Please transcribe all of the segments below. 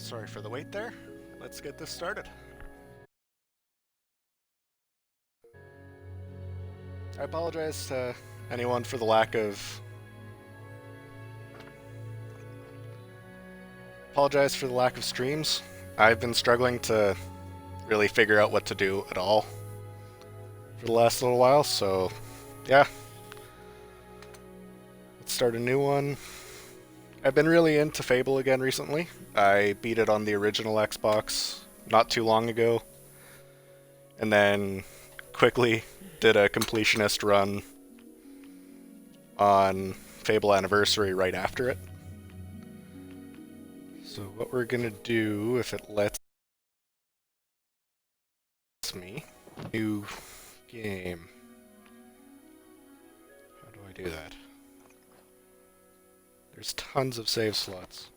Sorry for the wait there. Let's get this started. I apologize to anyone for the lack of... streams. I've been struggling to really figure out what to do at all for the last little while, so yeah. Let's start a new one. I've been really into Fable again recently. I beat it on the original Xbox not too long ago, and then quickly did a completionist run on Fable Anniversary right after it. So what we're gonna do, if it lets me, new game. How do I do that? There's tons of save slots.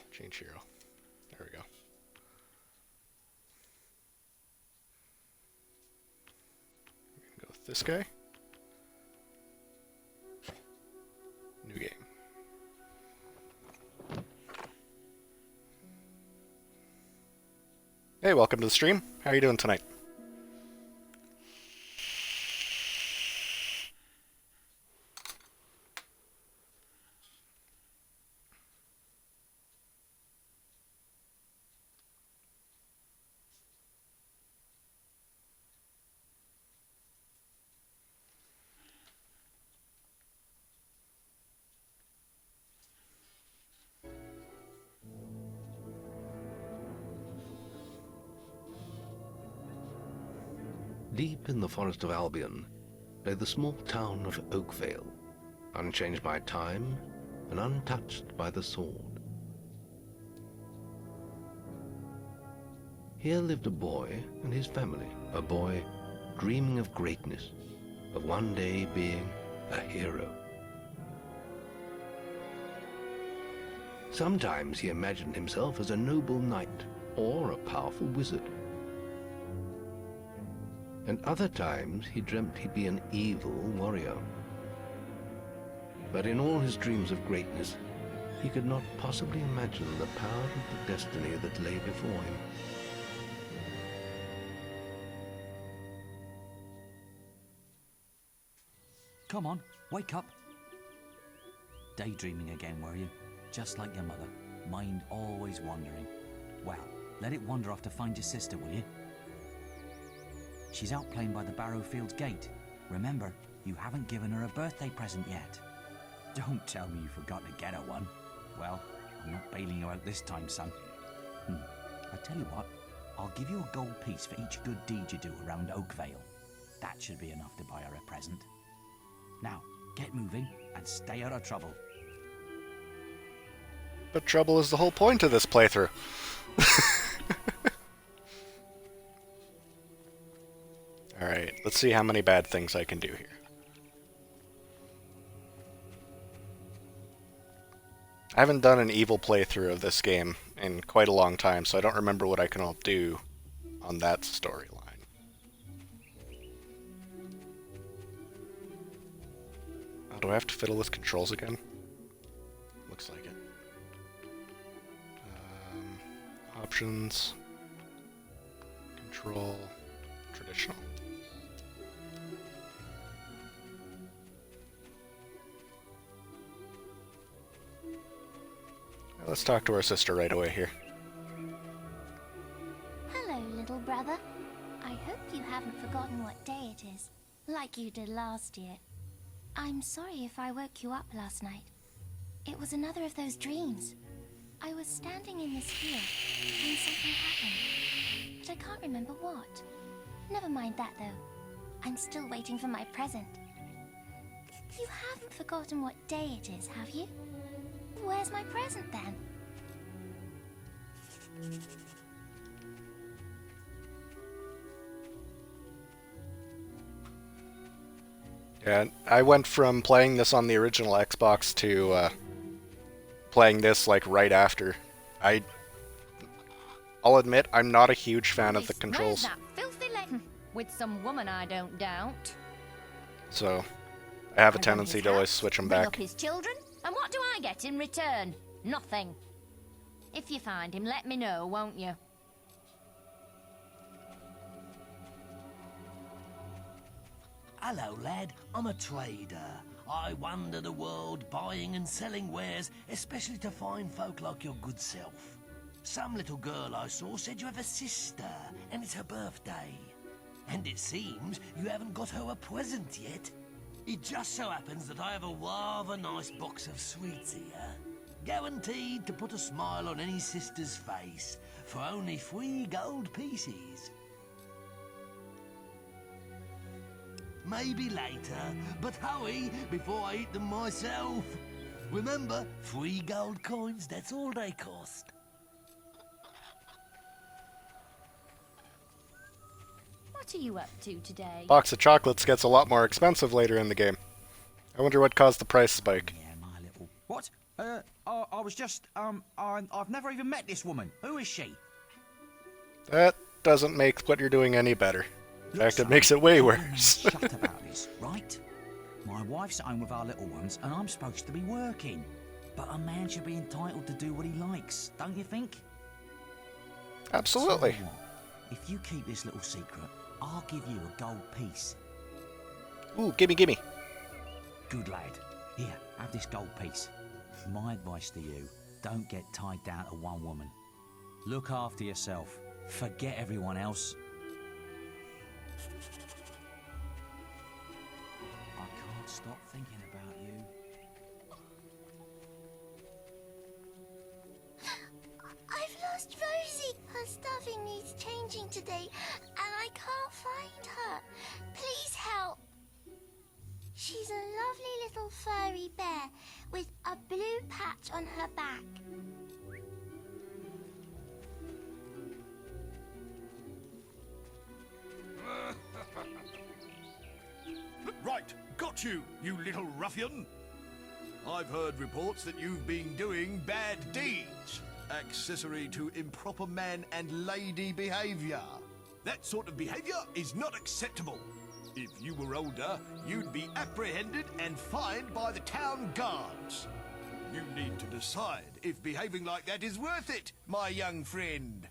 Change hero. There we go. We're gonna go with this guy. New game. Hey, welcome to the stream. How are you doing tonight? Deep in the forest of Albion lay the small town of Oakvale, unchanged by time and untouched by the sword. Here lived a boy and his family, a boy dreaming of greatness, of one day being a hero. Sometimes he imagined himself as a noble knight or a powerful wizard. And other times he dreamt he'd be an evil warrior. But in all his dreams of greatness, he could not possibly imagine the power of the destiny that lay before him. Come on, wake up. Daydreaming again, were you? Just like your mother, mind always wandering. Well, let it wander off to find your sister, will you? She's out playing by the Barrowfields gate. Remember, you haven't given her a birthday present yet. Don't tell me you forgot to get her one. Well, I'm not bailing you out this time, son. I tell you what, I'll give you a gold piece for each good deed you do around Oakvale. That should be enough to buy her a present. Now, get moving and stay out of trouble. But trouble is the whole point of this playthrough. Alright, let's see how many bad things I can do here. I haven't done an evil playthrough of this game in quite a long time, so I don't remember what I can all do on that storyline. Oh, do I have to fiddle with controls again? Looks like it. Options, control, traditional. Let's talk to our sister right away here. Hello, little brother. I hope you haven't forgotten what day it is, like you did last year. I'm sorry if I woke you up last night. It was another of those dreams. I was standing in this field, and something happened. But I can't remember what. Never mind that, though. I'm still waiting for my present. You haven't forgotten what day it is, have you? Where's my present, then? Yeah, I went from playing this on the original Xbox to playing this like right after. I'll admit, I'm not a huge fan of the controls. Where's that filthy with some woman, I don't doubt. So, I have a tendency to always switch them Bring back. up his children, and what do I get in return? Nothing. If you find him, let me know, won't you? Hello, lad. I'm a trader. I wander the world buying and selling wares, especially to fine folk like your good self. Some little girl I saw said you have a sister, and it's her birthday. And it seems you haven't got her a present yet. It just so happens that I have a rather nice box of sweets here. Guaranteed to put a smile on any sister's face, for only 3 gold pieces. Maybe later, but hurry before I eat them myself. Remember, 3 gold coins, that's all they cost. What are you up to today? Box of chocolates gets a lot more expensive later in the game. I wonder what caused the price spike. Yeah, my little... What? I was just, I've never even met this woman. Who is she? That doesn't make what you're doing any better. In Look, fact, it son, makes it way keep your mouth worse. shut about this, right? My wife's at home with our little ones, and I'm supposed to be working. But a man should be entitled to do what he likes, don't you think? Absolutely. Tell you what, if you keep this little secret, I'll give you a gold piece. Ooh, gimme, gimme. Good lad. Here, have this gold piece. My advice to you, don't get tied down to one woman. Look after yourself. Forget everyone else. I can't stop thinking about you. I've lost Rosie. Her stuffing needs changing today, and I can't find her. Please help. She's a lovely little furry bear with a blue patch on her back. Right, got you, you little ruffian. I've heard reports that you've been doing bad deeds, accessory to improper man and lady behavior. That sort of behavior is not acceptable. If you were older, you'd be apprehended and fined by the town guards. You need to decide if behaving like that is worth it, my young friend.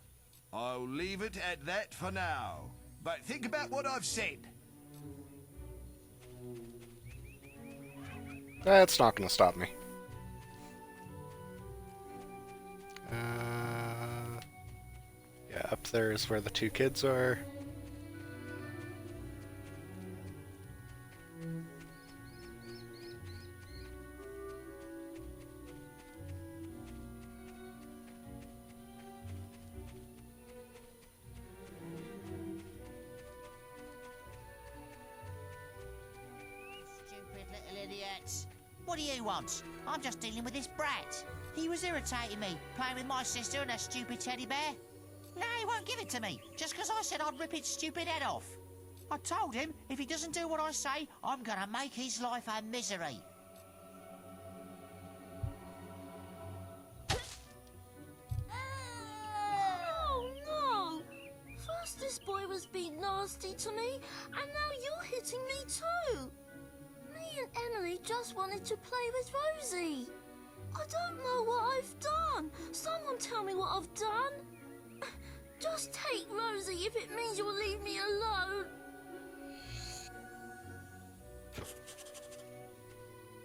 I'll leave it at that for now. But think about what I've said. That's not going to stop me. Yeah, up there is where the 2 kids are. Stupid little idiots. What do you want? I'm just dealing with this brat. He was irritating me, playing with my sister and her stupid teddy bear. No, he won't give it to me, just because I said I'd rip its stupid head off. I told him if he doesn't do what I say, I'm going to make his life a misery. Oh no! First this boy was being nasty to me, and now you're hitting me too! Me and Emily just wanted to play with Rosie. I don't know what I've done. Someone tell me what I've done. Just take Rosie if it means you'll leave me alone.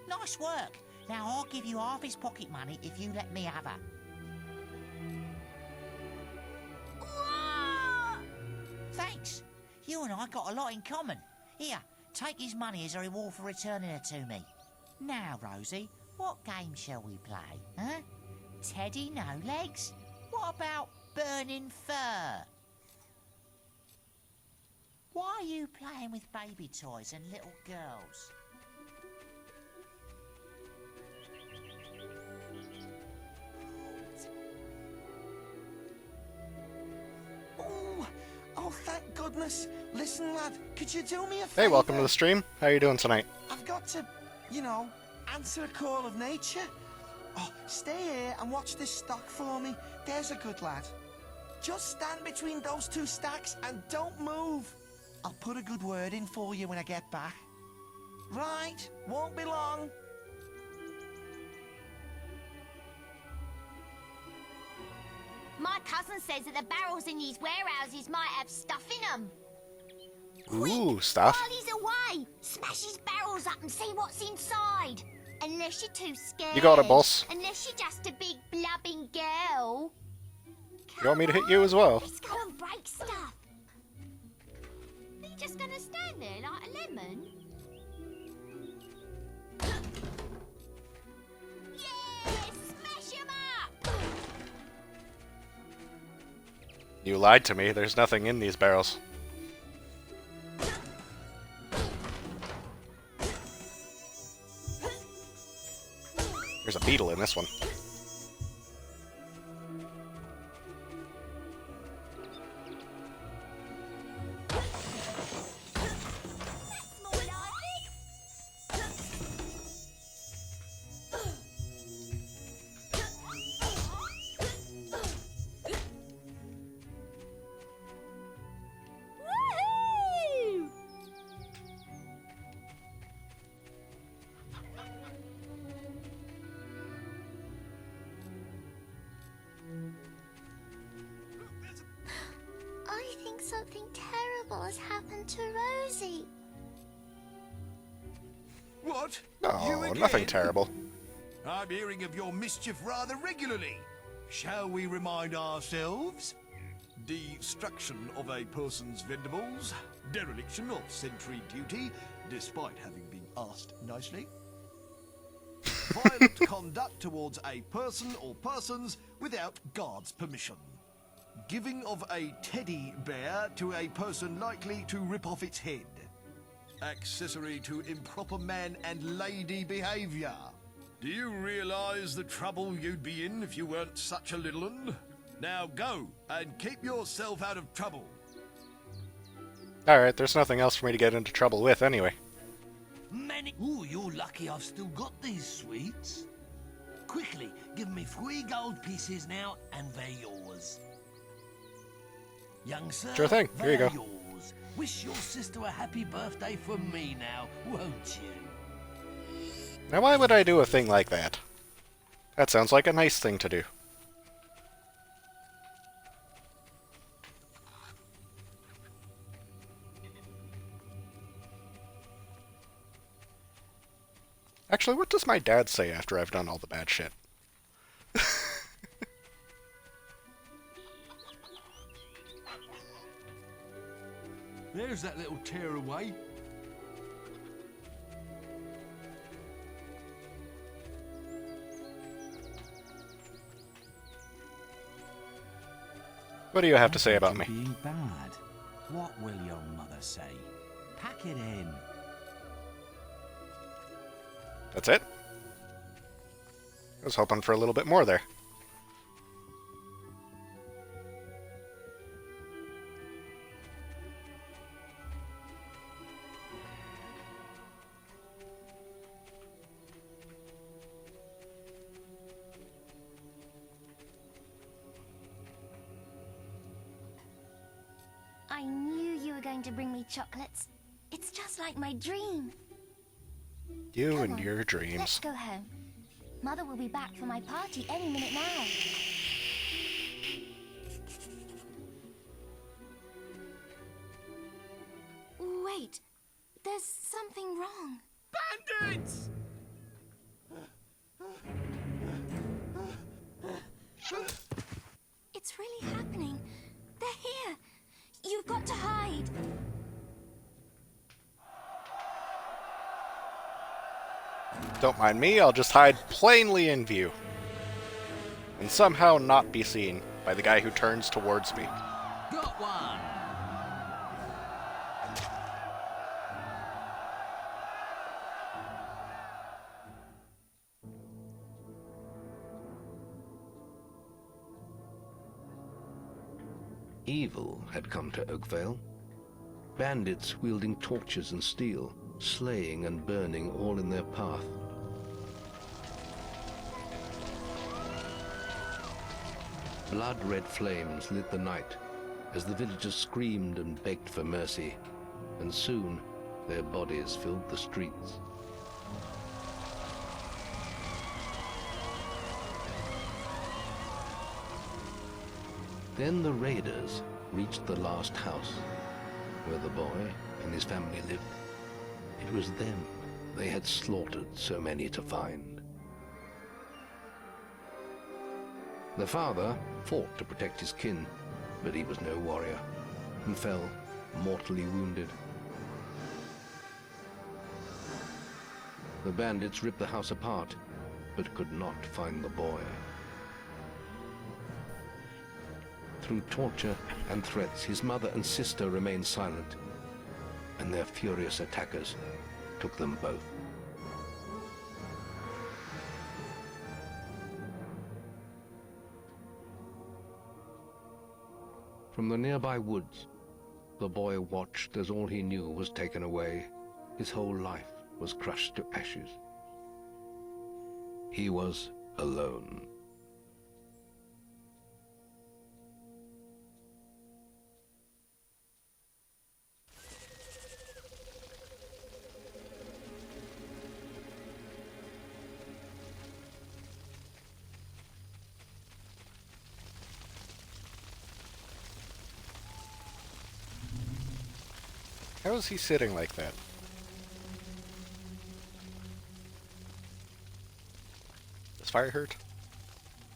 Nice work. Now I'll give you half his pocket money if you let me have her. Wah! Thanks. You and I got a lot in common. Here, take his money as a reward for returning her to me. Now, Rosie, what game shall we play, huh? Teddy no legs? What about burning fur? Why are you playing with baby toys and little girls? Oh, thank goodness. Listen, lad, could you do me a favour? Hey, welcome to the stream. How you doing tonight? I've got to, answer a call of nature. Oh, stay here and watch this stock for me. There's a good lad. Just stand between those 2 stacks and don't move. I'll put a good word in for you when I get back. Right, won't be long. My cousin says that the barrels in these warehouses might have stuff in them. Ooh, stuff. While he's away, smash his barrels up and see what's inside. Unless you're too scared. You got it, boss. Unless you're just a big blubbing girl. You want me to hit you as well? Let's go and break stuff. Are you just gonna stand there like a lemon? Yeah, smash him up! You lied to me. There's nothing in these barrels. There's a beetle in this one. I think something terrible has happened to Rosie. What? No, You again? nothing terrible. I'm hearing of your mischief rather regularly. Shall we remind ourselves? Destruction of a person's vendibles, dereliction of sentry duty, despite having been asked nicely. Violent conduct towards a person or persons without guard's permission. Giving of a teddy bear to a person likely to rip off its head. Accessory to improper man and lady behaviour. Do you realise the trouble you'd be in if you weren't such a little un? Now go and keep yourself out of trouble. Alright, there's nothing else for me to get into trouble with anyway. Many. Ooh, you're lucky I've still got these sweets. Quickly, give me 3 gold pieces now, and they're yours. Young sir, Sure thing. Here you they're go. yours. Wish your sister a happy birthday from me now, won't you? Now why would I do a thing like that? That sounds like a nice thing to do. Actually, what does my dad say after I've done all the bad shit? There's that little tearaway. What do you have to say about me? Being bad. What will your mother say? Pack it in. That's it? I was hoping for a little bit more there. I knew you were going to bring me chocolates. It's just like my dream. You Come and on, your Let's dreams. go home. Mother will be back for my party any minute now. Wait, there's something wrong. Bandits! It's really happening. They're here. You've got to hide. Don't mind me, I'll just hide plainly in view. And somehow not be seen by the guy who turns towards me. Got one. Evil had come to Oakvale. Bandits wielding torches and steel, slaying and burning all in their path. Blood-red flames lit the night as the villagers screamed and begged for mercy, and soon their bodies filled the streets. Then the raiders reached the last house, where the boy and his family lived. It was them they had slaughtered so many to find. The father fought to protect his kin, but he was no warrior, and fell mortally wounded. The bandits ripped the house apart, but could not find the boy. Through torture and threats, his mother and sister remained silent, and their furious attackers took them both. From the nearby woods, the boy watched as all he knew was taken away. His whole life was crushed to ashes. He was alone. How is he sitting like that? Does fire hurt?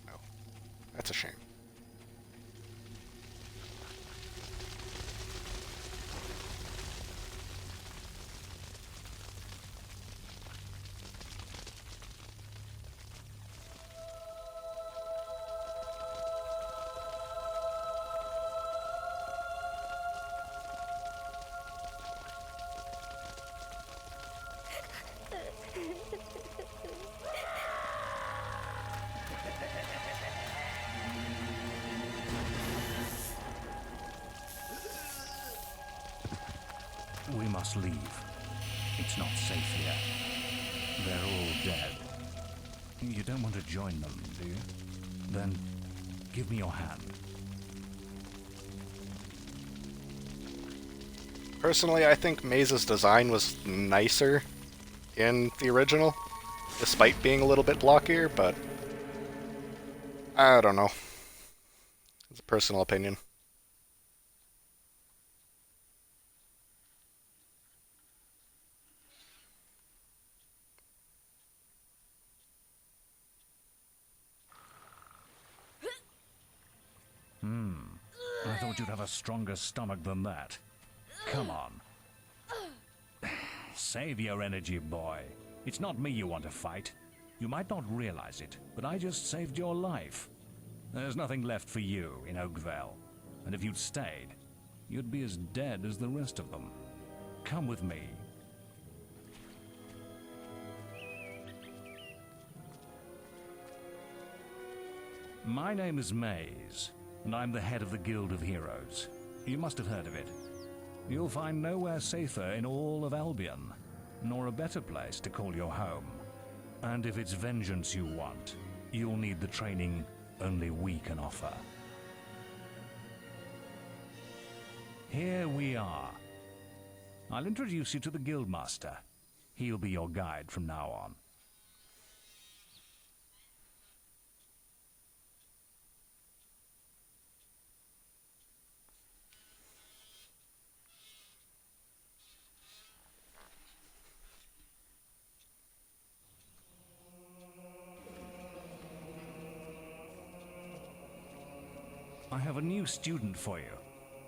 No. That's a shame. We must leave. It's not safe here. They're all dead. You don't want to join them, do you? Then give me your hand. Personally, I think Maze's design was nicer in the original, despite being a little bit blockier, but I don't know. It's a personal opinion. I thought you'd have a stronger stomach than that. Come on. Save your energy, boy. It's not me you want to fight. You might not realize it, but I just saved your life. There's nothing left for you in Oakvale. And if you'd stayed, you'd be as dead as the rest of them. Come with me. My name is Maze, and I'm the head of the Guild of Heroes. You must have heard of it. You'll find nowhere safer in all of Albion, nor a better place to call your home. And if it's vengeance you want, you'll need the training only we can offer. Here we are. I'll introduce you to the Guildmaster. He'll be your guide from now on. I have a new student for you.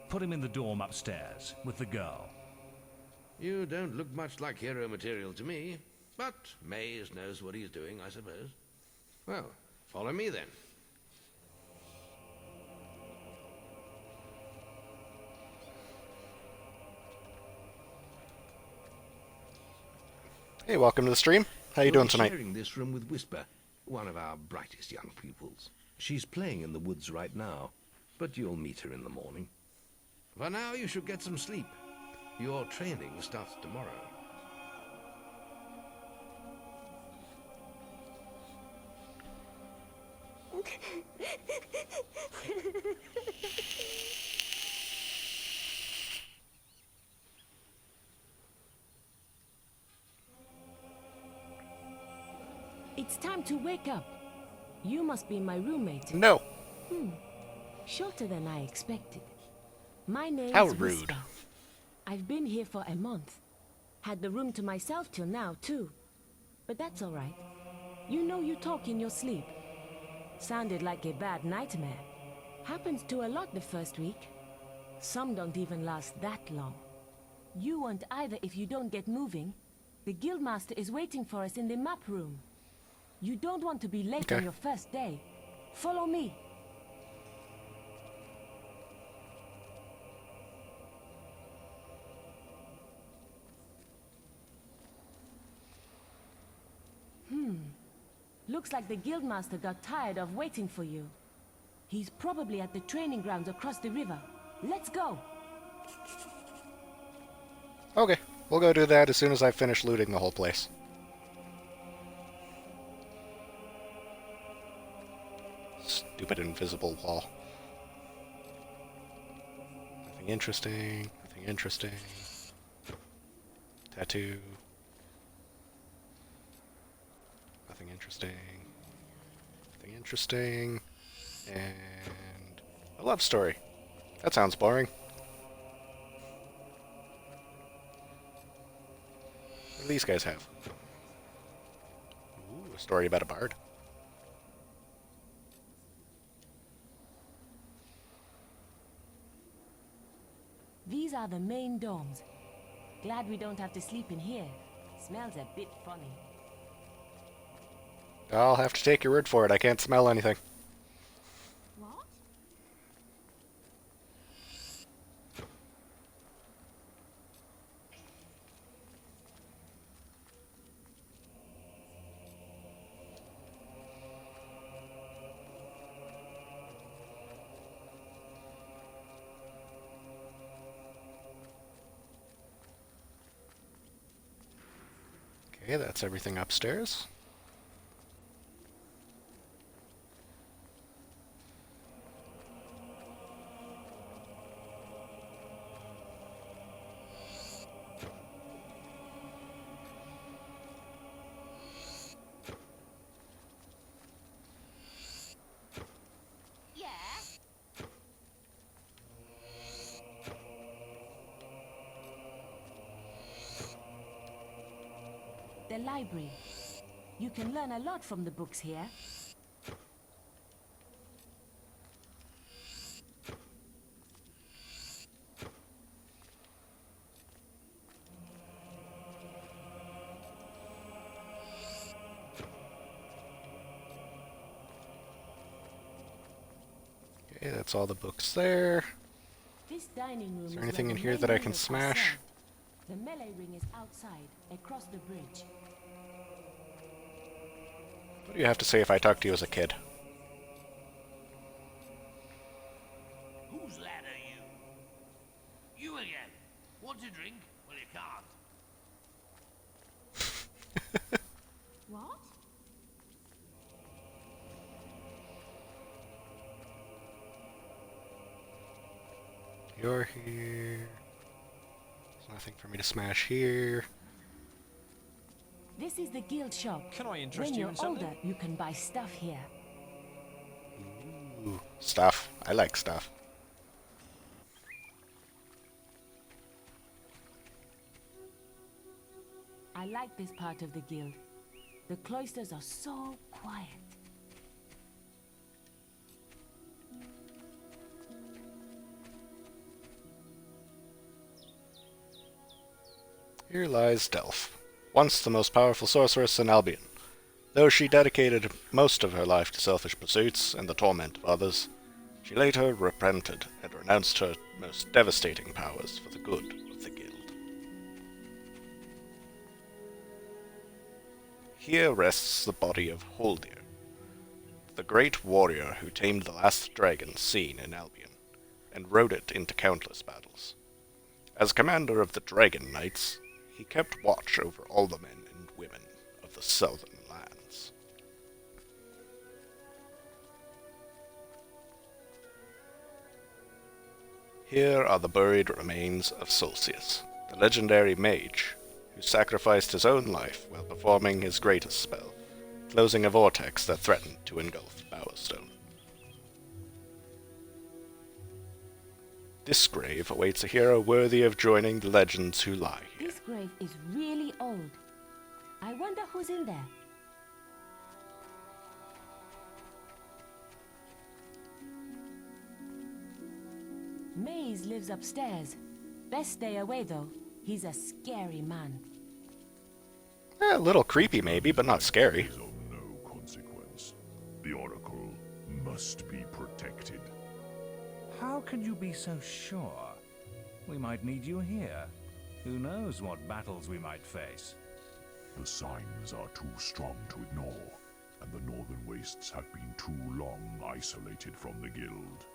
Put him in the dorm upstairs with the girl. You don't look much like hero material to me, but Maze knows what he's doing, I suppose. Well, follow me then. Hey, welcome to the stream. How you doing tonight? Sharing this room with Whisper, one of our brightest young pupils. She's playing in the woods right now, but you'll meet her in the morning. For now, you should get some sleep. Your training starts tomorrow. It's time to wake up. You must be my roommate. No. Shorter than I expected. My name's How rude. Whisper. I've been here for a month. Had the room to myself till now, too. But that's all right. You know you talk in your sleep. Sounded like a bad nightmare. Happens to a lot the first week. Some don't even last that long. You won't either if you don't get moving. The Guildmaster is waiting for us in the map room. You don't want to be late on your first day. Follow me. Looks like the Guildmaster got tired of waiting for you. He's probably at the training grounds across the river. Let's go! Okay, we'll go do that as soon as I finish looting the whole place. Stupid invisible wall. Nothing interesting, nothing interesting. Tattoo. Nothing interesting. Nothing interesting. And a love story. That sounds boring. What do these guys have? Ooh, a story about a bard. These are the main dorms. Glad we don't have to sleep in here. Smells a bit funny. I'll have to take your word for it. I can't smell anything. What? Okay, that's everything upstairs. The library. You can learn a lot from the books here. Okay, that's all the books there. This dining room Is there where anything the in here main that I can members are smash? served. The melee ring is outside, across the bridge. What do you have to say if I talk to you as a kid? Whose lad are you? You again. Want to drink? Well, you can't. What? You're here. There's nothing for me to smash here. This is the guild shop. Can I interest when you you're in something? older, you can buy stuff here. Ooh, stuff. I like stuff. I like this part of the guild. The cloisters are so quiet. Here lies Delph, once the most powerful sorceress in Albion. Though she dedicated most of her life to selfish pursuits and the torment of others, she later repented and renounced her most devastating powers for the good of the guild. Here rests the body of Holdir, the great warrior who tamed the last dragon seen in Albion, and rode it into countless battles. As commander of the Dragon Knights, he kept watch over all the men and women of the southern lands. Here are the buried remains of Solcius, the legendary mage, who sacrificed his own life while performing his greatest spell, closing a vortex that threatened to engulf Bowerstone. This grave awaits a hero worthy of joining the legends who lie here. This grave is really old. I wonder who's in there. Maze lives upstairs. Best stay away though. He's a scary man. A little creepy maybe, but not scary. Is of no consequence. The Oracle must be protected. How can you be so sure? We might need you here. Who knows what battles we might face? The signs are too strong to ignore, and the Northern Wastes have been too long isolated from the Guild.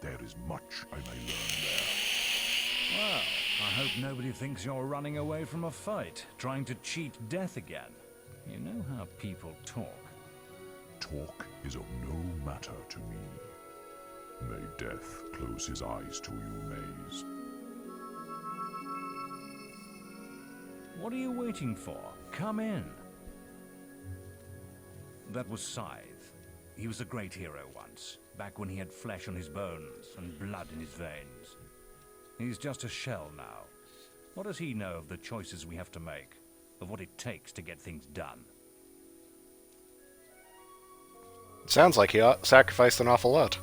There is much I may learn there. Well, I hope nobody thinks you're running away from a fight, trying to cheat death again. You know how people talk. Talk is of no matter to me. May death close his eyes to you, Maze. What are you waiting for? Come in. That was Scythe. He was a great hero once, back when he had flesh on his bones and blood in his veins. He's just a shell now. What does he know of the choices we have to make, of what it takes to get things done? Sounds like he sacrificed an awful lot.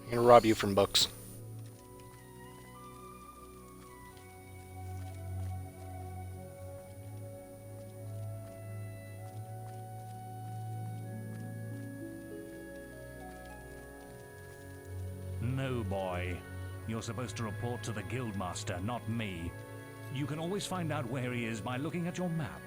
I'm gonna rob you from books. No, boy. You're supposed to report to the Guildmaster, not me. You can always find out where he is by looking at your map.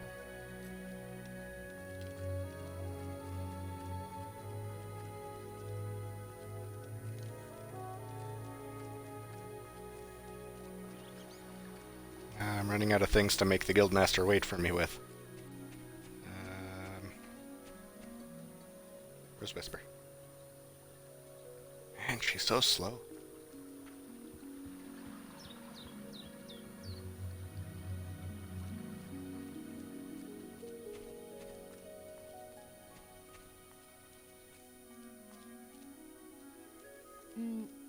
I'm running out of things to make the Guildmaster wait for me with. Where's Whisper? Man, she's so slow.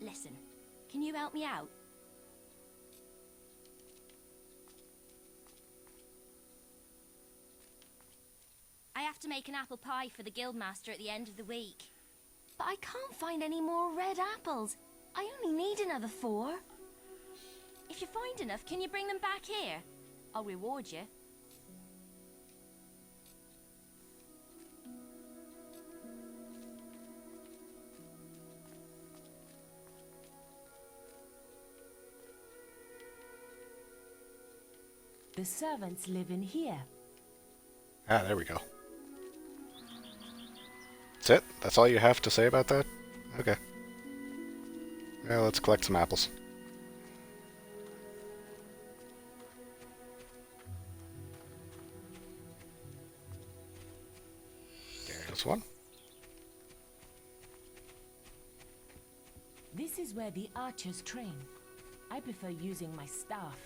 Listen, can you help me out? I have to make an apple pie for the Guildmaster at the end of the week. But I can't find any more red apples. I only need another 4. If you find enough, can you bring them back here? I'll reward you. The servants live in here. Ah, there we go. That's it? That's all you have to say about that? Okay. Well, let's collect some apples. There's one. This is where the archers train. I prefer using my staff.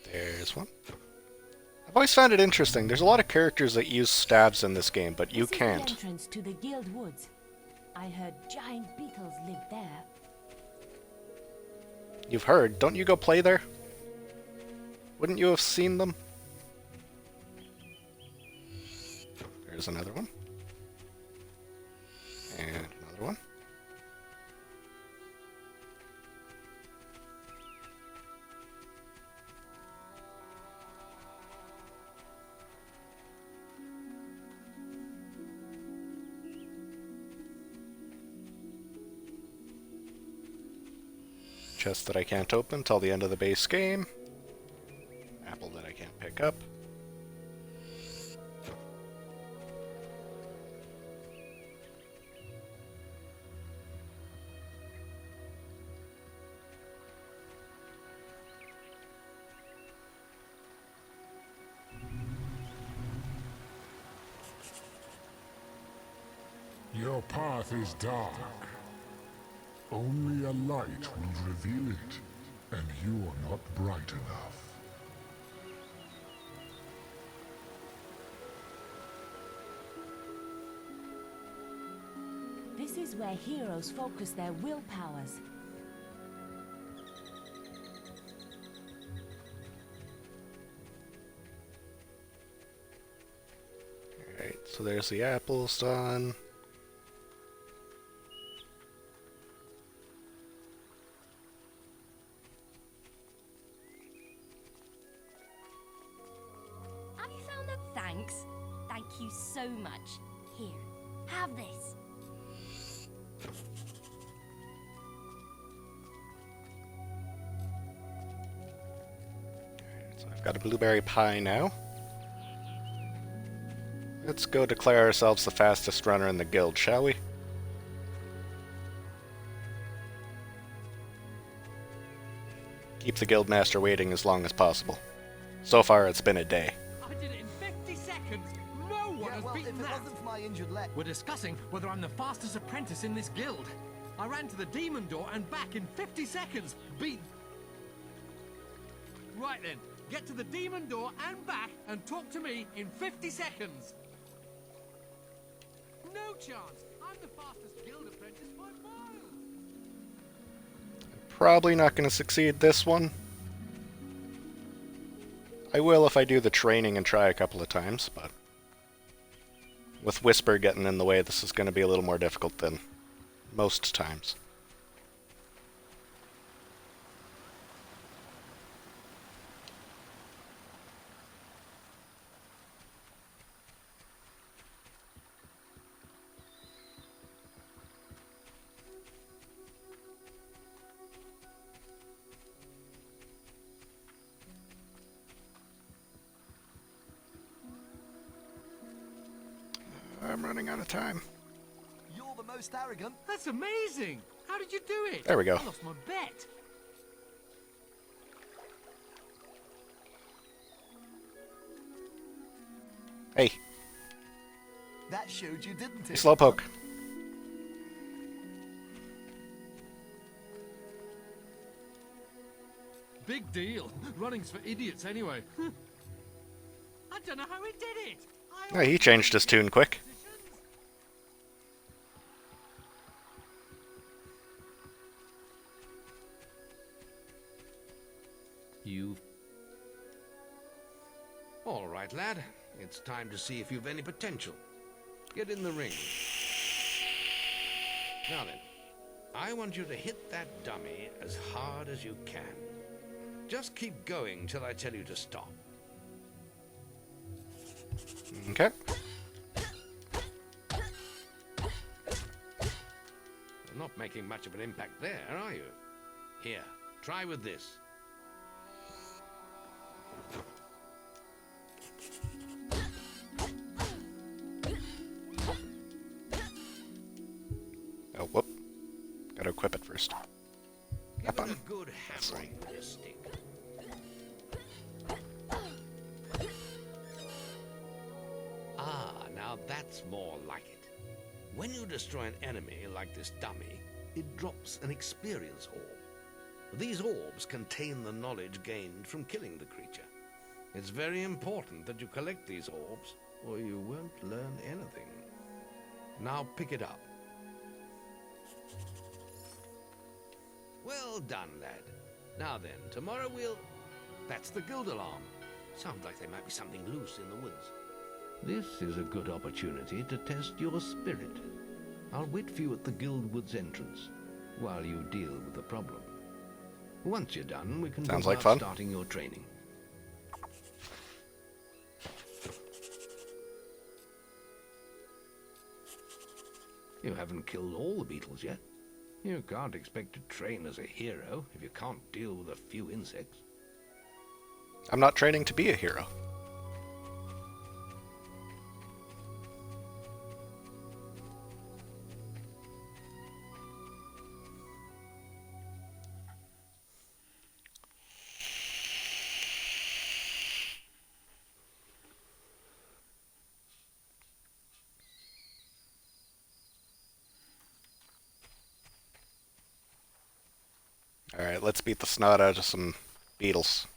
There's one. I've always found it interesting. There's a lot of characters that use staves in this game, but you This is can't. the entrance to the Guild Woods. I heard giant beetles live there. You've heard. Don't you go play there? Wouldn't you have seen them? There's another one. And another one. Chest that I can't open till the end of the base game. Apple that I can't pick up. Your path is dark. Only a light will reveal it, and you are not bright enough. This is where heroes focus their willpowers. Alright, so there's the apples done. Have you found them? Thanks. Thank you so much. Here, have this. So I've got a blueberry pie now. Let's go declare ourselves the fastest runner in the guild, shall we? Keep the guildmaster waiting as long as possible. So far, it's been a day. I did it in 50 seconds. No one has beaten that. Wasn't for my injured leg. We're discussing whether I'm the fastest apprentice in this guild. I ran to the demon door and back in 50 seconds. Beat. Right then, get to the demon door and back and talk to me in 50 seconds. No chance. I'm the fastest guild apprentice by miles. Probably not going to succeed this one. I will if I do the training and try a couple of times, but with Whisper getting in the way, this is going to be a little more difficult than most times. I'm running out of time. You're the most arrogant. That's amazing. How did you do it? There we go. I lost my bet. Hey. That showed you, didn't Hey, Slowpoke. Big deal. Running's for idiots anyway. I don't know how he did it. Yeah, he changed his tune quick. All right, lad. It's time to see if you've any potential. Get in the ring. Now then, I want you to hit that dummy as hard as you can. Just keep going till I tell you to stop. Okay. You're not making much of an impact there, are you? Here, try with this. Oh, whoop. Gotta equip it first. Give it a good hammering with your stick. Ah, now that's more like it. When you destroy an enemy like this dummy, it drops an experience orb. These orbs contain the knowledge gained from killing the creature. It's very important that you collect these orbs, or you won't learn anything. Now pick it up. Well done, lad. Now then, tomorrow we'll... That's the guild alarm. Sounds like there might be something loose in the woods. This is a good opportunity to test your spirit. I'll wait for you at the guild woods entrance while you deal with the problem. Once you're done, we can Sounds go like about fun. starting your training. You haven't killed all the beetles yet. You can't expect to train as a hero if you can't deal with a few insects. I'm not training to be a hero. Alright, let's beat the snot out of some beetles.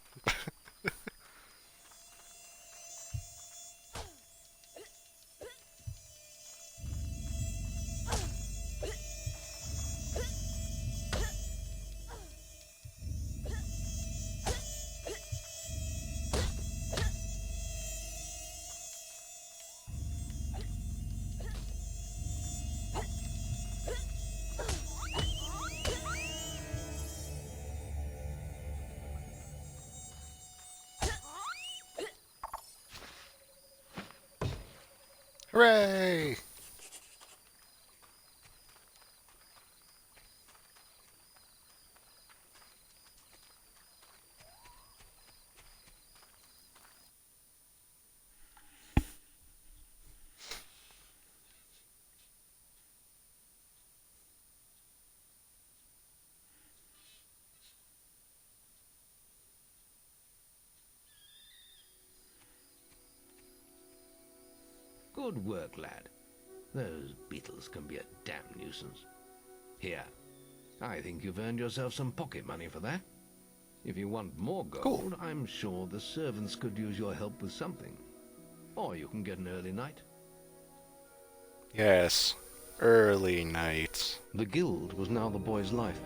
Hooray! Good work, lad. Those beetles can be a damn nuisance. Here, I think you've earned yourself some pocket money for that. If you want more gold, Cool. I'm sure the servants could use your help with something. Or you can get an early night. Yes. Early night. The guild was now the boy's life.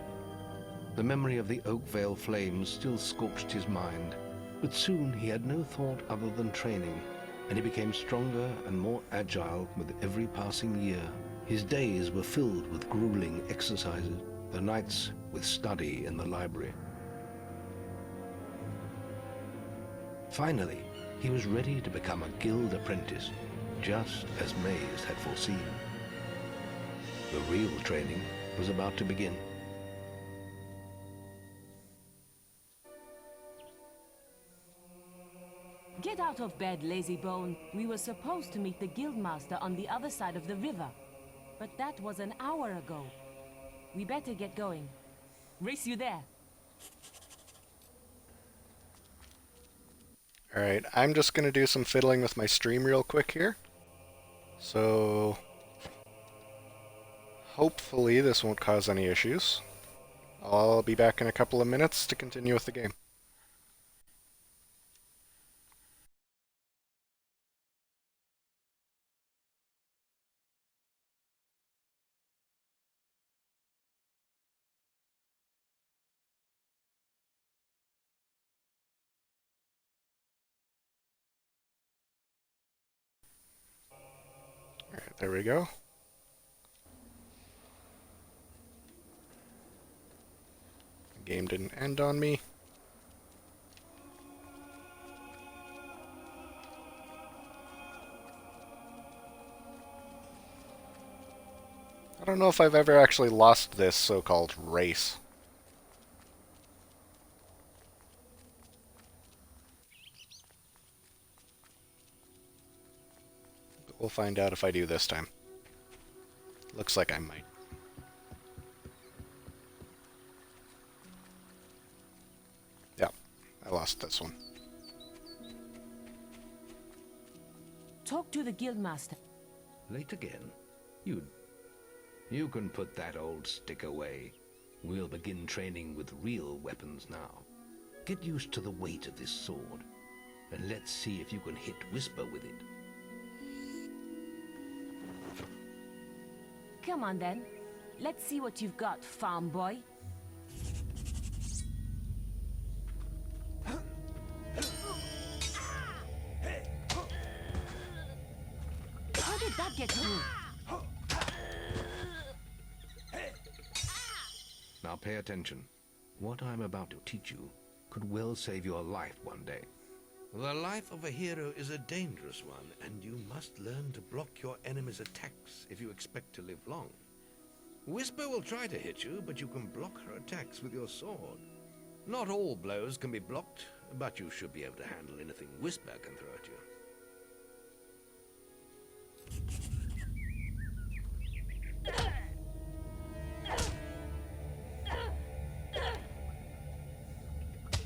The memory of the Oakvale flames still scorched his mind, but soon he had no thought other than training, and he became stronger and more agile with every passing year. His days were filled with grueling exercises, the nights with study in the library. Finally, he was ready to become a guild apprentice, just as Mays had foreseen. The real training was about to begin. Get out of bed, lazy bone. We were supposed to meet the guildmaster on the other side of the river. But that was an hour ago. We better get going. Race you there. Alright, I'm just gonna do some fiddling with my stream real quick here. So... hopefully this won't cause any issues. I'll be back in a couple of minutes to continue with the game. Alright, there we go. The game didn't end on me. I don't know if I've ever actually lost this so-called race. But we'll find out if I do this time. Looks like I might. Yeah, I lost this one. Talk to the guildmaster. Late again? You can put that old stick away. We'll begin training with real weapons now. Get used to the weight of this sword, and let's see if you can hit Whisper with it. Come on then. Let's see what you've got, farm boy. How did that get through? Now pay attention. What I'm about to teach you could well save your life one day. The life of a hero is a dangerous one, and you must learn to block your enemy's attacks if you expect to live long. Whisper will try to hit you, but you can block her attacks with your sword. Not all blows can be blocked, but you should be able to handle anything Whisper can throw at you.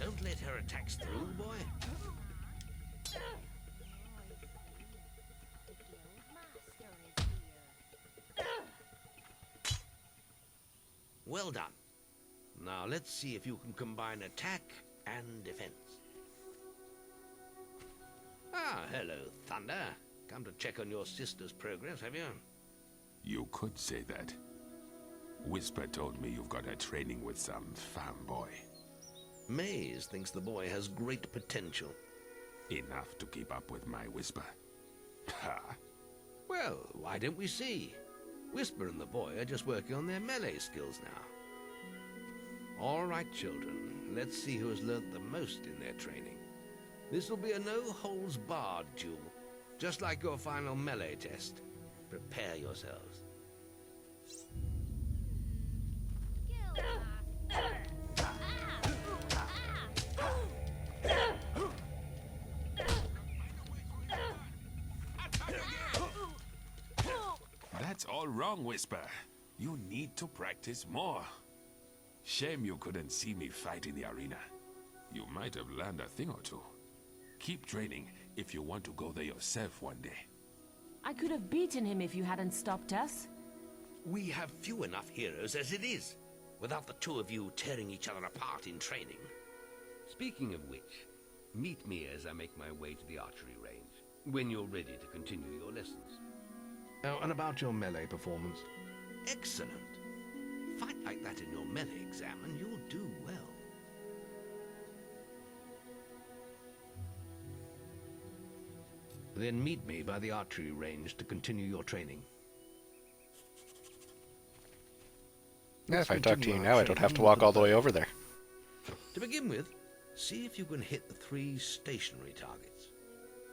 Don't let her attacks through, boy. Well done. Now let's see if you can combine attack and defense. Ah, hello, Thunder. Come to check on your sister's progress, have you? You could say that. Whisper told me you've got her training with some fanboy. Maze thinks the boy has great potential. Enough to keep up with my Whisper. Ha! Well, why don't we see? Whisper and the boy are just working on their melee skills now. All right, children. Let's see who has learnt the most in their training. This will be a no-holds-barred duel. just like your final melee test. Prepare yourselves. That's all wrong, Whisper. You need to practice more. Shame you couldn't see me fight in the arena. You might have learned a thing or two. Keep training if you want to go there yourself one day. I could have beaten him if you hadn't stopped us. We have few enough heroes as it is, without the two of you tearing each other apart in training. Speaking of which, meet me as I make my way to the archery range, when you're ready to continue your lessons. Oh, and about your melee performance? Excellent. Fight like that in your melee exam and you'll do well. Then meet me by the archery range to continue your training. Yeah, if I talk to you now, I don't have to walk all the way over there. To begin with, see if you can hit the 3 stationary targets.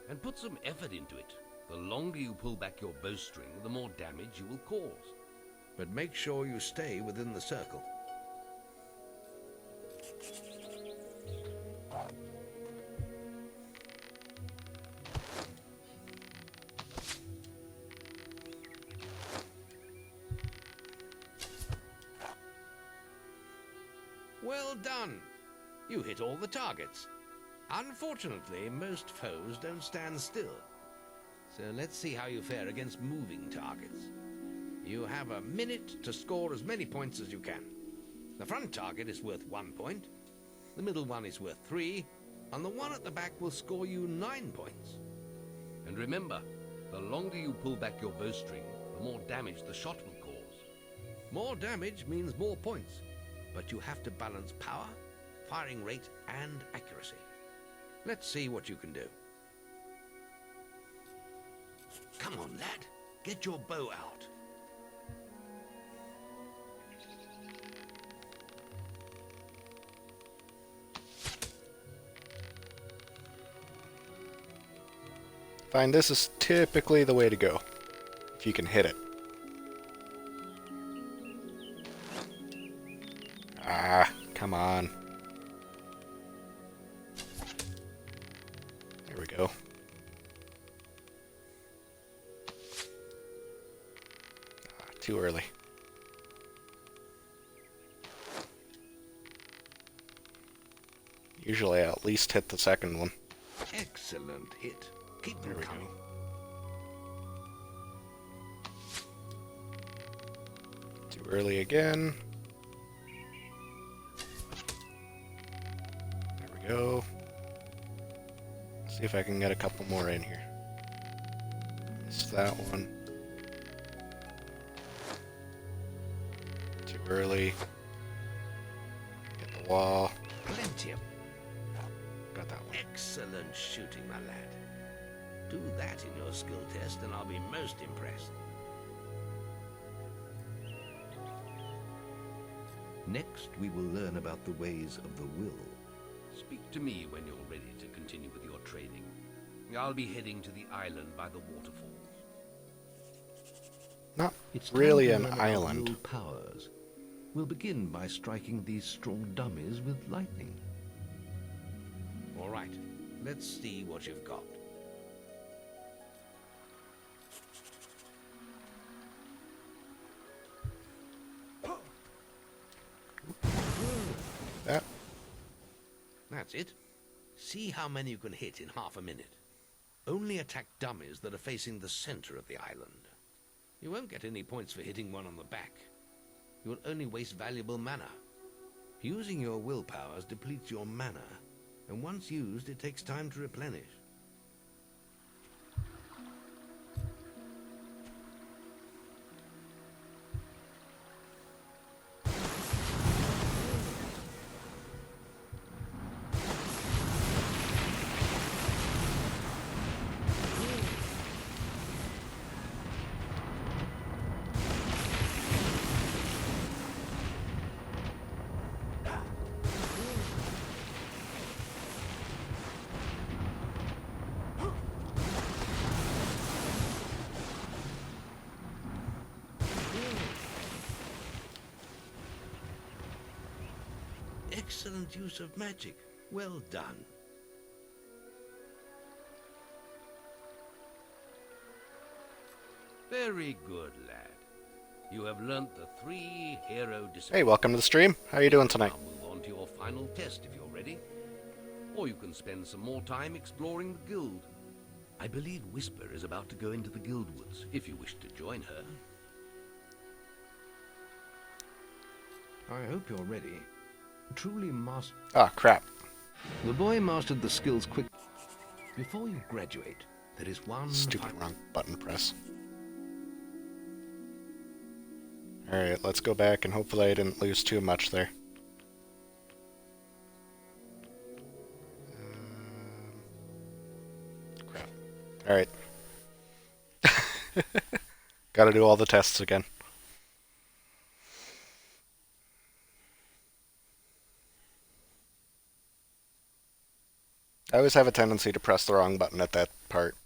And put some effort into it. The longer you pull back your bowstring, the more damage you will cause. But make sure you stay within the circle. Well done! You hit all the targets. Unfortunately, most foes don't stand still. So let's see how you fare against moving targets. You have a minute to score as many points as you can. The front target is worth 1 point, the middle one is worth 3, and the one at the back will score you 9 points. And remember, the longer you pull back your bowstring, the more damage the shot will cause. More damage means more points, but you have to balance power, firing rate, and accuracy. Let's see what you can do. Come on, lad. Get your bow out. Fine, this is typically the way to go, if you can hit it. Ah, come on. There we go. Too early. Usually I at least hit the second one. Excellent hit. Keep them coming. Too early again. There we go. See if I can get a couple more in here. Missed that one. Too early. Hit the wall. Plenty of... Got that one. Excellent shooting, my lad. Do that in your skill test and I'll be most impressed. Next, we will learn about the ways of the will. Speak to me when you're ready to continue with your training. I'll be heading to the island by the waterfalls. Not It's really time an to learn about island. will powers. We'll begin by striking these strong dummies with lightning. All right, let's see what you've got. That. That's it. See how many you can hit in half a minute. Only attack dummies that are facing the center of the island. You won't get any points for hitting one on the back. You'll only waste valuable mana. Using your willpowers depletes your mana, and once used, it takes time to replenish. excellent use of magic. Well done. Very good, lad. You have learnt the 3 hero disciplines. Hey, welcome to the stream. How are you doing tonight? Now move on to your final test if you're ready. Or you can spend some more time exploring the guild. I believe Whisper is about to go into the guild woods, if you wish to join her. I hope you're ready. Truly master... Ah, crap. The boy mastered the skills quick. Before you graduate, there is one... Stupid wrong button press. Alright, let's go back and hopefully I didn't lose too much there. Crap. Alright. Gotta do all the tests again. I always have a tendency to press the wrong button at that part.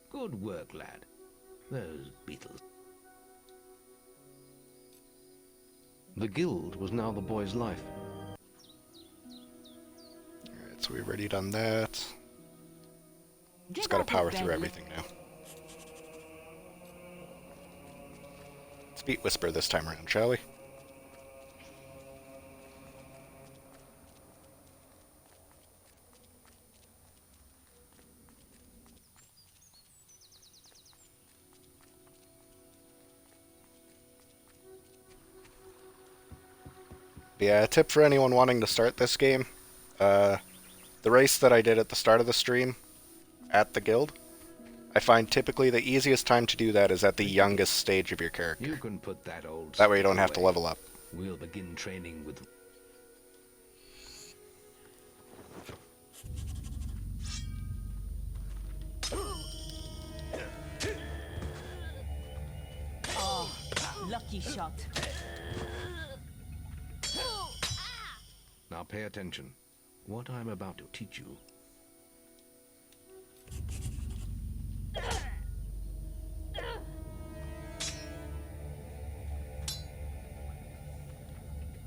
Good work, lad. Those beetles. The guild was now the boy's life. Alright, so we've already done that. Just gotta power through everything now. Let's beat Whisper this time around, shall we? Yeah, a tip for anyone wanting to start this game. The race that I did at the start of the stream, at the guild, I find typically the easiest time to do that is at the youngest stage of your character. You can put that old... That way you don't have to level up. We'll begin training with... Oh, lucky shot. Now pay attention. What I'm about to teach you.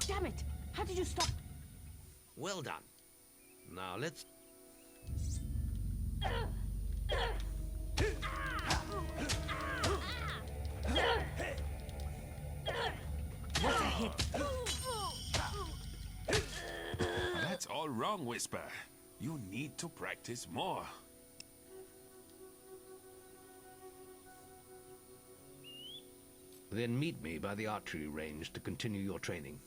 Damn it! How did you stop? Well done. Now let's... What a hit! That's all wrong, Whisper. You need to practice more. Then meet me by the archery range to continue your training.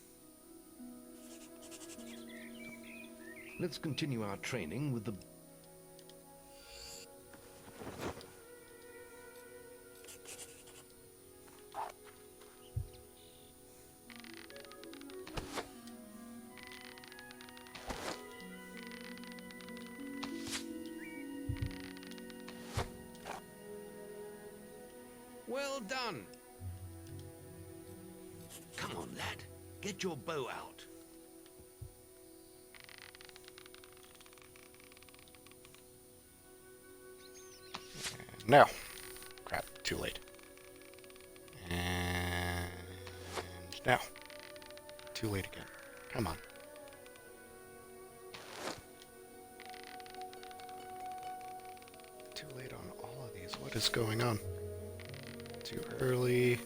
Let's continue our training with the... Well done! Come on, lad. Get your bow out. Now. Crap, too late. And now. Too late again. Come on. Too late on all of these. What is going on? Too early.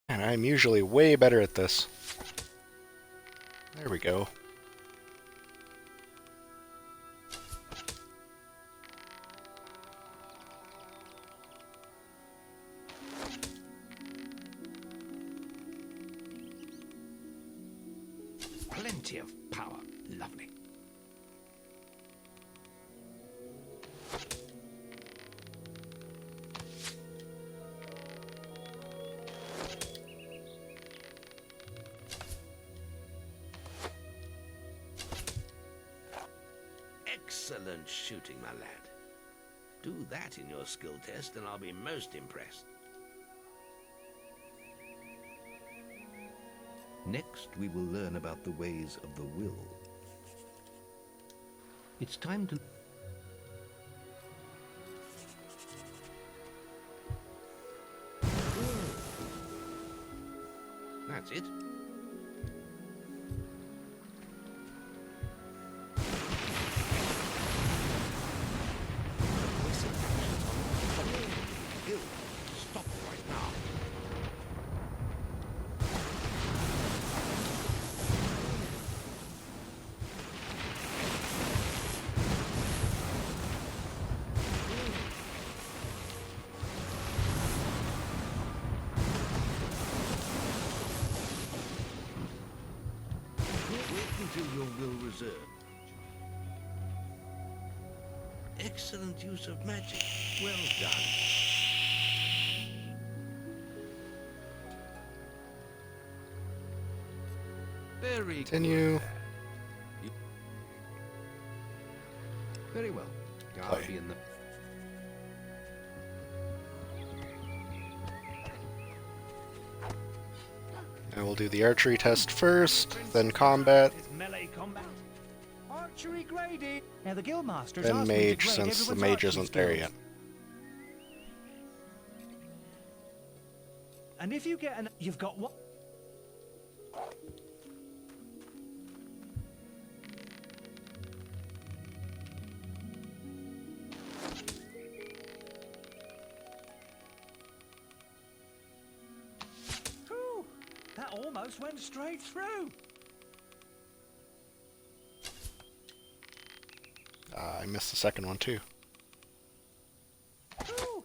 And I'm usually way better at this. There we go. Plenty of power. Lovely. Excellent shooting, my lad. Do that in your skill test and I'll be most impressed. Next, we will learn about the ways of the will. It's time to... That's it. Stop right now. Wait until your will reserved. Excellent use of magic. Well done. Very Continue. good. Very well. I'll Play. be in the... And we'll do the archery test first, then combat, Melee combat. Archery graded. Now the guildmasters then asked me to mage grade since the everyone's mage archery isn't there skills. yet. And if you get an, you've got what? Whew, that almost went straight through. I missed the second one too. Whew,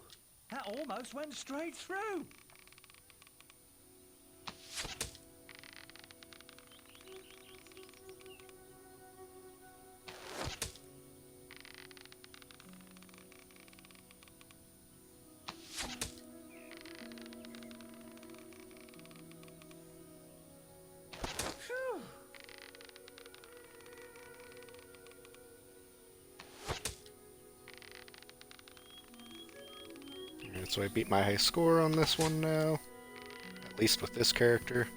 that almost went straight through. Phew. Alright, so I beat my high score on this one now. At least with this character.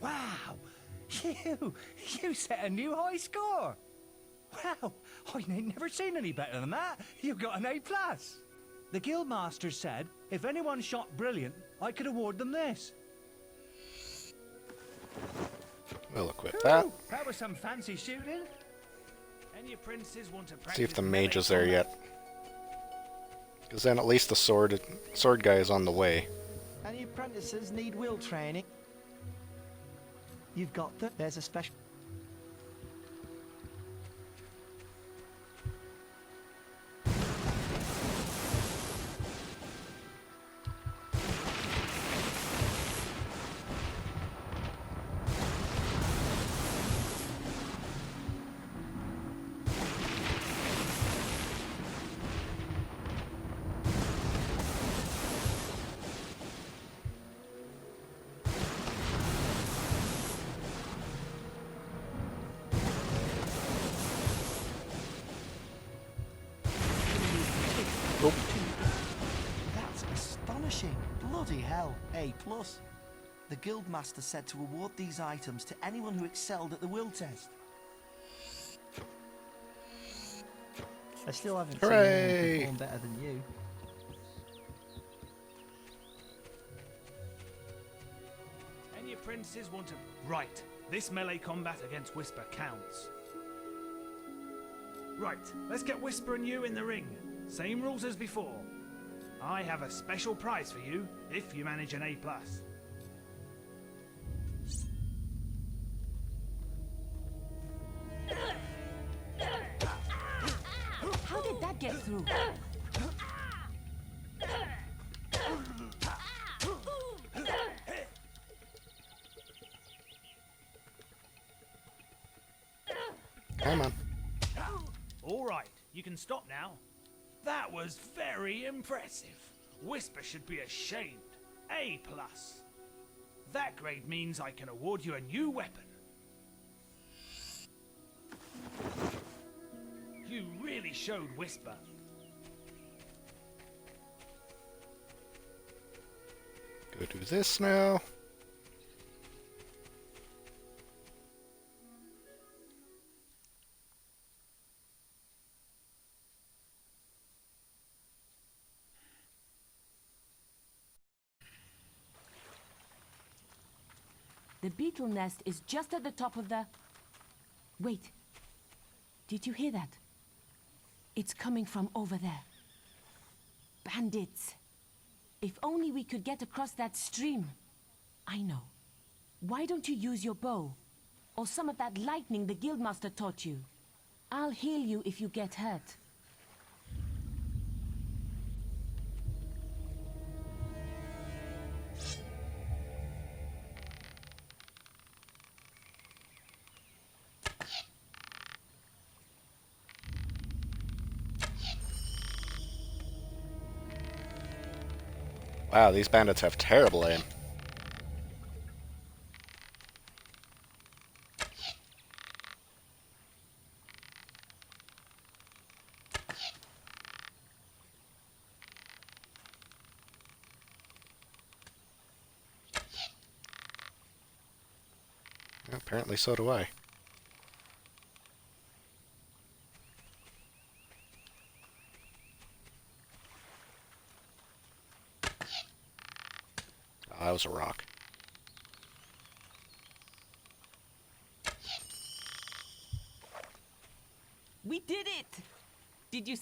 Wow! You set a new high score! Wow! I ain't never seen any better than that! You got an A+! The guildmaster said if anyone shot brilliant, I could award them this. We'll equip that. Ooh, that was some fancy shooting. Any princes want to See if the practice mage melee is there combat? yet. Because then at least the sword guy is on the way. Any apprentices need will training? You've got there's a special... Oh. That's astonishing. Bloody hell. A+. The guildmaster said to award these items to anyone who excelled at the will test. I still haven't seen Hooray! anyone perform better than you. Any princes want to... Right. This melee combat against Whisper counts. Right. Let's get Whisper and you in the ring. Same rules as before. I have a special prize for you if you manage an A+. How did that get through? Come on. All right, you can stop now. That was very impressive. Whisper should be ashamed. A+. That grade means I can award you a new weapon. You really showed Whisper. Go do this now. The beetle nest is just at the top of the... Wait. Did you hear that? It's coming from over there. Bandits. If only we could get across that stream. I know. Why don't you use your bow? Or some of that lightning the guildmaster taught you? I'll heal you if you get hurt. Wow, these bandits have terrible aim. Apparently so do I. Oh, that was a rock. We did it! Did you...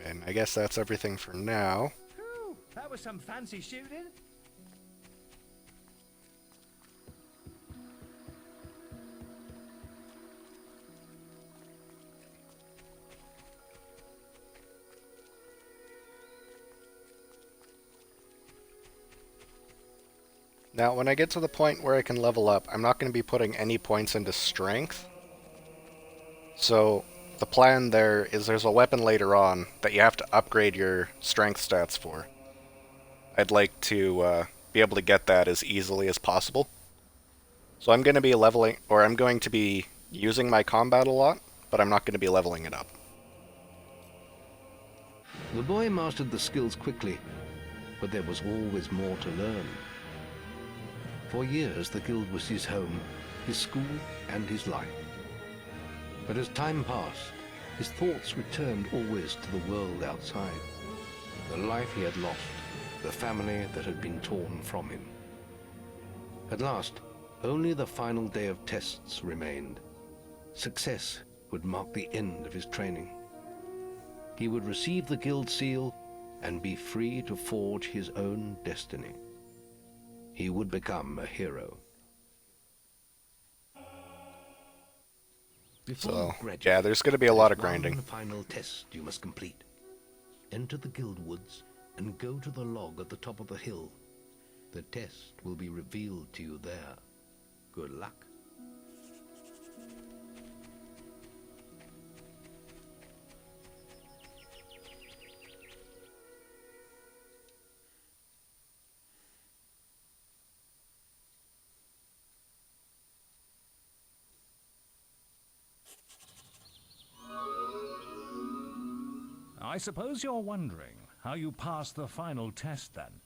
And I guess that's everything for now. Whew, that was some fancy shooting. Now, when I get to the point where I can level up, I'm not going to be putting any points into strength. So, the plan there is there's a weapon later on that you have to upgrade your strength stats for. I'd like to be able to get that as easily as possible. So I'm going to be leveling, or I'm going to be using my combat a lot, but I'm not going to be leveling it up. The boy mastered the skills quickly, but there was always more to learn. For years, the guild was his home, his school, and his life. But as time passed, his thoughts returned always to the world outside. The life he had lost, the family that had been torn from him. At last, only the final day of tests remained. Success would mark the end of his training. He would receive the guild seal and be free to forge his own destiny. He would become a hero. So, yeah, there's going to be a lot of grinding. One final test you must complete. Enter the guild woods and go to the log at the top of the hill. The test will be revealed to you there. Good luck. I suppose you're wondering how you pass the final test, then.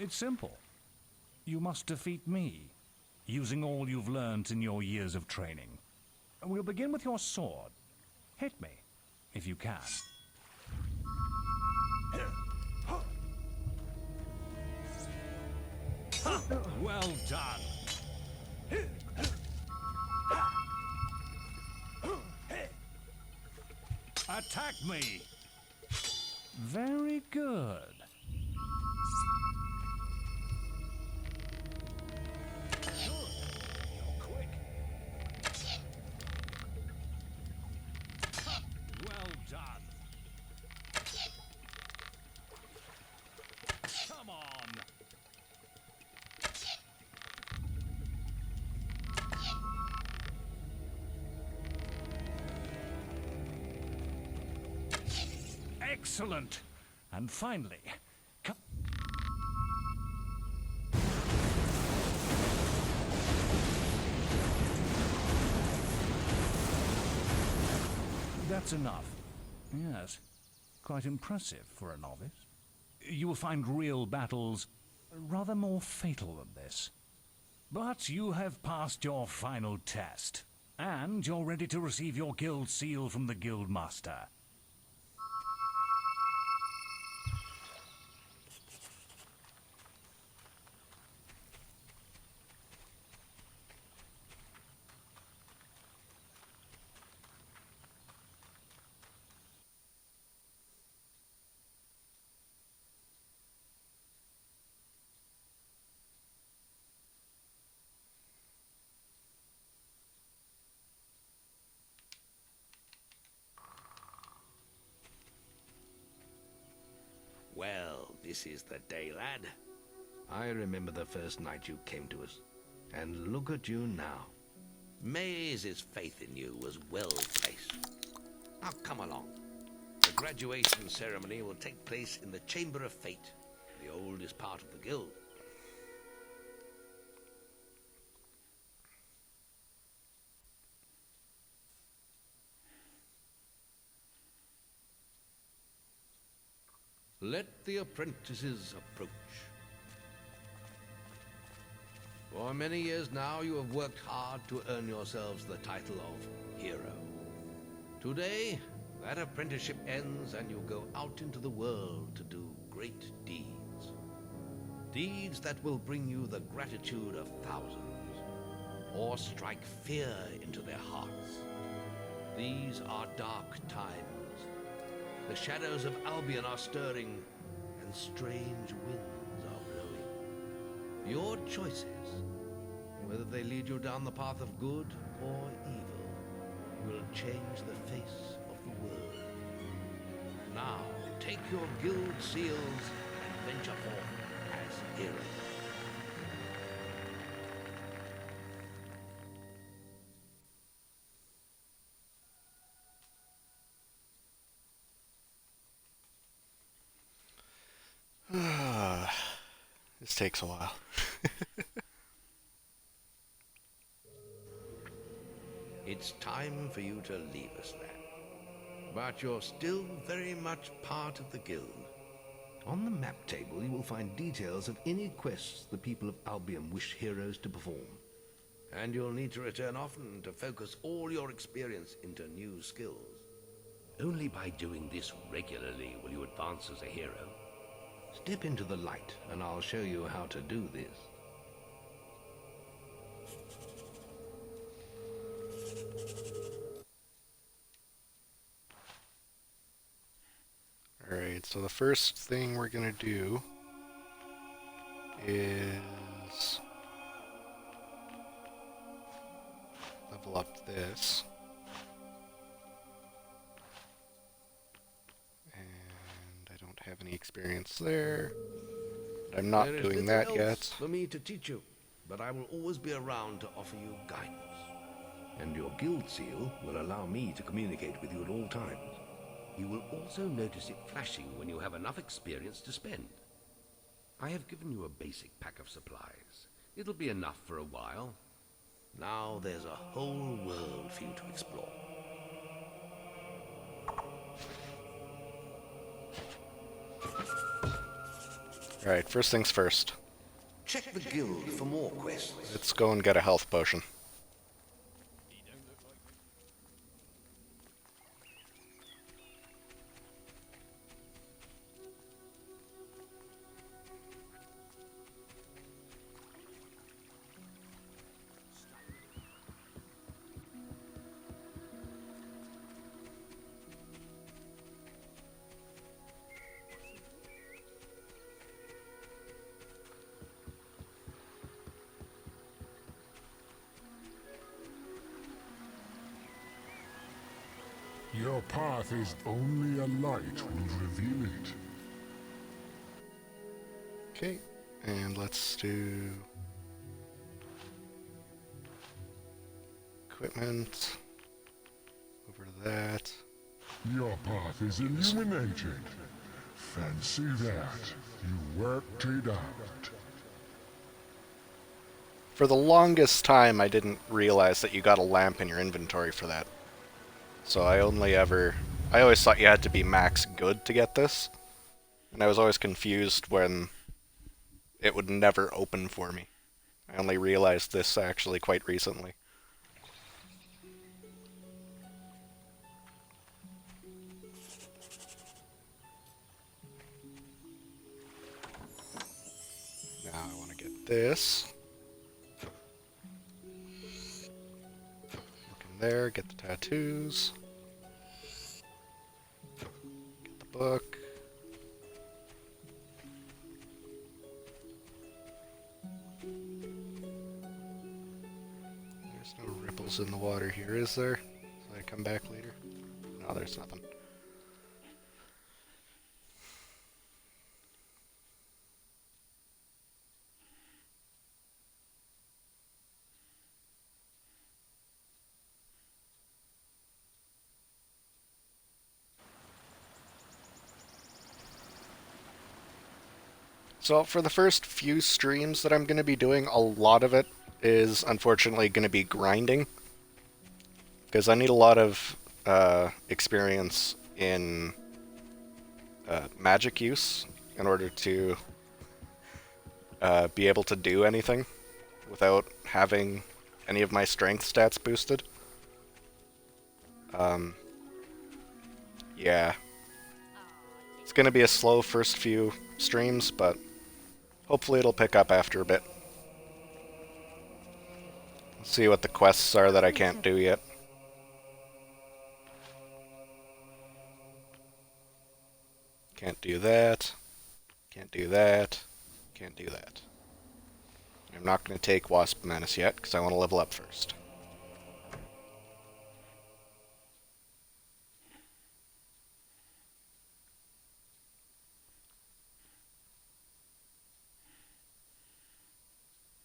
It's simple. You must defeat me, using all you've learned in your years of training. We'll begin with your sword. Hit me, if you can. Well done. Attack me! Very good. You're quick. Well done. Come on. Excellent. And finally, come. That's enough. Yes, quite impressive for a novice. You will find real battles rather more fatal than this. But you have passed your final test, and you're ready to receive your guild seal from the guild master. Well, this is the day, lad. I remember the first night you came to us. And look at you now. Maze's faith in you was well placed. Now come along. The graduation ceremony will take place in the Chamber of Fate, the oldest part of the guild. Let the apprentices approach. For many years now you have worked hard to earn yourselves the title of hero. Today, that apprenticeship ends and you go out into the world to do great deeds. Deeds that will bring you the gratitude of thousands, or strike fear into their hearts. These are dark times. The shadows of Albion are stirring, and strange winds are blowing. Your choices, whether they lead you down the path of good or evil, will change the face of the world. Now, take your guild seals and venture forth as heroes. This takes a while. It's time for you to leave us, lad. But you're still very much part of the guild. On the map table, you will find details of any quests the people of Albion wish heroes to perform. And you'll need to return often to focus all your experience into new skills. Only by doing this regularly will you advance as a hero. Step into the light, and I'll show you how to do this. Alright, so the first thing we're gonna do is level up this. And I don't have any experience there. I'm not doing that yet. There is little else for me to teach you, but I will always be around to offer you guidance. And your guild seal will allow me to communicate with you at all times. You will also notice it flashing when you have enough experience to spend. I have given you a basic pack of supplies. It'll be enough for a while. Now there's a whole world for you to explore. Alright, first things first. Check the guild for more quests. Let's go and get a health potion. Your path is only a light will reveal it. Okay, and let's do equipment. Over to that. Your path is illuminated. Fancy that. You worked it out. For the longest time, I didn't realize that you got a lamp in your inventory for that. So I always thought you had to be max good to get this. And I was always confused when it would never open for me. I only realized this actually quite recently. Now I want to get this. Look in there, get the tattoos. Get the book. There's no ripples in the water here, is there? So I come back later? No, there's nothing. So for the first few streams that I'm going to be doing, a lot of it is unfortunately going to be grinding. Because I need a lot of experience in magic use in order to be able to do anything without having any of my strength stats boosted. Yeah. It's going to be a slow first few streams, but hopefully it'll pick up after a bit. Let's see what the quests are that I can't do yet. Can't do that. Can't do that. Can't do that. I'm not going to take Wasp Menace yet, because I want to level up first.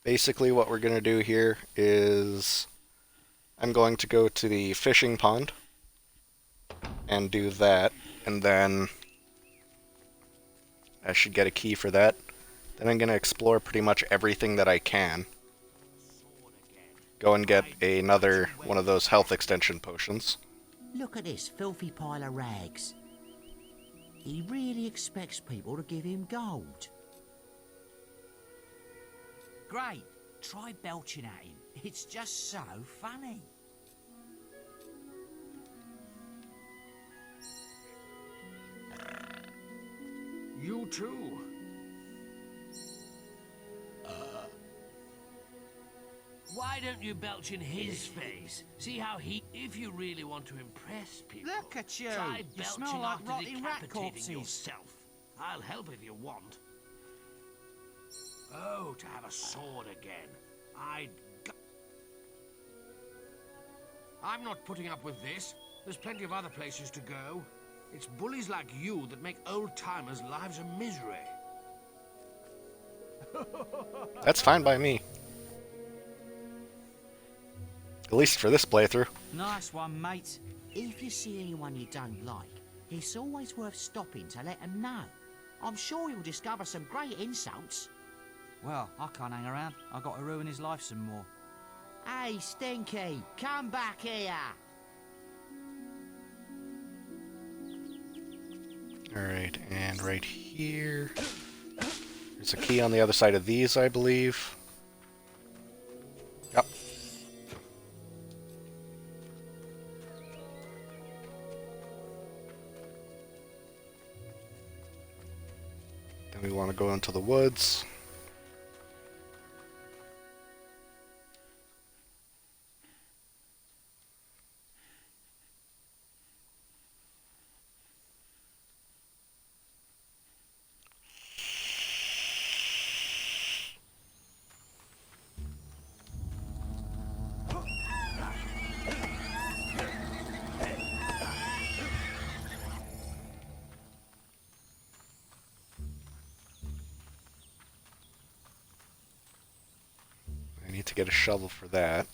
Basically what we're going to do here is I'm going to go to the fishing pond and do that, and then I should get a key for that. Then I'm going to explore pretty much everything that I can. Go and get another one of those health extension potions. Look at this filthy pile of rags. He really expects people to give him gold. Great. Try belching at him. It's just so funny. You too. Why don't you belch in his face? See how he... If you really want to impress people... Look at you. Try You belching smell like after rotting rat decapitating corpses. yourself. I'll help if you want. Oh, to have a sword again. I'm not putting up with this. There's plenty of other places to go. It's bullies like you that make old-timers' lives a misery. That's fine by me. At least for this playthrough. Nice one, mate. If you see anyone you don't like, it's always worth stopping to let them know. I'm sure you'll discover some great insults. Well, I can't hang around. I've got to ruin his life some more. Hey, Stinky, come back here. Alright, and right here. There's a key on the other side of these, I believe. Yep. Then we want to go into the woods. I need to get a shovel for that.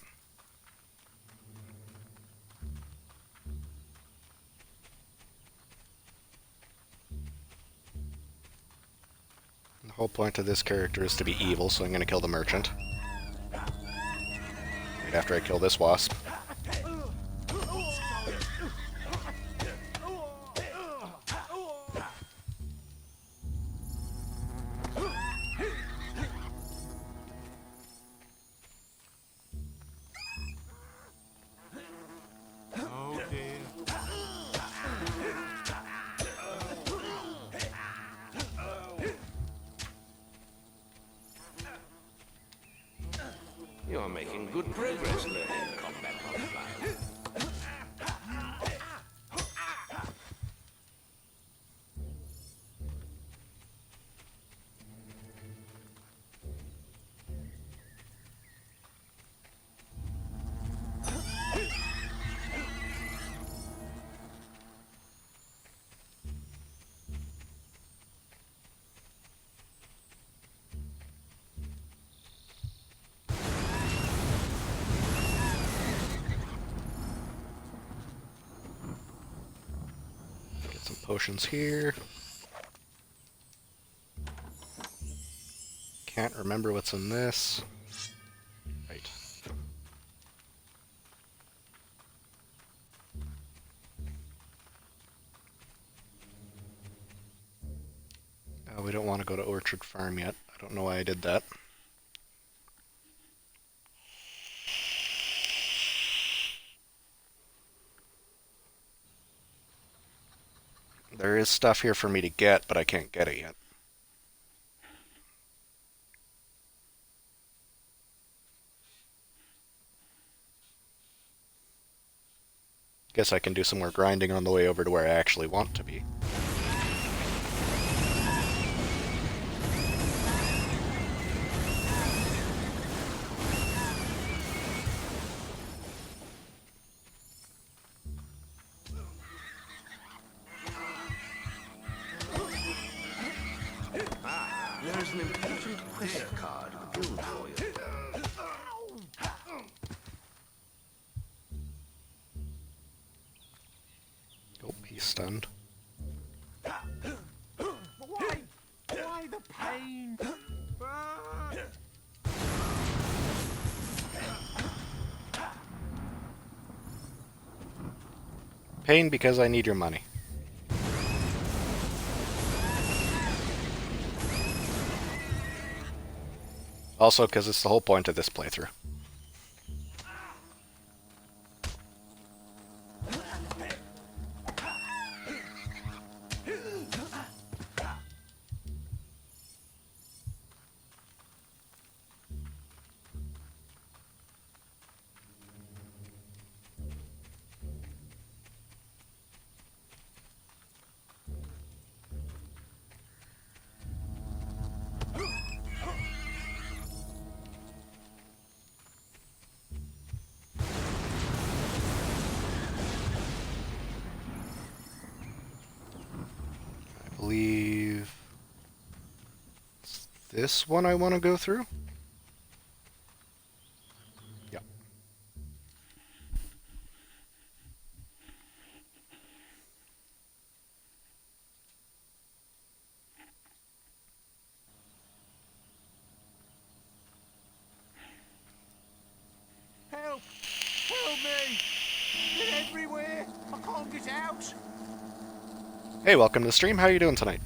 The whole point of this character is to be evil, so I'm going to kill the merchant. Right after I kill this wasp. Oh dear. You're making good progress learning combat modifiers. Get some potions here. Can't remember what's in this. Right. We don't want to go to Orchard Farm yet. I don't know why I did that. There is stuff here for me to get, but I can't get it yet. Guess I can do some more grinding on the way over to where I actually want to be. There's an important quest card at the guild for you. Oh, he's stunned. Why the pain? Pain because I need your money. Also, because it's the whole point of this playthrough. I believe it's this one I want to go through. Yep. Help! Help me! They're everywhere! I can't get out! Hey, welcome to the stream. How are you doing tonight?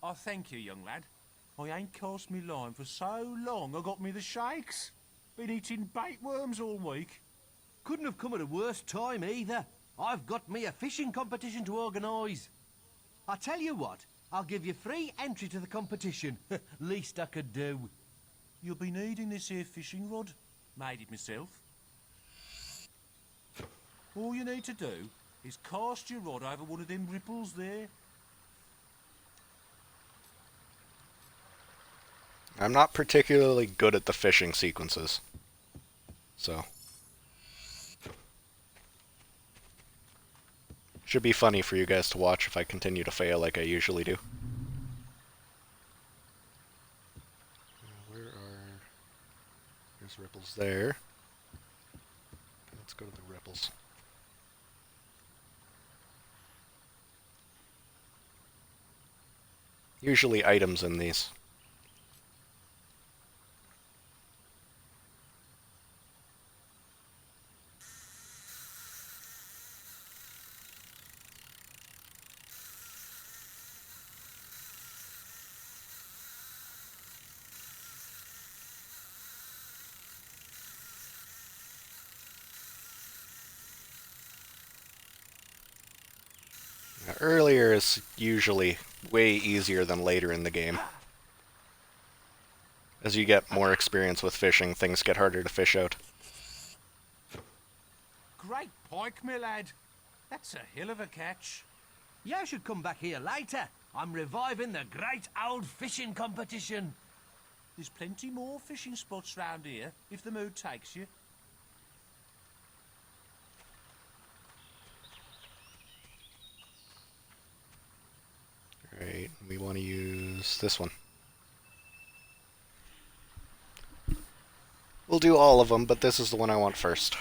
Oh, thank you, young lad. I ain't cast me line for so long, I got me the shakes. Been eating bait worms all week. Couldn't have come at a worse time either. I've got me a fishing competition to organise. I tell you what, I'll give you free entry to the competition. Least I could do. You'll be needing this here fishing rod. Made it myself. All you need to do is cast your rod over one of them ripples there. I'm not particularly good at the fishing sequences. So. Should be funny for you guys to watch if I continue to fail like I usually do. Where are... There's ripples there. Let's go to the ripples. Usually items in these. Now, earlier is usually way easier than later in the game. As you get more experience with fishing, things get harder to fish out. Great pike, my lad. That's a hill of a catch. You should come back here later. I'm reviving the great old fishing competition. There's plenty more fishing spots round here, if the mood takes you. Right, we want to use this one. We'll do all of them, but this is the one I want first.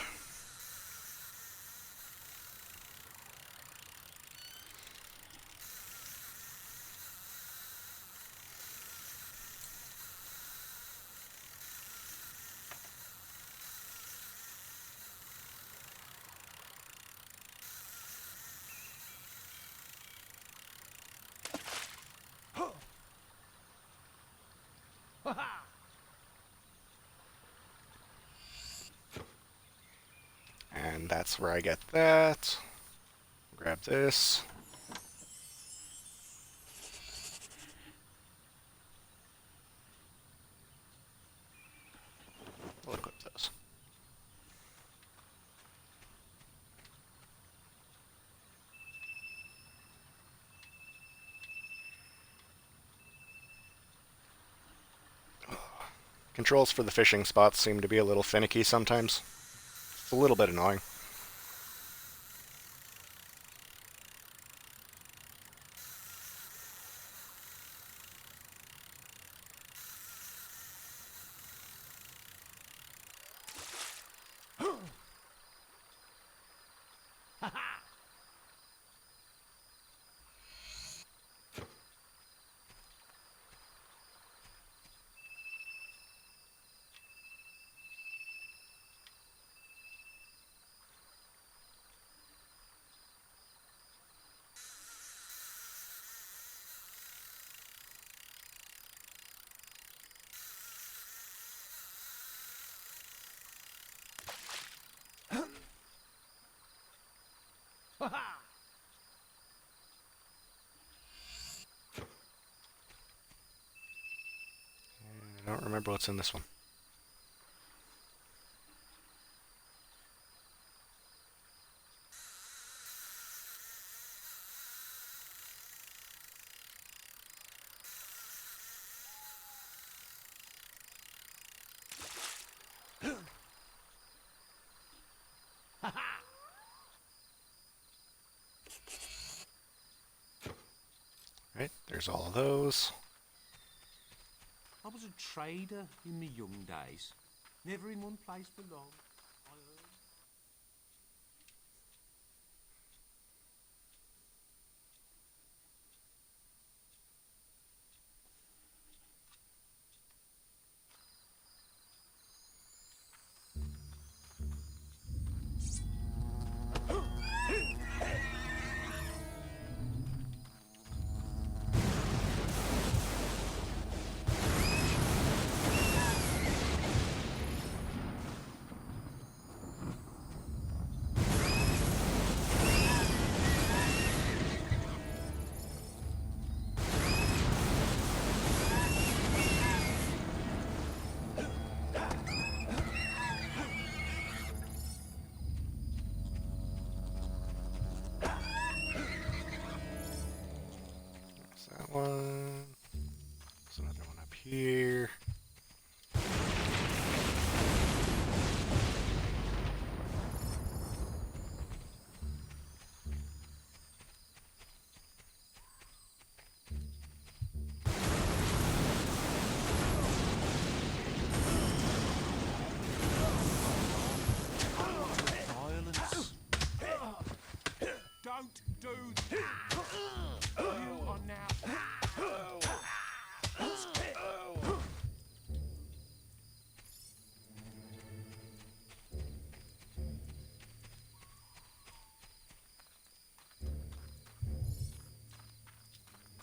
And that's where I get that. Grab this. We'll equip those. Controls for the fishing spots seem to be a little finicky sometimes. It's a little bit annoying. I don't remember what's in this one. Right, there's all of those. I was a trader in my young days. Never in one place for long.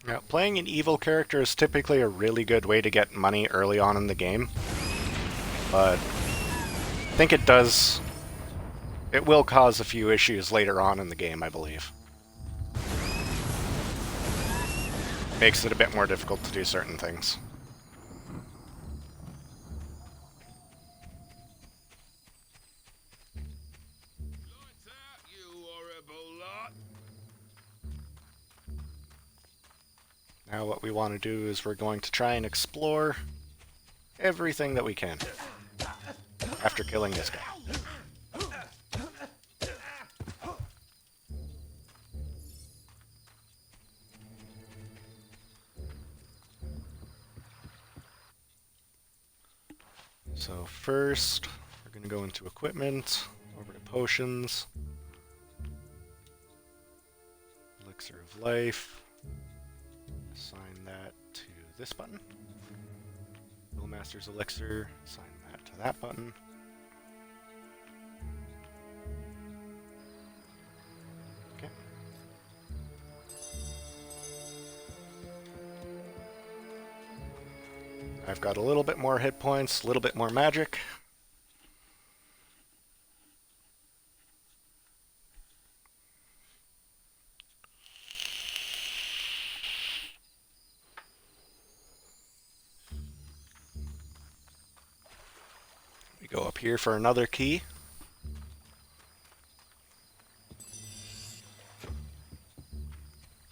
Now, playing an evil character is typically a really good way to get money early on in the game, but I think it will cause a few issues later on in the game, I believe. Makes it a bit more difficult to do certain things. Now what we want to do is we're going to try and explore everything that we can after killing this guy. So first, we're going to go into equipment, over to potions, elixir of life, assign that to this button, Master's elixir, assign that to that button. Okay. I've got a little bit more hit points, a little bit more magic. We go up here for another key.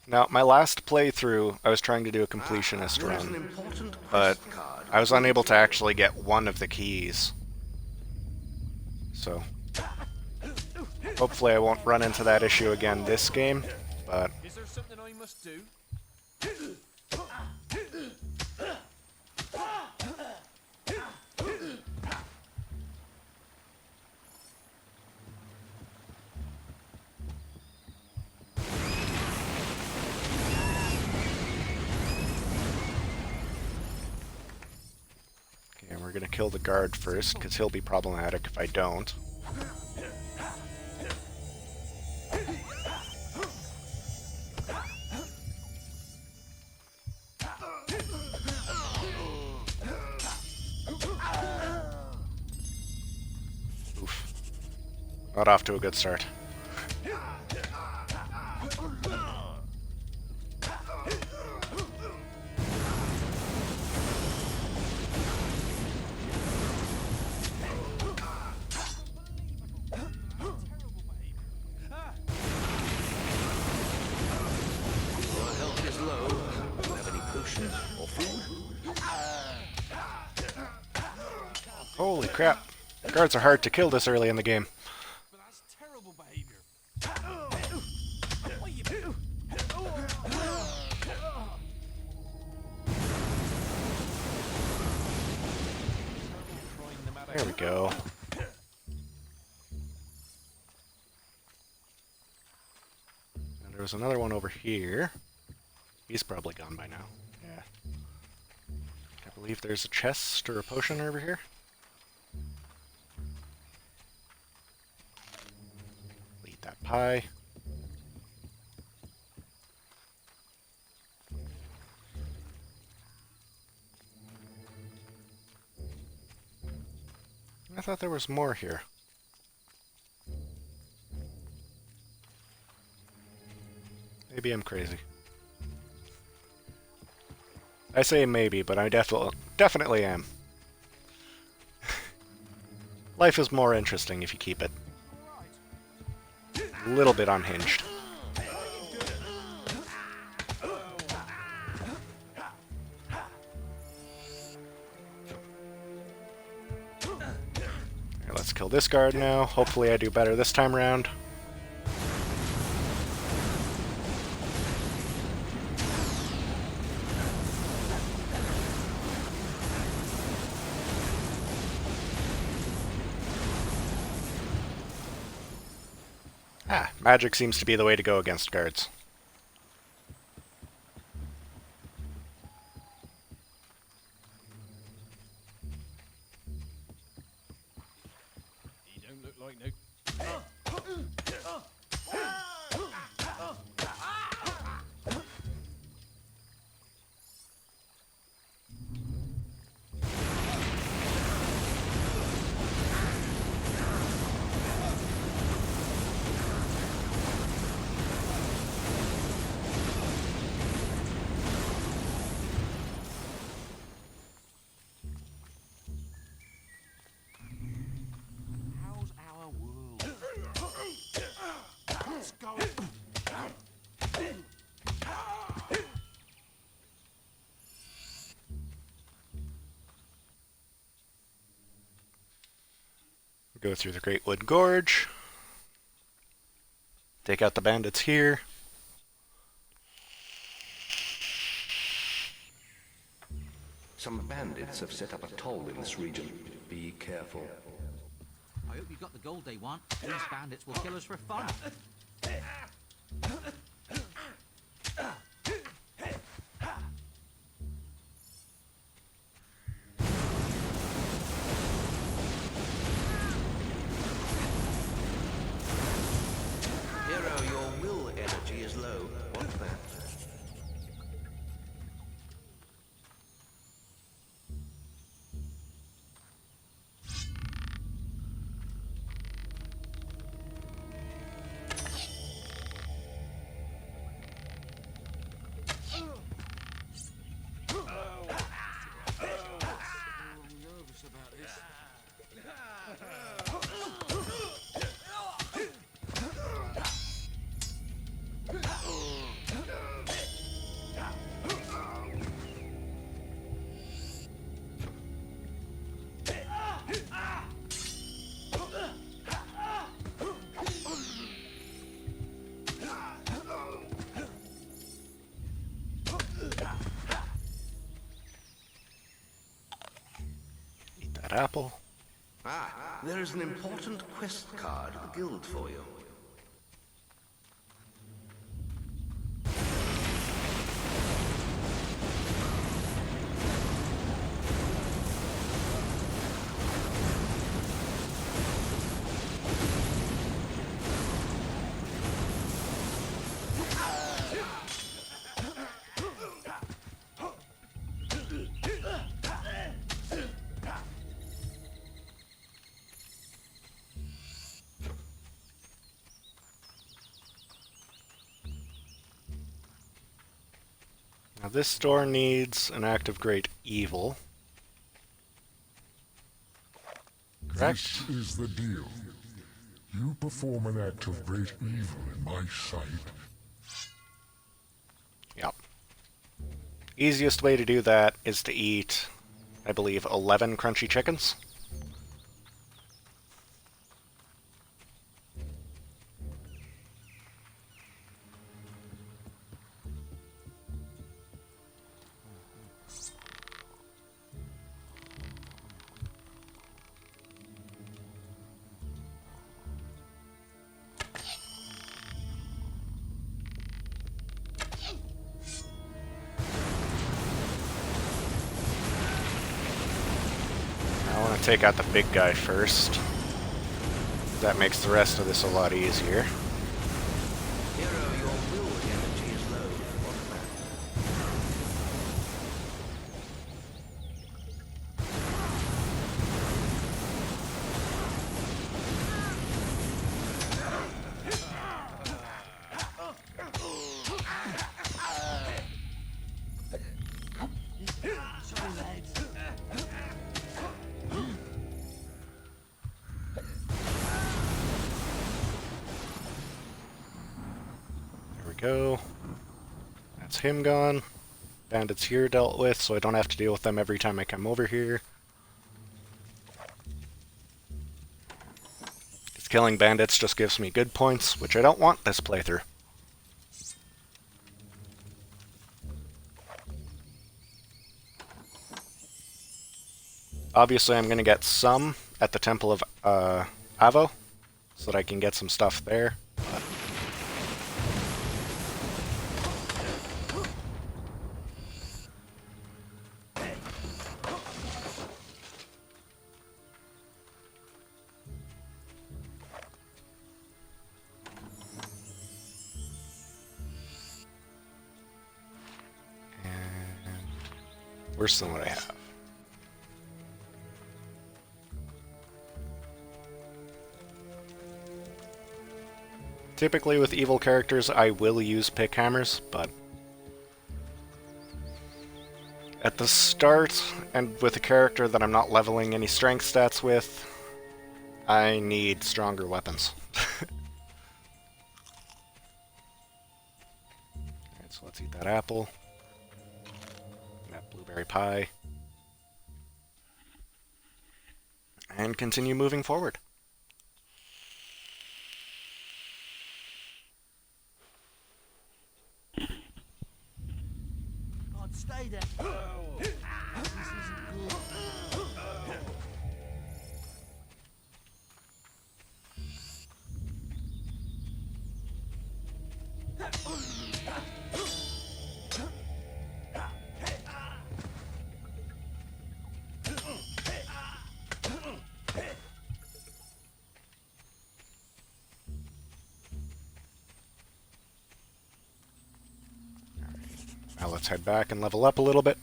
Now, my last playthrough, I was trying to do a completionist run, but I was unable to actually get one of the keys. So, hopefully I won't run into that issue again this game, but... Is there something I must do? Okay, we're gonna kill the guard first, because he'll be problematic if I don't. Oof. Not off to a good start. Holy crap. Guards are hard to kill this early in the game. But that's terrible behavior. There we go. And there was another one over here. He's probably gone by now. Yeah. I believe there's a chest or a potion over here. Eat that pie. I thought there was more here. Maybe I'm crazy. I say maybe, but I definitely am. Life is more interesting if you keep it a little bit unhinged. Here, let's kill this guard now. Hopefully I do better this time around. Ah, magic seems to be the way to go against guards. You don't look like no... Let's go. Go through the Great Wood Gorge. Take out the bandits here. Some bandits have set up a toll in this region. Be careful. I hope you got the gold they want. These bandits will kill us for fun. Hero, your will energy is low. What's that? Apple. Ah, there is an important quest card at the guild for you. Now this store needs an act of great evil. Correct? This is the deal. You perform an act of great evil in my sight. Yep. Easiest way to do that is to eat, I believe, 11 crunchy chickens. Take out the big guy first. That makes the rest of this a lot easier. Hero, your will energy is low. What's that? Sorry, lads. There we go. That's him gone. Bandits here dealt with, so I don't have to deal with them every time I come over here. Because killing bandits just gives me good points, which I don't want this playthrough. Obviously, I'm going to get some at the Temple of Avo, so that I can get some stuff there. Worse than what I have. Typically with evil characters, I will use pick hammers, but at the start, and with a character that I'm not leveling any strength stats with, I need stronger weapons. Let's eat that apple. That blueberry pie. And continue moving forward. God, stay there. This isn't good. Now let's head back and level up a little bit.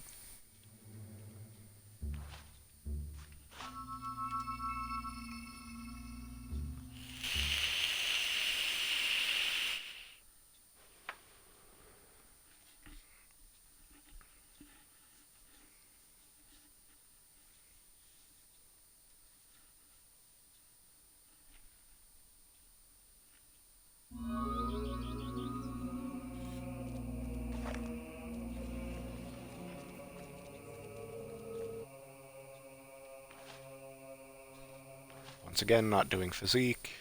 Once again, not doing physique.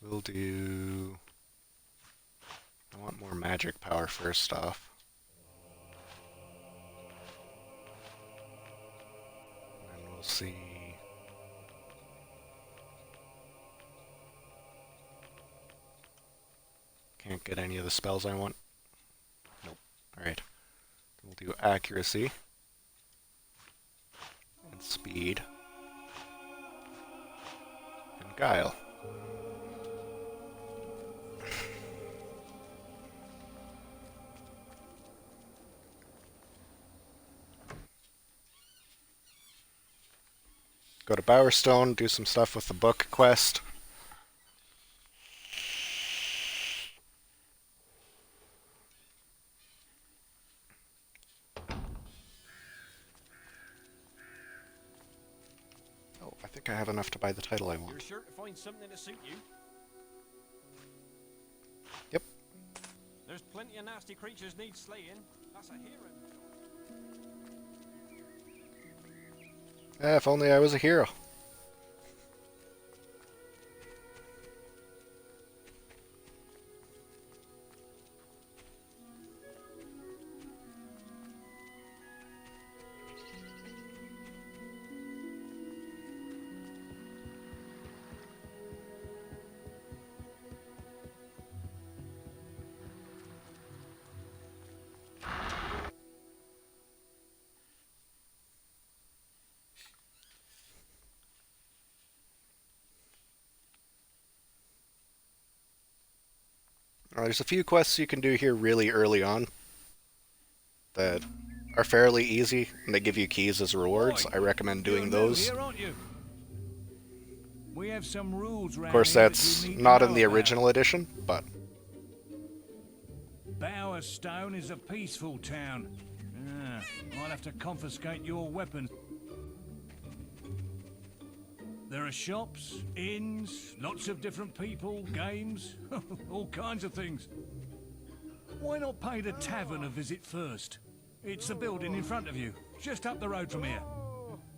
We'll do... I want more magic power first off. And we'll see... Can't get any of the spells I want. Nope. Alright. We'll do accuracy. And speed. And guile. Go to Bowerstone, do some stuff with the book quest. Oh, I think I have enough to buy the title I want. You're sure to find something to suit you? Yep. There's plenty of nasty creatures need slaying. That's a hero. If only I was a hero. There's a few quests you can do here really early on that are fairly easy, and they give you keys as rewards. I recommend doing those. Here, aren't you? We have some rules Of course, that's not in the original edition, but... Bowerstone is a peaceful town. I'll have to confiscate your weapons. There are shops, inns, lots of different people, games, all kinds of things. Why not pay the tavern a visit first? It's the building in front of you, just up the road from here.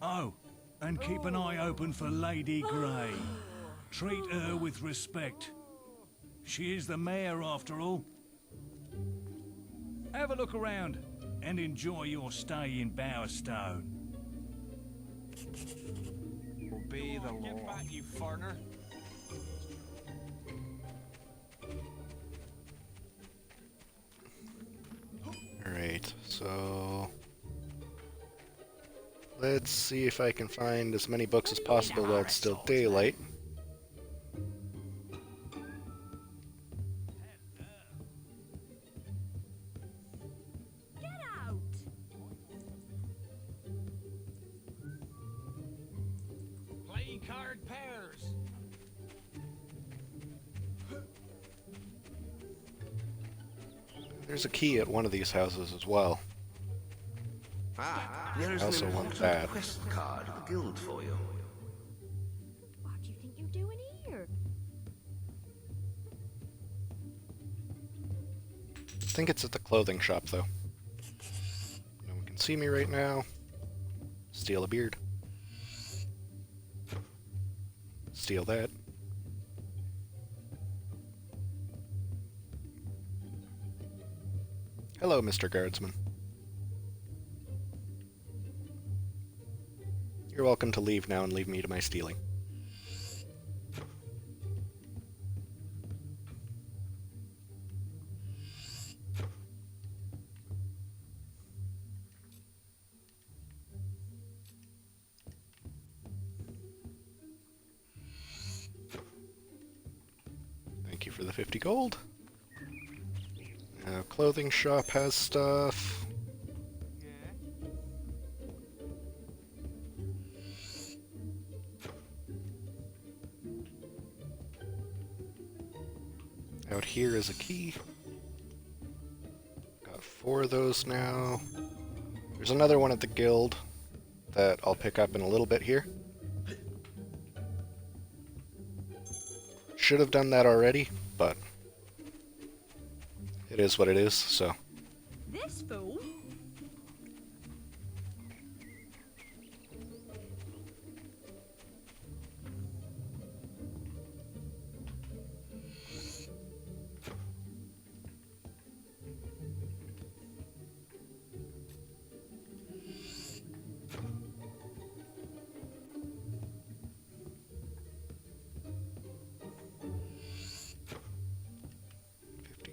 Oh, and keep an eye open for Lady Grey. Treat her with respect. She is the mayor, after all. Have a look around and enjoy your stay in Bowerstone. Obey the law. Get back, you foreigner. Alright, so... let's see if I can find as many books as possible while it's still daylight. Play card pairs. There's a key at one of these houses as well. There is I also an want important that. quest card of the guild for you. What do you think you're doing here? think it's at the clothing shop, though. No one can see me right now. Steal a beard. Steal that. Hello, Mr. Guardsman. You're welcome to leave now and leave me to my stealing. Thank you for the 50 gold. Now, clothing shop has stuff. Out here is a key. Got 4 of those now. There's another one at the guild that I'll pick up in a little bit here. Should have done that already, but it is what it is, so. This fool?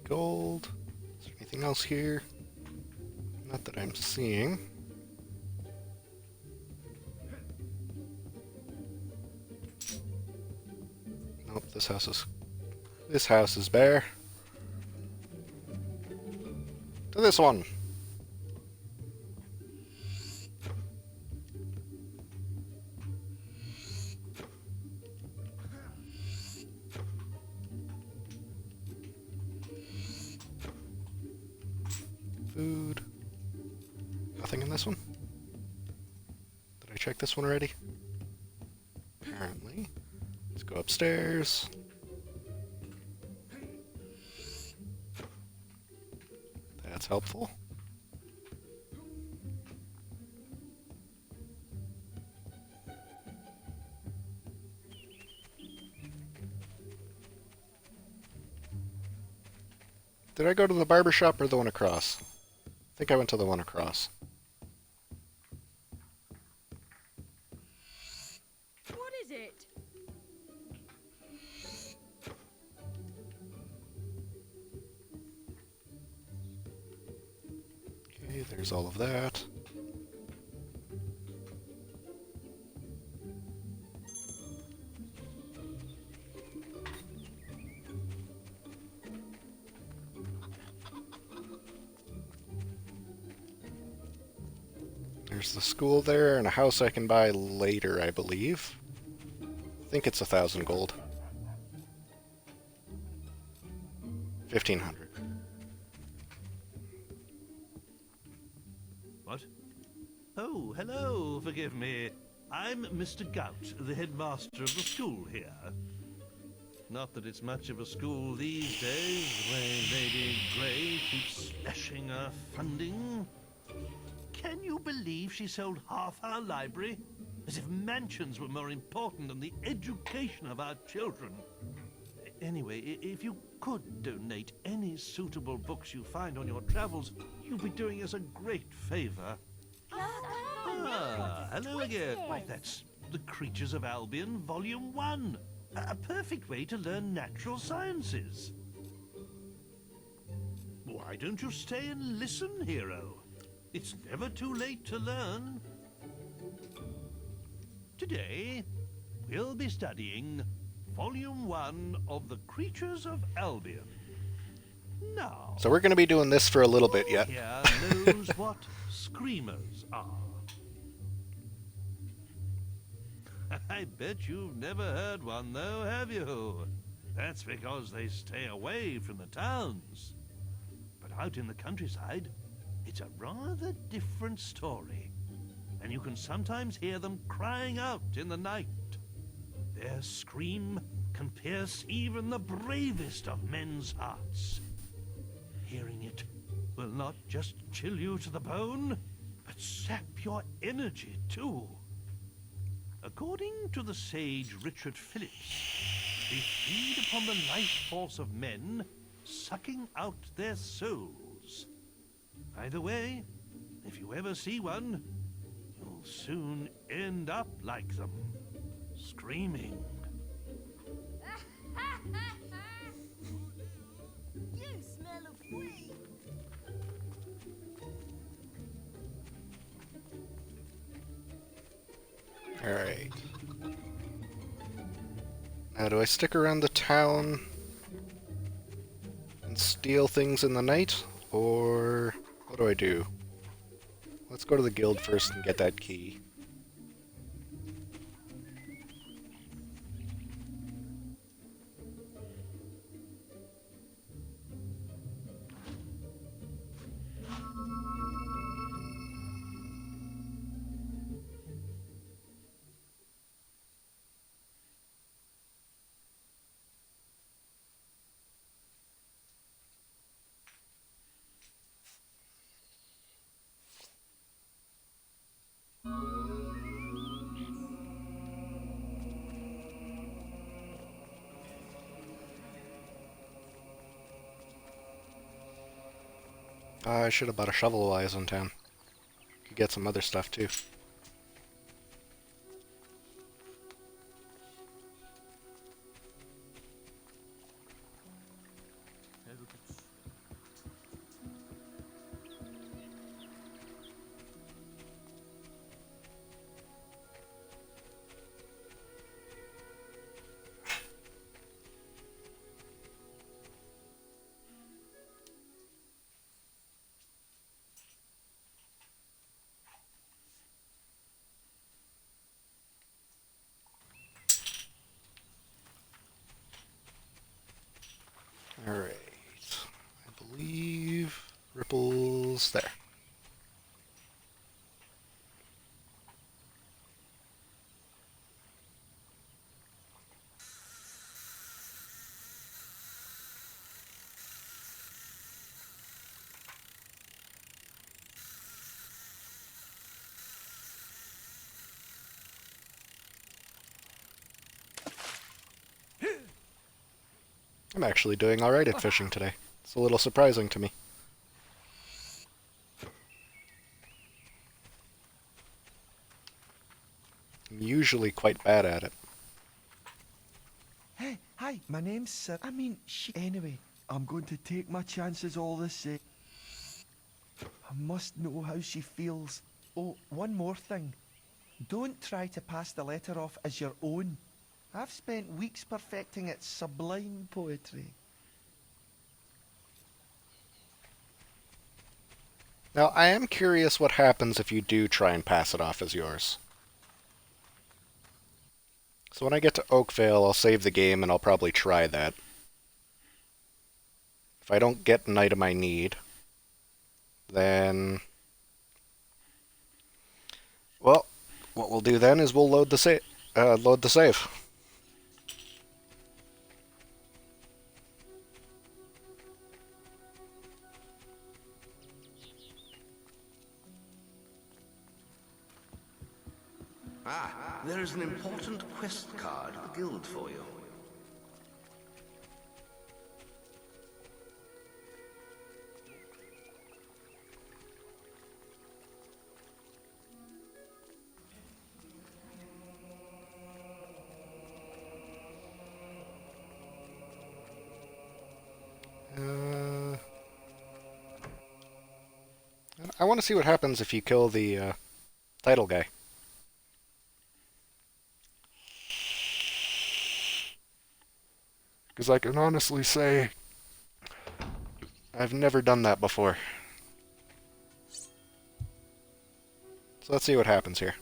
Gold. Is there anything else here? Not that I'm seeing. Nope, this house is bare. To this one. Food. Nothing in this one? Did I check this one already? Apparently. Let's go upstairs. That's helpful. Did I go to the barber shop or the one across? I think I went to the one across. What is it? Okay, there's all of that. There's the school there, and a house I can buy later, I believe. I think it's 1,000 gold. 1,500. What? Oh, hello, forgive me. I'm Mr. Gout, the headmaster of the school here. Not that it's much of a school these days, the way Lady Grey keeps slashing our funding. Can you believe she sold half our library? As if mansions were more important than the education of our children. Anyway, if you could donate any suitable books you find on your travels, you'd be doing us a great favor. Ah, hello again. Why, that's The Creatures of Albion, Volume 1. A perfect way to learn natural sciences. Why don't you stay and listen, hero? It's never too late to learn. Today, we'll be studying Volume 1 of The Creatures of Albion. Now, So we're going to be doing this for a little bit yet. here knows what screamers are. I bet you've never heard one, though, have you? That's because they stay away from the towns. But out in the countryside, it's a rather different story. And you can sometimes hear them crying out in the night. Their scream can pierce even the bravest of men's hearts. Hearing it will not just chill you to the bone, but sap your energy too. According to the sage Richard Phillips, they feed upon the life force of men, sucking out their souls. Either way, if you ever see one, you'll soon end up like them, screaming. You smell of weed. Alright. Now, do I stick around the town and steal things in the night? Or what do I do? Let's go to the guild first and get that key. I should have bought a shovel while I was in town. Could get some other stuff too. Alright. I believe Ripple's there. I'm actually doing alright at fishing today. It's a little surprising to me. I'm usually quite bad at it. Hey, hi, my name's Anyway, I'm going to take my chances all the same. I must know how she feels. Oh, one more thing. Don't try to pass the letter off as your own. I've spent weeks perfecting its sublime poetry. Now, I am curious what happens if you do try and pass it off as yours. So when I get to Oakvale, I'll save the game and I'll probably try that. If I don't get an item I need, then... well, what we'll do then is we'll load the save. Ah, there is an important quest card at the guild for you. I want to see what happens if you kill the title guy. Because I can honestly say, I've never done that before. So let's see what happens here.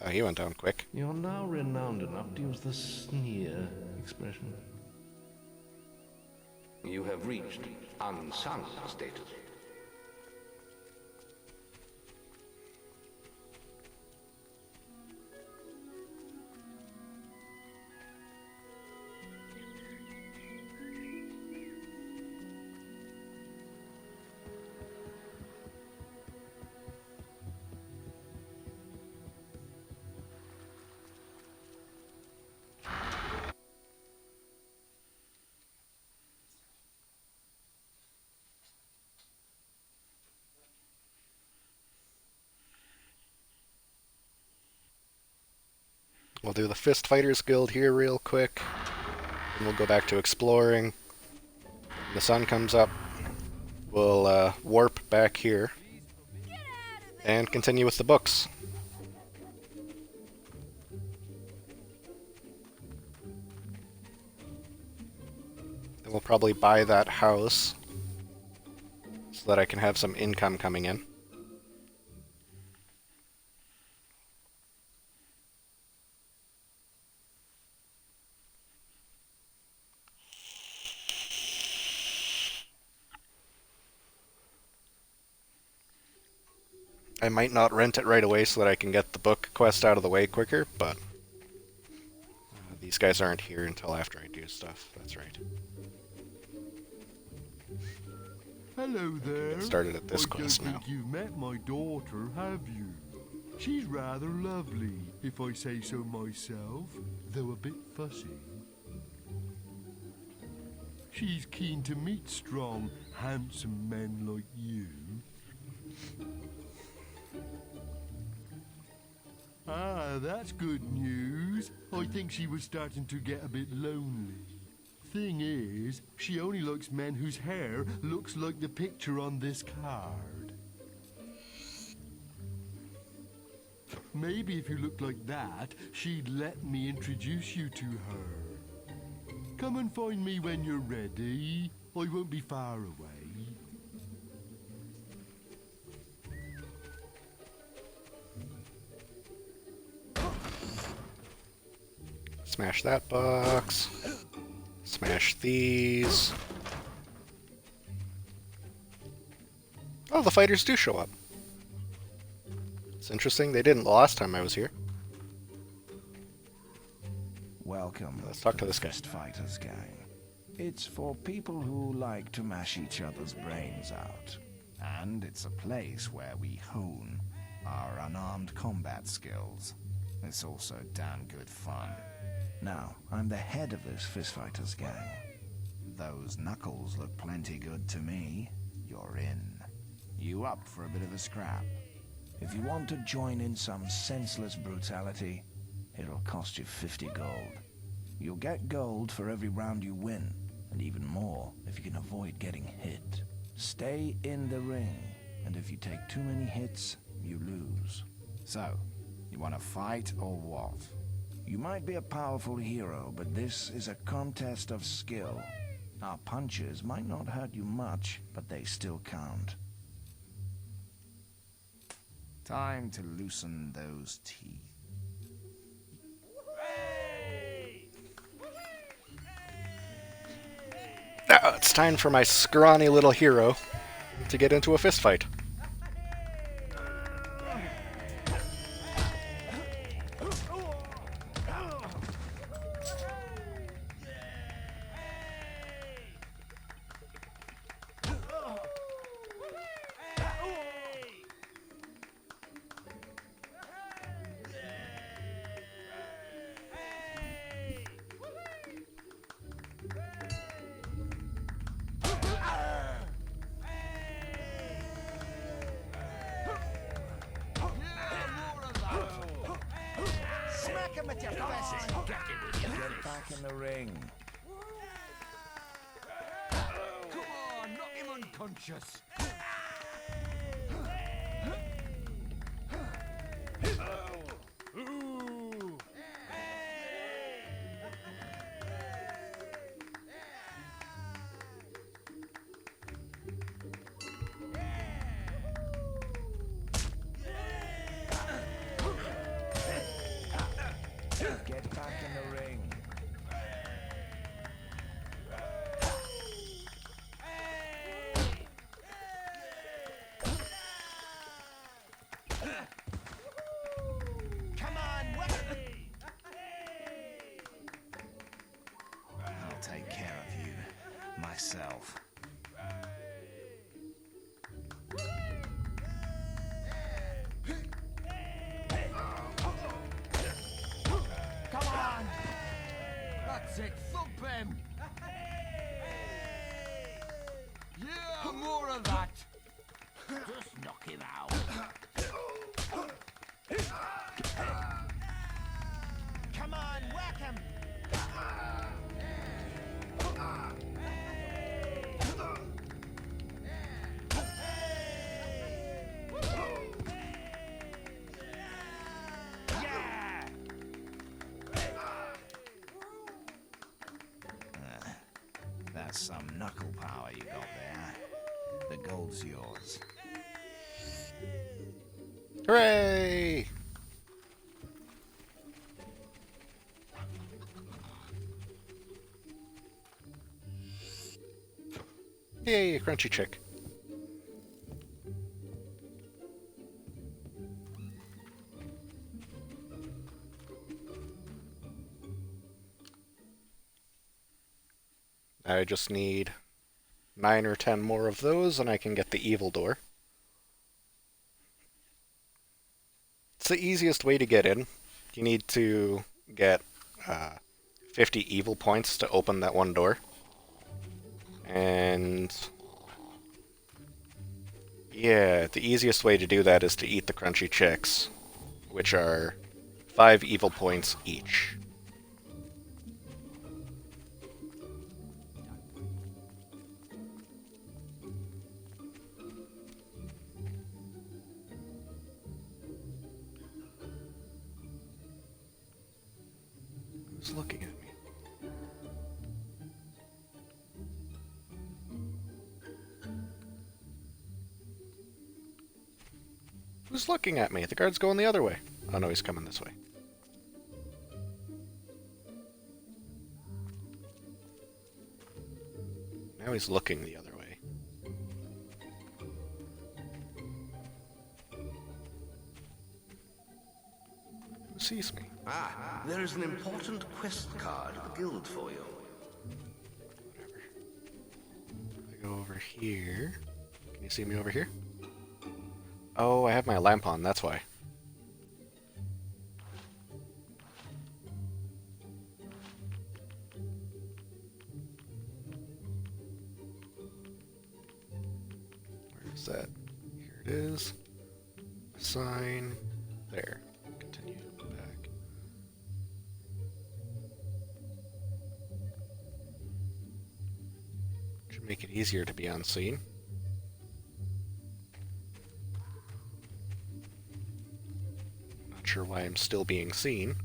Oh, he went down quick. You're now renowned enough to use the sneer expression. You have reached unsung status. We'll do the Fist Fighters Guild here real quick. And we'll go back to exploring. When the sun comes up, we'll warp back here. And continue with the books. Then we'll probably buy that house so that I can have some income coming in. I might not rent it right away so that I can get the book quest out of the way quicker, but these guys aren't here until after I do stuff. That's right. Hello there. Get started at this I quest don't now. think you've met my daughter, have you? She's rather lovely, if I say so myself, though a bit fussy. She's keen to meet strong, handsome men like you. Ah, that's good news. I think she was starting to get a bit lonely. Thing is, she only likes men whose hair looks like the picture on this card. Maybe if you looked like that, she'd let me introduce you to her. Come and find me when you're ready. I won't be far away. Smash that box. Smash these. Oh, the fighters do show up. It's interesting, they didn't the last time I was here. Welcome. Let's talk to this guy. Fist Fighters gang. It's for people who like to mash each other's brains out. And it's a place where we hone our unarmed combat skills. It's also damn good fun. Now, I'm the head of this Fist Fighters gang. Those knuckles look plenty good to me. You're in. You up for a bit of a scrap? If you want to join in some senseless brutality, it'll cost you 50 gold. You'll get gold for every round you win, and even more if you can avoid getting hit. Stay in the ring, and if you take too many hits, you lose. So, you want to fight or what? You might be a powerful hero, but this is a contest of skill. Our punches might not hurt you much, but they still count. Time to loosen those teeth. Now it's time for my scrawny little hero to get into a fist fight. Smack him with your fist. Get back in the ring. Come on, knock him unconscious. Get back in the ring. Come on, I'll take care of you myself. come on. That's it, thump him. Yeah, more of that. Just knock him out. Come knuckle power you got there. The gold's yours. Hooray! Yay, crunchy chick. I just need 9 or 10 more of those and I can get the evil door. It's the easiest way to get in. You need to get 50 evil points to open that one door. And yeah, the easiest way to do that is to eat the crunchy chicks, which are 5 evil points each. Who's looking at me? Who's looking at me? The guard's going the other way. Oh no, he's coming this way. Now he's looking the other way. Who sees me? Ah, there is an important quest card at the guild for you. I go over here. Can you see me over here? Oh, I have my lamp on, that's why. Where is that? Here it is. Sign. There. Continue back. Should make it easier to be unseen. Not sure why I'm still being seen.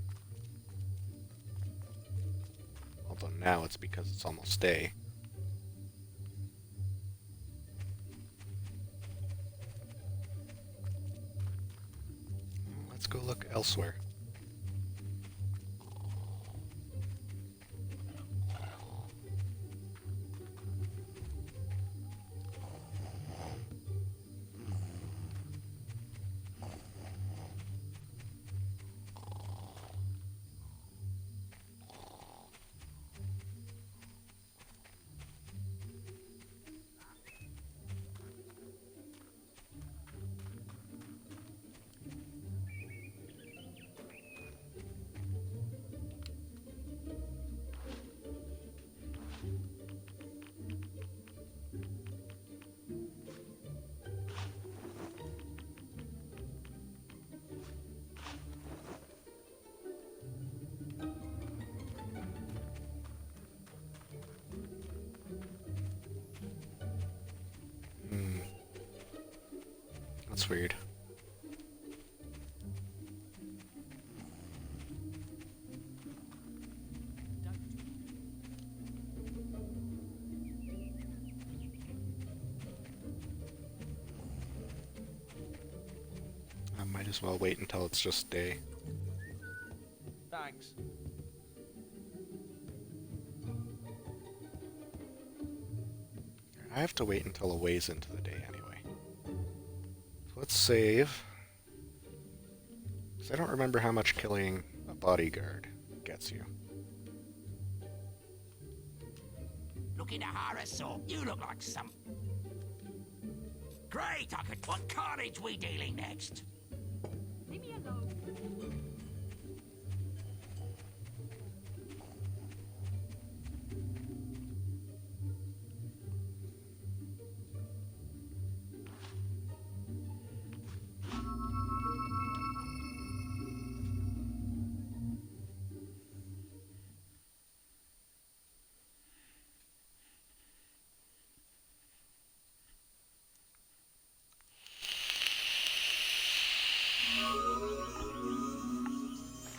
Although now it's because it's almost day. Let's go look elsewhere. That's weird. I might as well wait until it's just day. Thanks. I have to wait until a ways into the day anyway. So let's save. 'Cause I don't remember how much killing a bodyguard gets you. Look in the Harasor. You look like some... Great! I could... What carnage we dealing next? Leave me alone.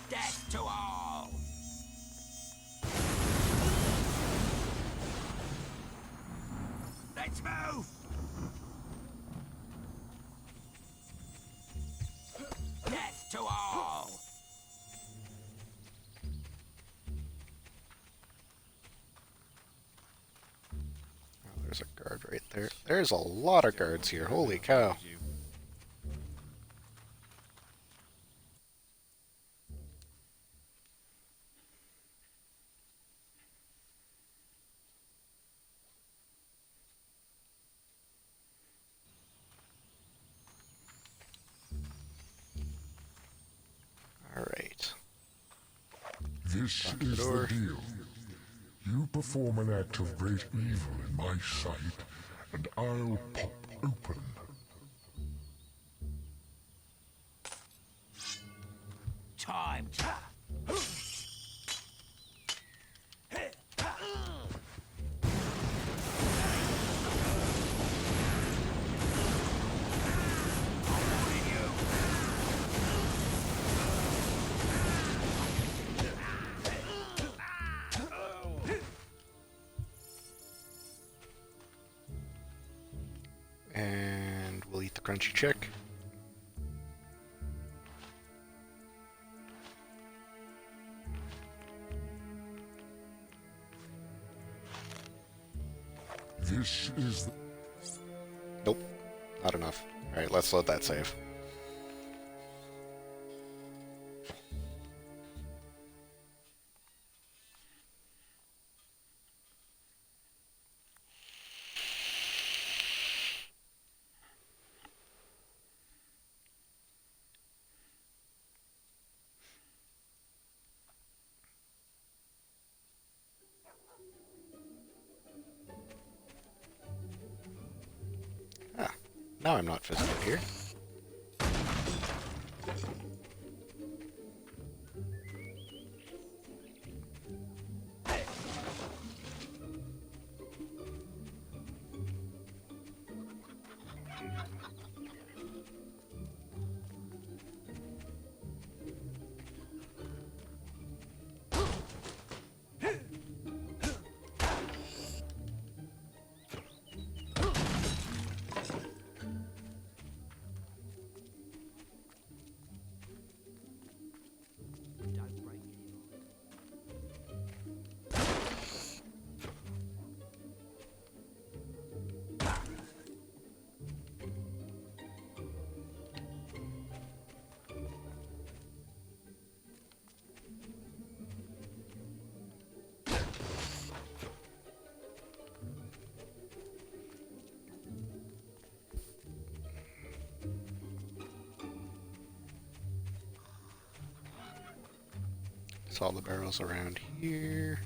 Death to all! There's a guard right there. There's a lot of guards here. Holy cow. Alright. This is the deal. You perform an act of great evil in my sight, and I'll pop open. Time to... And we'll eat the crunchy chick. This is the... Nope, not enough. Alright, let's load that save. Now I'm not physically here. Saw the barrels around here.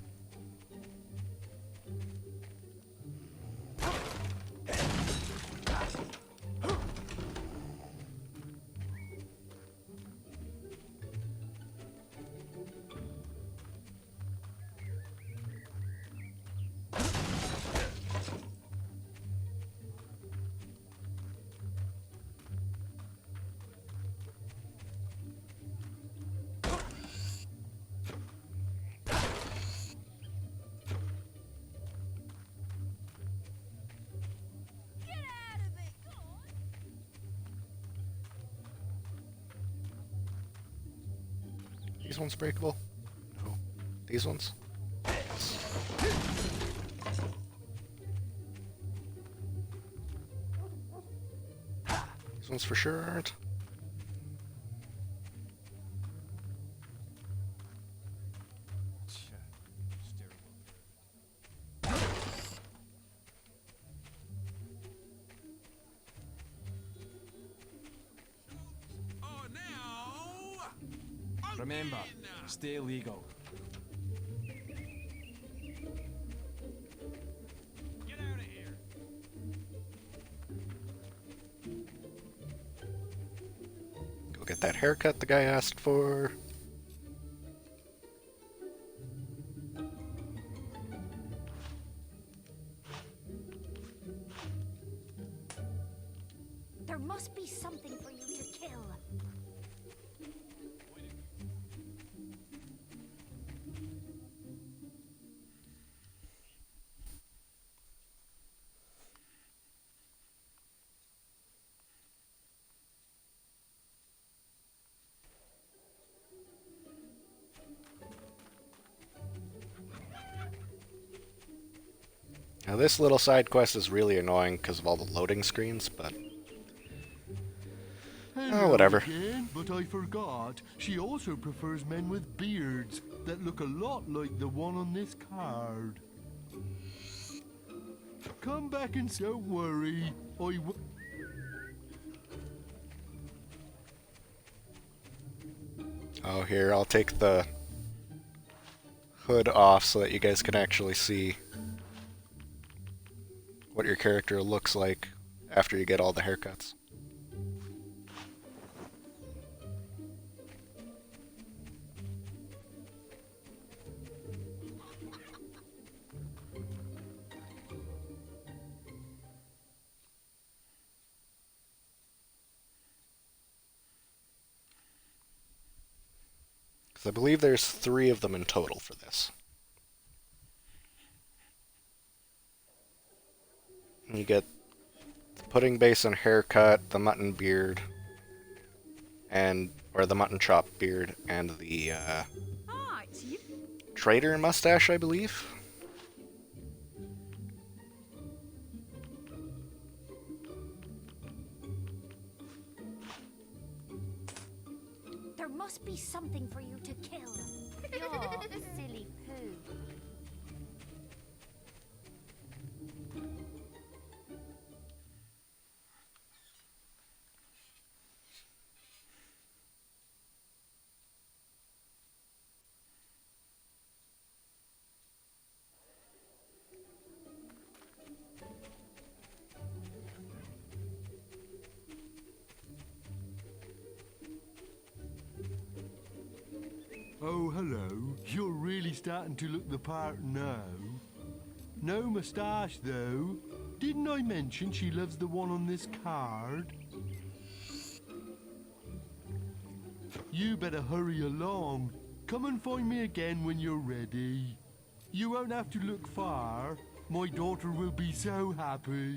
These ones breakable? No. These ones? These ones for sure aren't. Remember, stay legal. Get out of here. Go get that haircut the guy asked for. There must be something for you to kill. Now this little side quest is really annoying because of all the loading screens, but Hello whatever. again, but I forgot. She also prefers men with beards that look a lot like the one on this card. Come back and don't worry. Oh, here, I'll take the hood off so that you guys can actually see what your character looks like after you get all the haircuts. Because I believe there's 3 of them in total for this. You get the pudding basin haircut, the mutton beard, or the mutton chop beard, and the it's you. trader mustache, I believe. There must be something for you to kill. You're silly poo. Oh, hello. You're really starting to look the part now. No moustache, though. Didn't I mention she loves the one on this card? You better hurry along. Come and find me again when you're ready. You won't have to look far. My daughter will be so happy.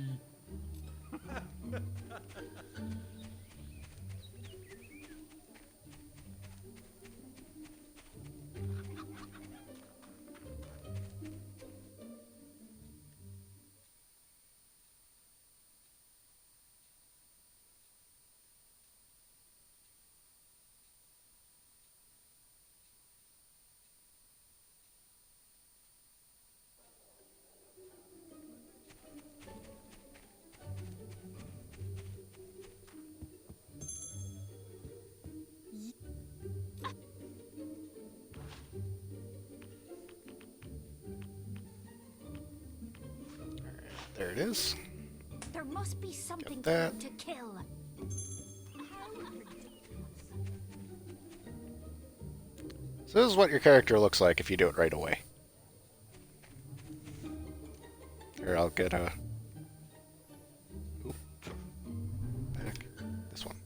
There it is. There must be something for that. you to kill. So this is what your character looks like if you do it right away. Here, I'll get a... Oop. Back. This one.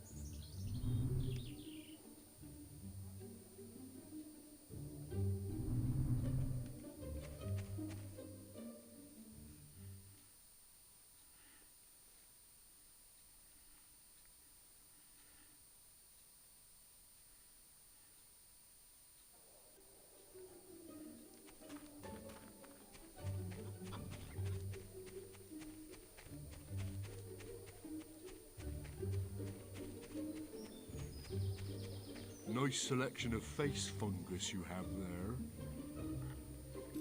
Nice selection of face fungus you have there.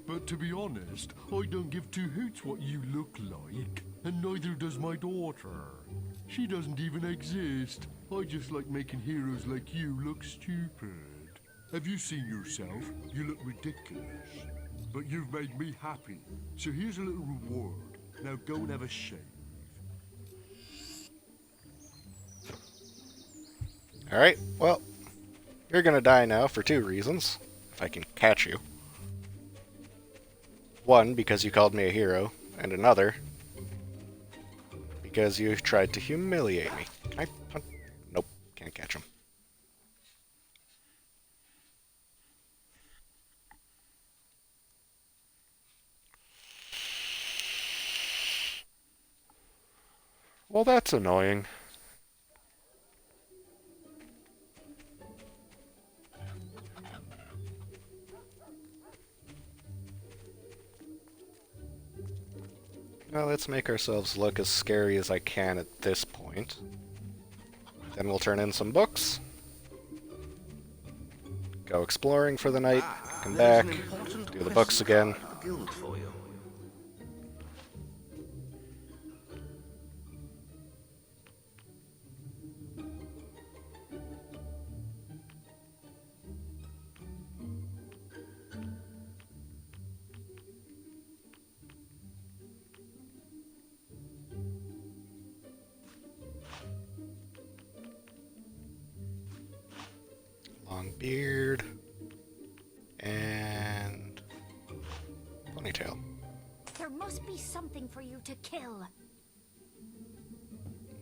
But to be honest, I don't give 2 hoots what you look like, and neither does my daughter. She doesn't even exist. I just like making heroes like you look stupid. Have you seen yourself? You look ridiculous. But you've made me happy, so here's a little reward. Now go and have a shave. Alright, well, you're gonna die now for 2 reasons, if I can catch you. One, because you called me a hero, and another, because you tried to humiliate me. Can I punch? Nope, can't catch him. Well, that's annoying. Well, let's make ourselves look as scary as I can at this point. Then we'll turn in some books. Go exploring for the night, come back, do the books again. Guild for you. Long beard. And ponytail. There must be something for you to kill.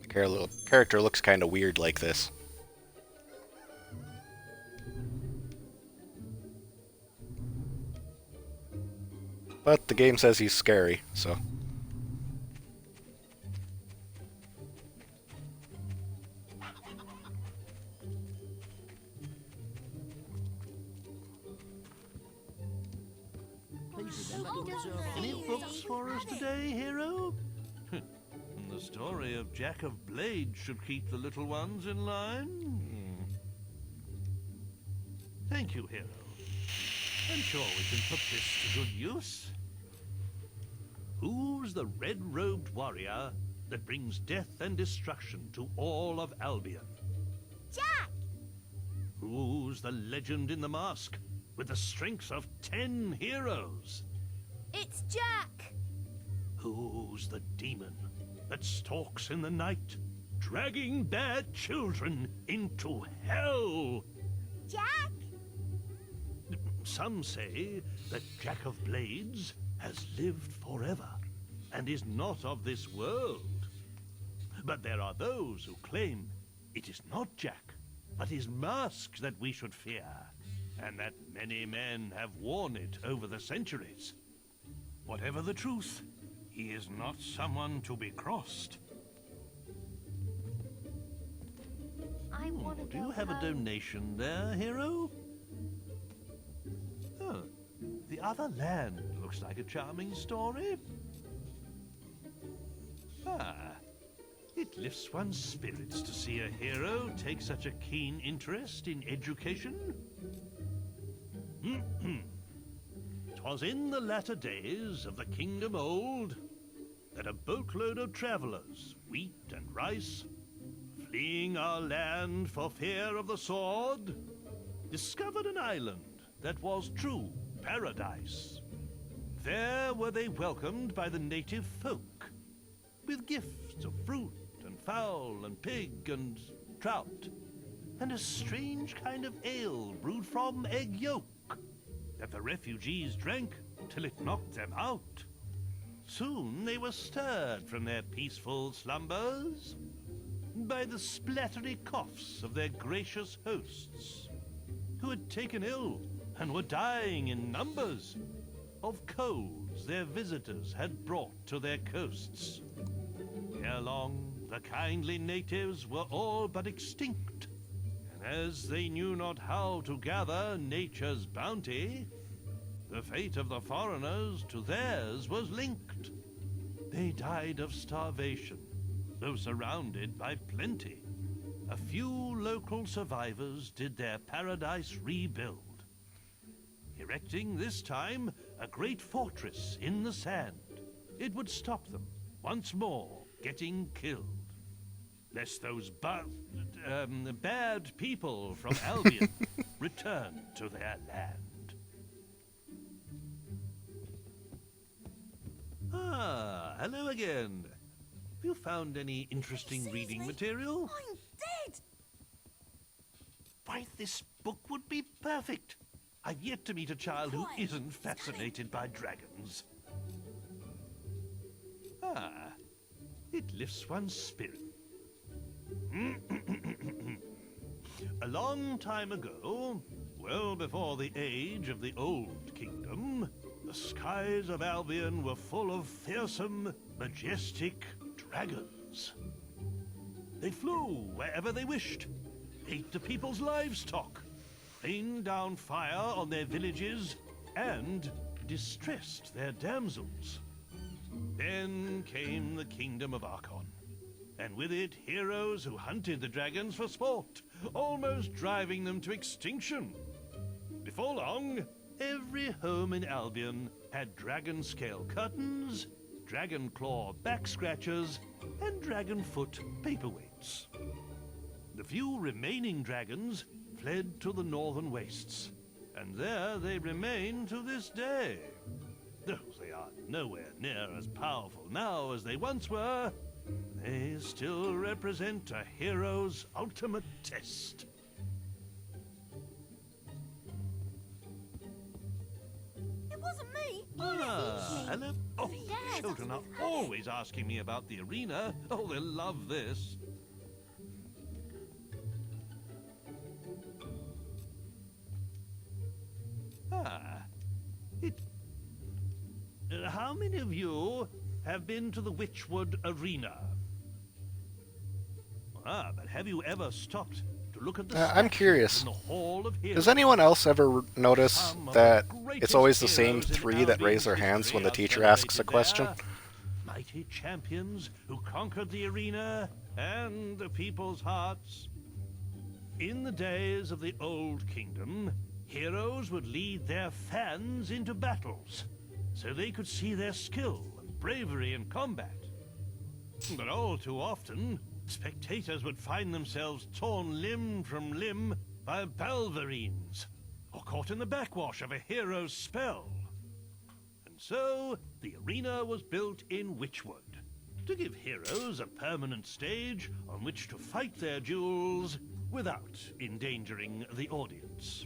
The character looks kind of weird like this. But the game says he's scary, so... Any books for us today, hero? The story of Jack of Blades should keep the little ones in line. Thank you, hero. I'm sure we can put this to good use. Who's the red-robed warrior that brings death and destruction to all of Albion? Jack! Who's the legend in the mask with the strength of 10 heroes? It's Jack! Who's the demon that stalks in the night, dragging bad children into hell? Jack! Some say that Jack of Blades has lived forever and is not of this world. But there are those who claim it is not Jack, but his mask that we should fear, and that many men have worn it over the centuries. Whatever the truth, he is not someone to be crossed. I want to Do you have a donation there, hero? Oh, the other land looks like a charming story. Ah, it lifts one's spirits to see a hero take such a keen interest in education. 'Twas in the latter days of the kingdom old that a boatload of travelers, wheat and rice, fleeing our land for fear of the sword, discovered an island that was true paradise. There were they welcomed by the native folk, with gifts of fruit and fowl and pig and trout, and a strange kind of ale brewed from egg yolk that the refugees drank till it knocked them out. Soon they were stirred from their peaceful slumbers by the splattery coughs of their gracious hosts, who had taken ill and were dying in numbers of colds their visitors had brought to their coasts. Ere long, the kindly natives were all but extinct, and as they knew not how to gather nature's bounty, the fate of the foreigners to theirs was linked. They died of starvation, though surrounded by plenty. A few local survivors did their paradise rebuild, erecting this time a great fortress in the sand. It would stop them once more getting killed, lest those bad people from Albion return to their land. Ah, hello again. Have you found any interesting reading material? I'm dead! Why, this book would be perfect. I've yet to meet a child who isn't fascinated by dragons. Ah, it lifts one's spirit. A long time ago, well before the age of the Old Kingdom, the skies of Albion were full of fearsome, majestic dragons. They flew wherever they wished, ate the people's livestock, rained down fire on their villages, and distressed their damsels. Then came the kingdom of Archon, and with it heroes who hunted the dragons for sport, almost driving them to extinction. Before long, every home in Albion had dragon scale curtains, dragon claw back scratchers, and dragon foot paperweights. The few remaining dragons fled to the northern wastes, and there they remain to this day. Though they are nowhere near as powerful now as they once were, they still represent a hero's ultimate test. It wasn't me. Hello. Oh, children are always asking me about the arena. Oh, they'll love this. How many of you have been to the Witchwood Arena? But have you ever stopped to look at the I'm curious. in the Hall of Heroes? Does anyone else ever notice Some of that the it's greatest always the same heroes in three that raise their Albion's hands when the history teacher are asks a celebrated question? there. Mighty champions who conquered the arena and the people's hearts. In the days of the Old Kingdom, heroes would lead their fans into battles, so they could see their skill and bravery in combat. But all too often, spectators would find themselves torn limb from limb by balverines, or caught in the backwash of a hero's spell. And so, the arena was built in Witchwood, to give heroes a permanent stage on which to fight their duels without endangering the audience.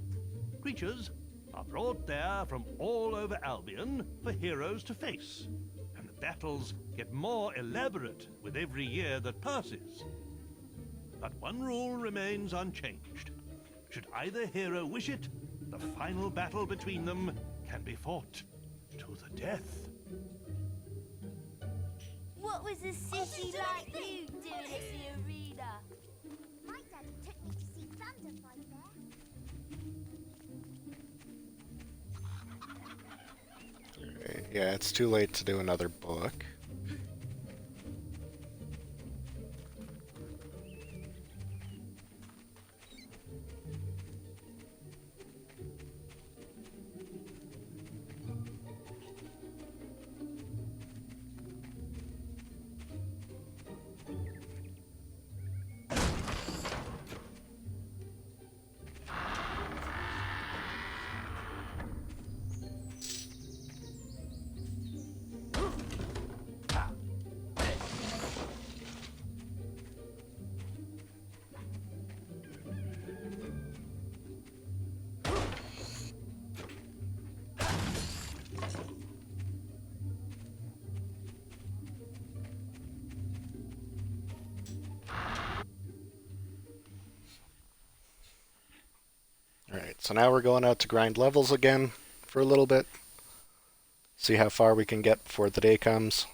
Creatures are brought there from all over Albion for heroes to face, and the battles get more elaborate with every year that passes. But one rule remains unchanged. Should either hero wish it, the final battle between them can be fought to the death. What was a sissy like you doing at the arena? My daddy took me to see Thunder fight there. Yeah, it's too late to do another book. Alright, so now we're going out to grind levels again for a little bit. See how far we can get before the day comes.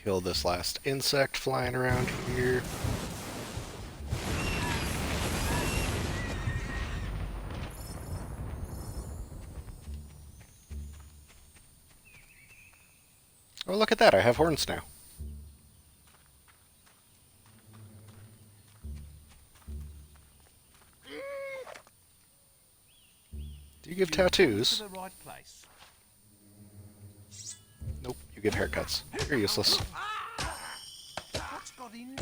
Kill this last insect flying around here. Oh, look at that, I have horns now. Do you give tattoos? Nope, you give haircuts. You're useless. What's got in?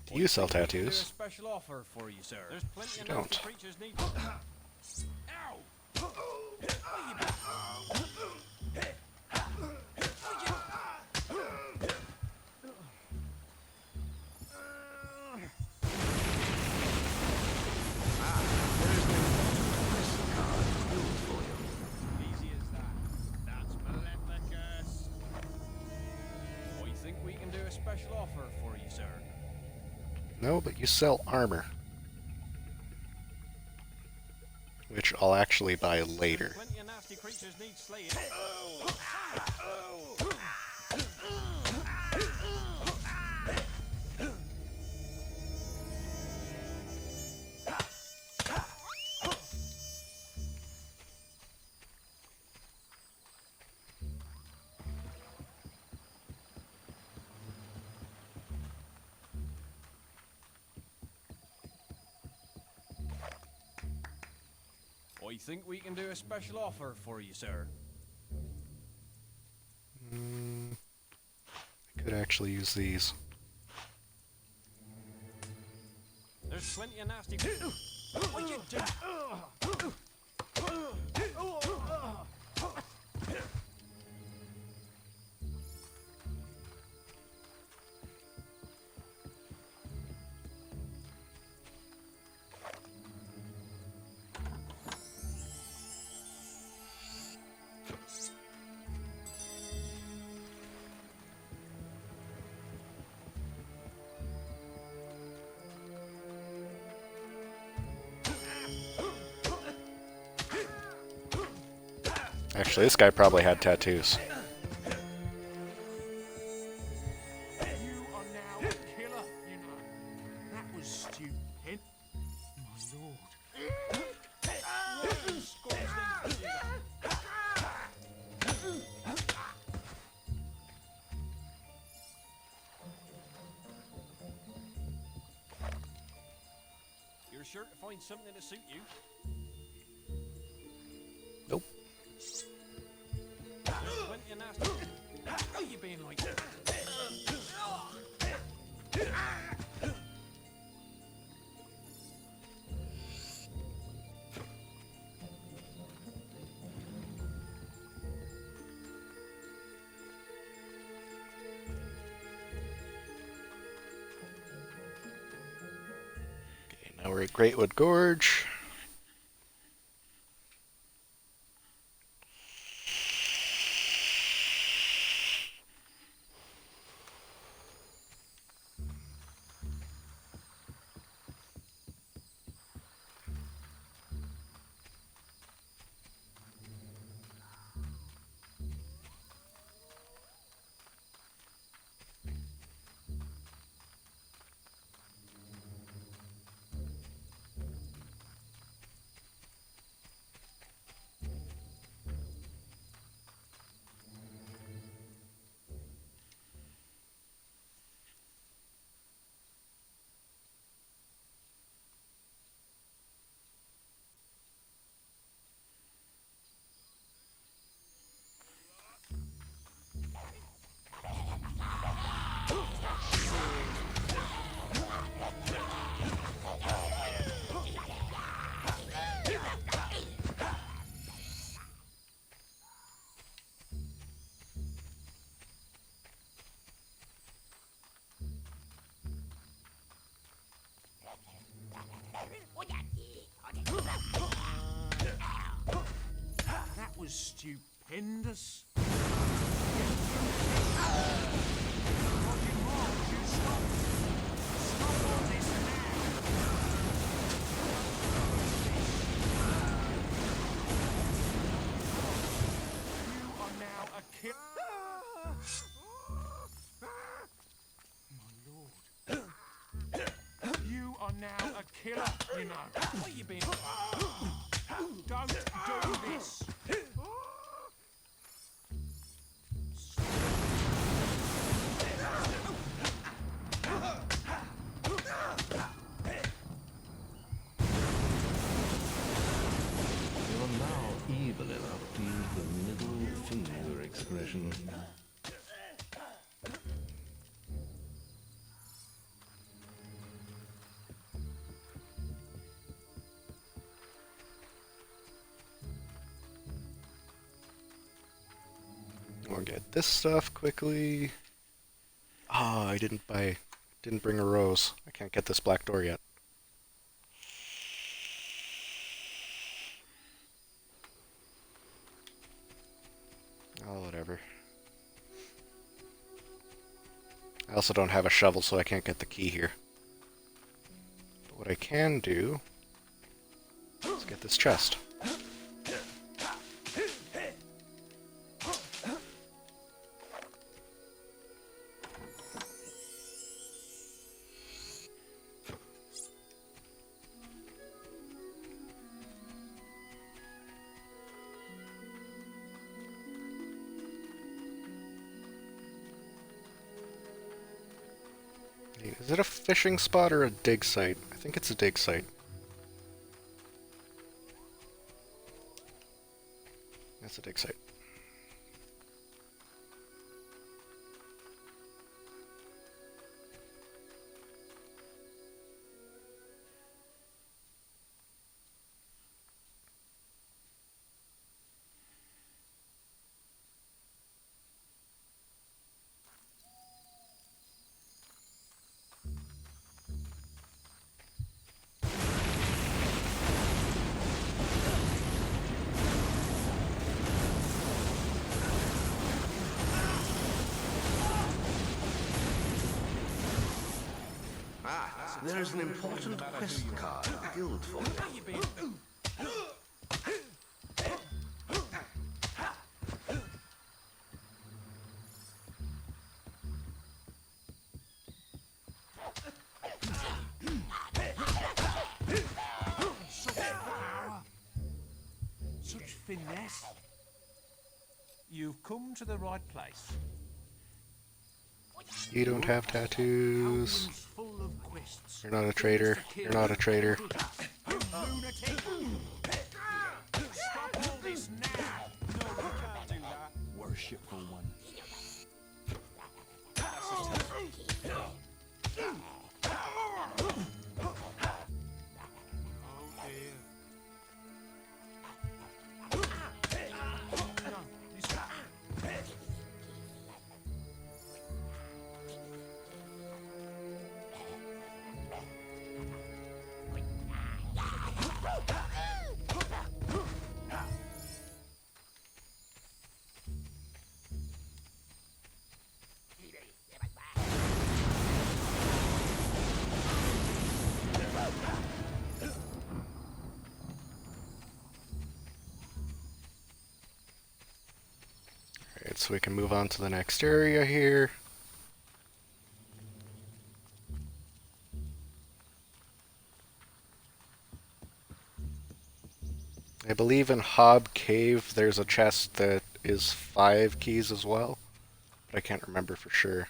Do you sell There's a tattoos? special offer for you, sir. There's plenty You of don't. nasty creatures need. Ow! Easy as that. That's Maleficus. I think we can do a special offer for you, sir. No, but you sell armor. Which I'll actually buy later. Plenty of nasty creatures need slaying. I think we can do a special offer for you, sir. I could actually use these. There's plenty of nasty. What'd you do? Actually, this guy probably had tattoos. You are now a killer, you know. That was stupid. My lord. What in Scots these do that? You're sure to find something to suit you? Nope. There's plenty of nasty. Why are you being like that? Okay, now we're at Greatwood Gorge. was stupendous. You are now a killer, you know. What you been? Don't do this. You're now evil enough to use the middle finger expression. We'll get this stuff quickly. Ah, I didn't bring a rose. I can't get this black door yet. Oh, whatever. I also don't have a shovel, so I can't get the key here. But what I can do is get this chest. Is it a fishing spot or a dig site? I think it's a dig site. That's a dig site. There's an important quest card at the guild for you. Such power. Such finesse. You've come to the right place. You don't have tattoos. Full of quests. You're not a traitor. You're not a traitor. You lunatic! Stop all this now! No, you can't do that. Worshipful one. Alright, so we can move on to the next area here. I believe in Hob Cave there's a chest that is 5 keys as well, but I can't remember for sure.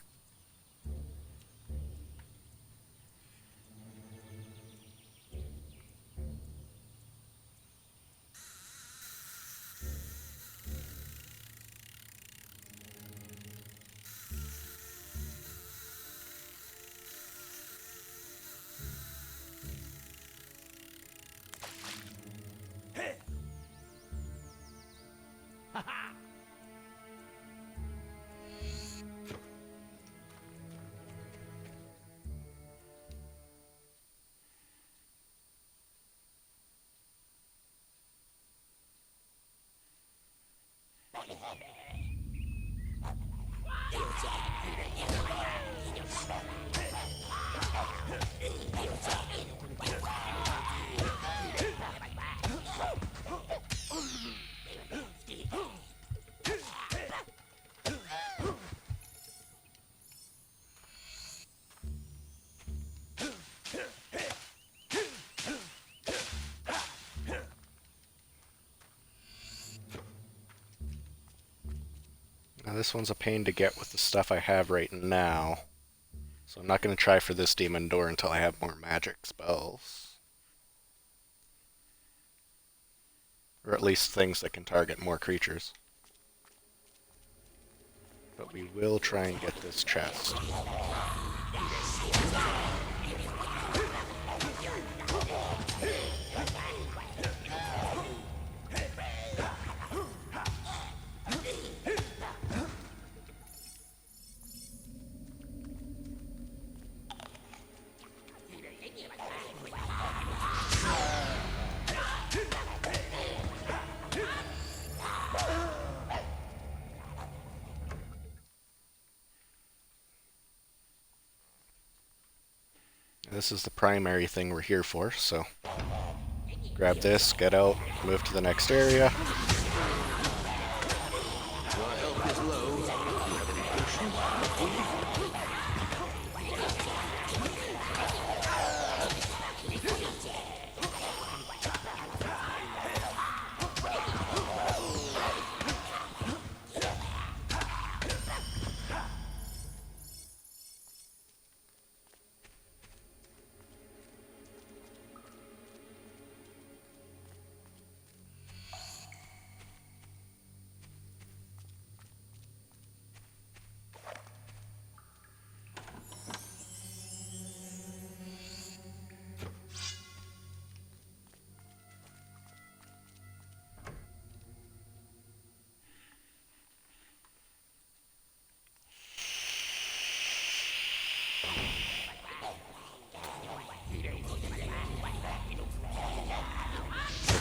Now this one's a pain to get with the stuff I have right now. So I'm not going to try for this demon door until I have more magic spells. Or at least things that can target more creatures. But we will try and get this chest. This is the primary thing we're here for, so grab this, get out, move to the next area. Your health is low. Do you have any potions?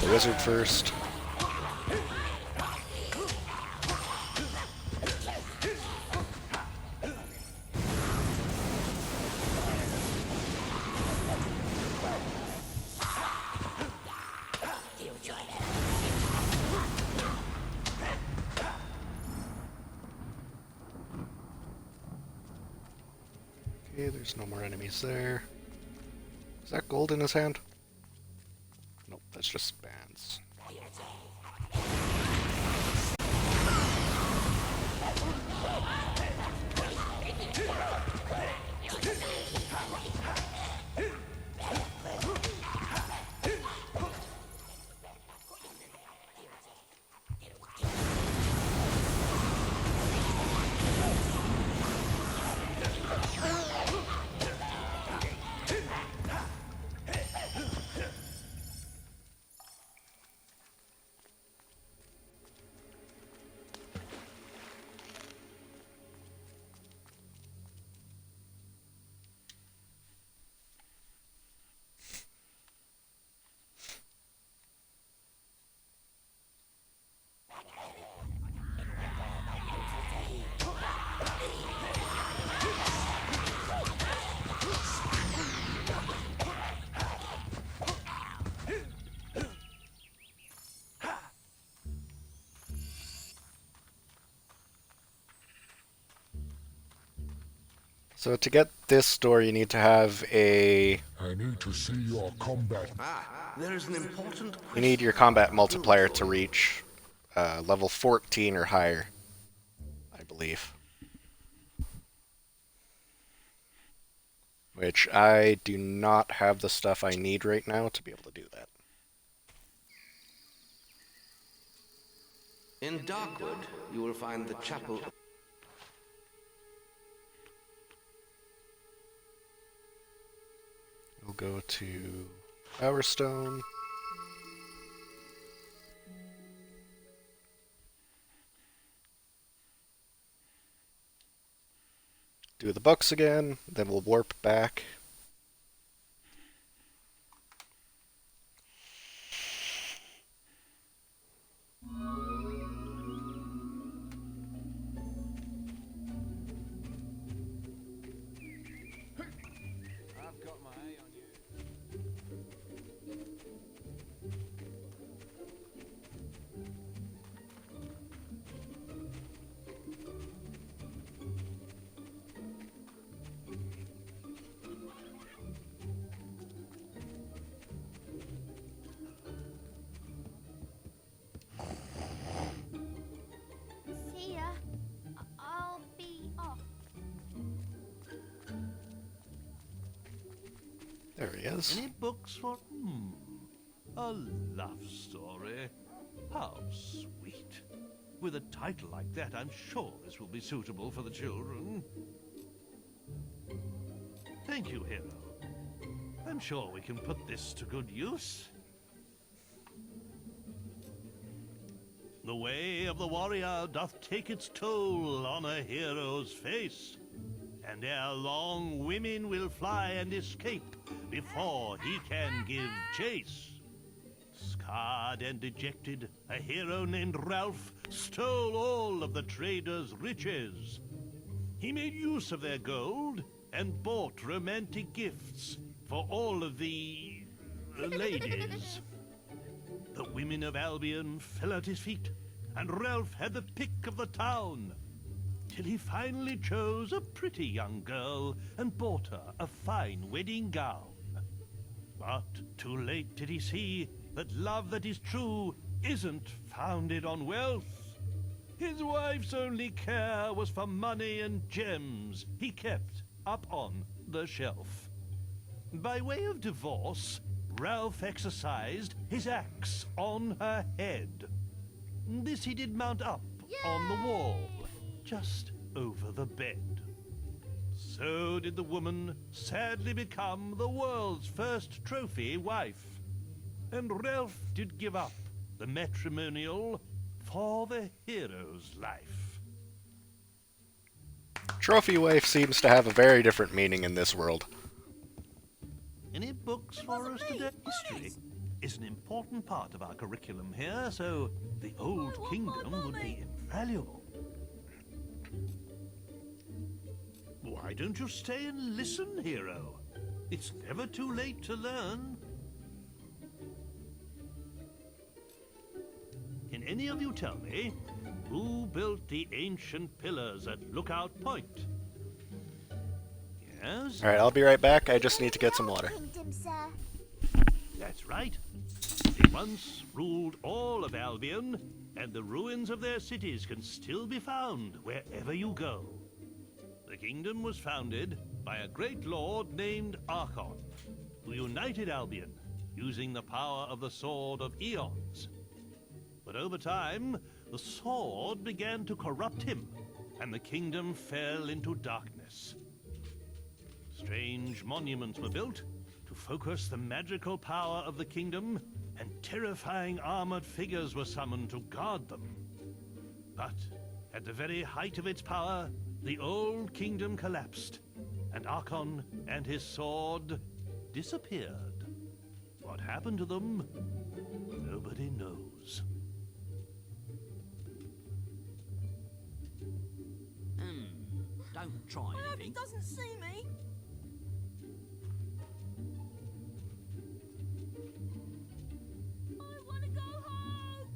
The wizard first. Okay, there's no more enemies there. Is that gold in his hand? Nope, that's just bands. So to get this door, you need to have a... I need to see your combat. There is an important question. You need your combat multiplier to reach level 14 or higher, I believe. Which I do not have the stuff I need right now to be able to do that. In Darkwood, you will find the chapel. We'll go to Powerstone. Do the books again, then we'll warp back. I've got my eye on you. There he is. Any books for... a love story. How sweet. With a title like that, I'm sure this will be suitable for the children. Thank you, hero. I'm sure we can put this to good use. The way of the warrior doth take its toll on a hero's face, and ere long women will fly and escape before he can give chase. Scarred and dejected, a hero named Ralph stole all of the traders' riches. He made use of their gold and bought romantic gifts for all of the ladies. The women of Albion fell at his feet, and Ralph had the pick of the town, till he finally chose a pretty young girl and bought her a fine wedding gown. But too late did he see that love that is true isn't founded on wealth. His wife's only care was for money and gems he kept up on the shelf. By way of divorce, Ralph exercised his axe on her head. This he did mount up on the wall, just over the bed. So did the woman sadly become the world's first trophy wife. And Ralph did give up the matrimonial for the hero's life. Trophy wife seems to have a very different meaning in this world. Any books for us today? History is an important part of our curriculum here, so the Old Kingdom would be invaluable. Why don't you stay and listen, hero? It's never too late to learn. Can any of you tell me who built the ancient pillars at Lookout Point? Yes? Alright, I'll be right back. I just need to get some water. Kingdom, sir. That's right. They once ruled all of Albion, and the ruins of their cities can still be found wherever you go. The kingdom was founded by a great lord named Archon, who united Albion using the power of the Sword of Eons. But over time, the sword began to corrupt him, and the kingdom fell into darkness. Strange monuments were built to focus the magical power of the kingdom, and terrifying armored figures were summoned to guard them. But at the very height of its power, the old kingdom collapsed, and Archon and his sword disappeared. What happened to them, nobody knows. Don't try I hope he anything. doesn't see me. I want to go home.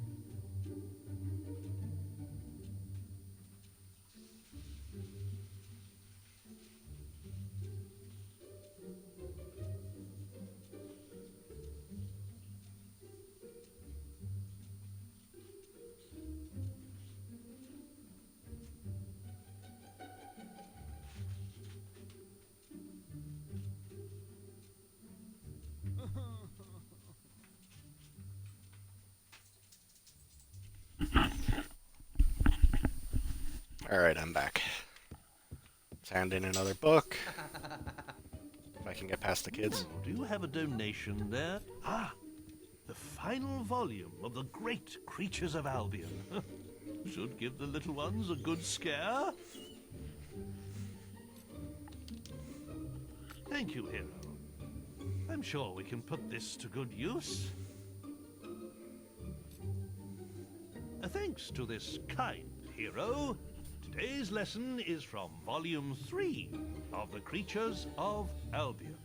Alright, I'm back. Let's hand in another book. If I can get past the kids. Do you have a donation there? Ah, the final volume of the great creatures of Albion. Should give the little ones a good scare. Thank you, hero. I'm sure we can put this to good use. Thanks to this kind hero, today's lesson is from Volume 3 of the Creatures of Albion.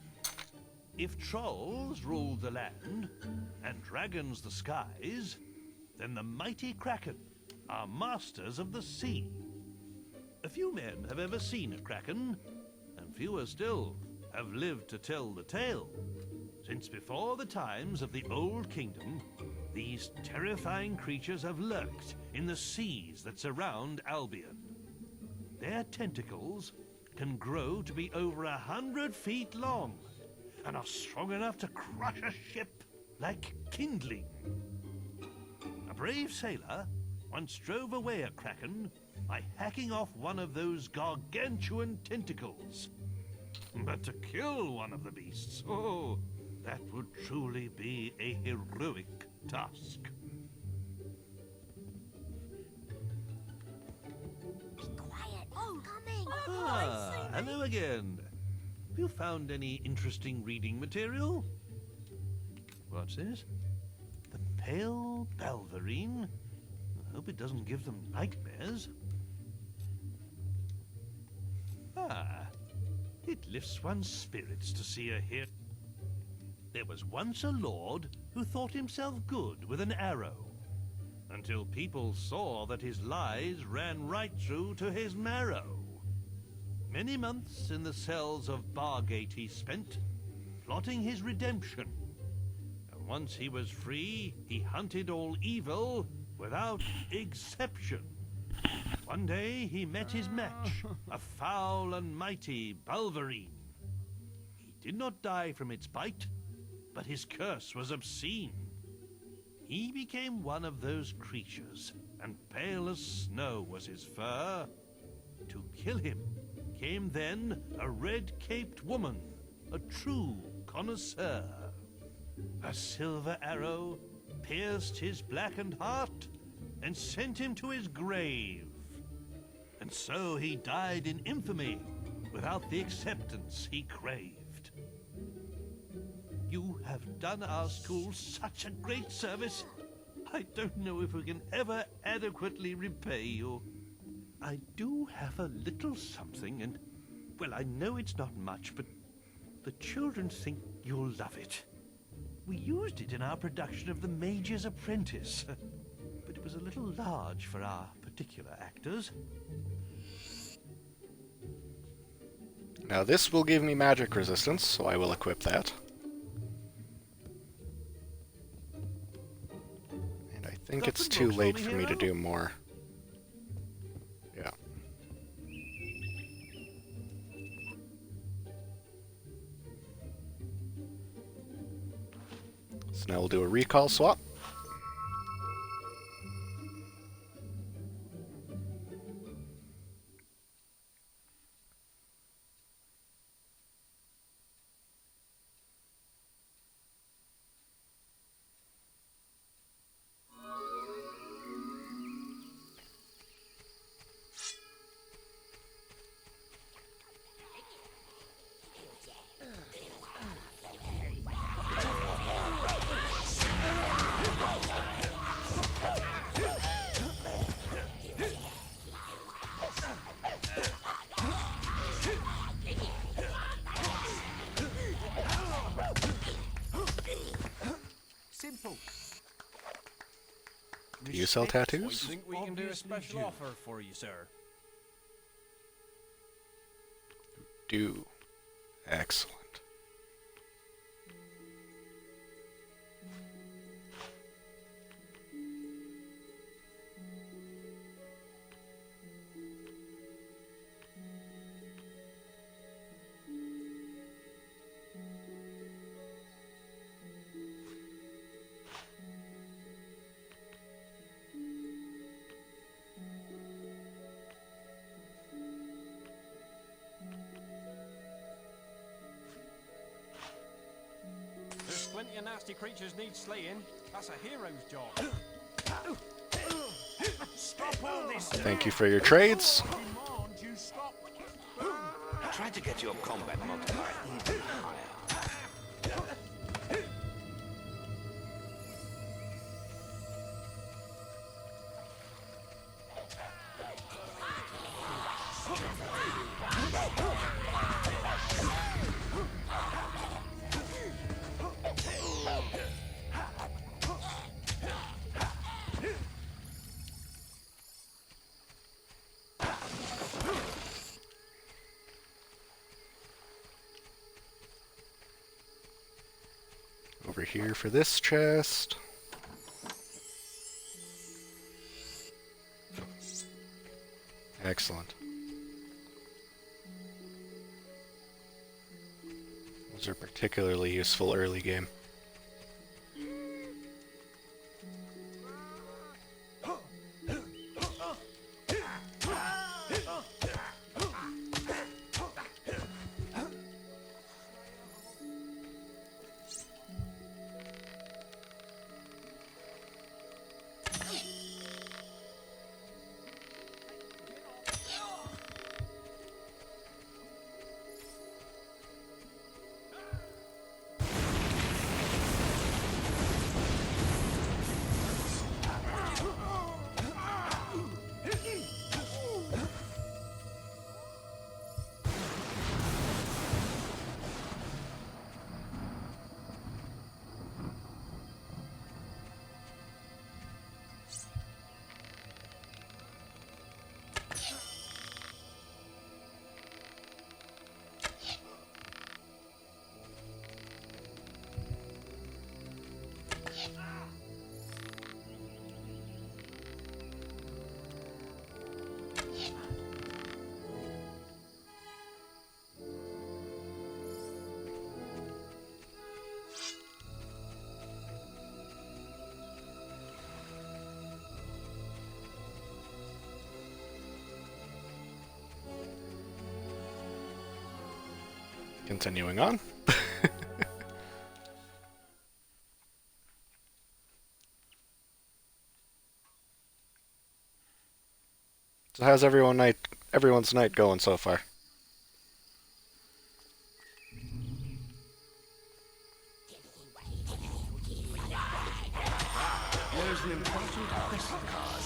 If trolls ruled the land and dragons the skies, then the mighty Kraken are masters of the sea. A few men have ever seen a Kraken, and fewer still have lived to tell the tale. Since before the times of the Old Kingdom, these terrifying creatures have lurked in the seas that surround Albion. Their tentacles can grow to be over 100 feet long, and are strong enough to crush a ship like kindling. A brave sailor once drove away a kraken by hacking off one of those gargantuan tentacles. But to kill one of the beasts, oh, that would truly be a heroic task. Be quiet. Oh, coming. Hello again. Have you found any interesting reading material? What's this? The Pale Balverine? I hope it doesn't give them nightmares. It lifts one's spirits to see a hero. There was once a lord who thought himself good with an arrow, until people saw that his lies ran right through to his marrow. Many months in the cells of Bargate he spent, plotting his redemption. And once he was free, he hunted all evil without exception. One day he met his match, a foul and mighty Balverine. He did not die from its bite, but his curse was obscene. He became one of those creatures, and pale as snow was his fur. To kill him came then a red-caped woman, a true connoisseur. A silver arrow pierced his blackened heart and sent him to his grave. And so he died in infamy, without the acceptance he craved. You have done our school such a great service. I don't know if we can ever adequately repay you. I do have a little something, and, well, I know it's not much, but the children think you'll love it. We used it in our production of The Mage's Apprentice, but it was a little large for our particular actors. Now this will give me magic resistance, so I will equip that. And I think it's too late for me to do more. Yeah. So now we'll do a recall swap. Simple. Do you sell tattoos? I think we can do a special offer for you, sir. Do. Excellent. There's plenty of nasty creatures need slaying. That's a hero's job. Stop all this. Thank you for your trades. Try to get your combat multiplier even higher. Over here for this chest. Excellent. Those are particularly useful early game. Continuing on. So how's everyone's night going so far? There's an important quest card.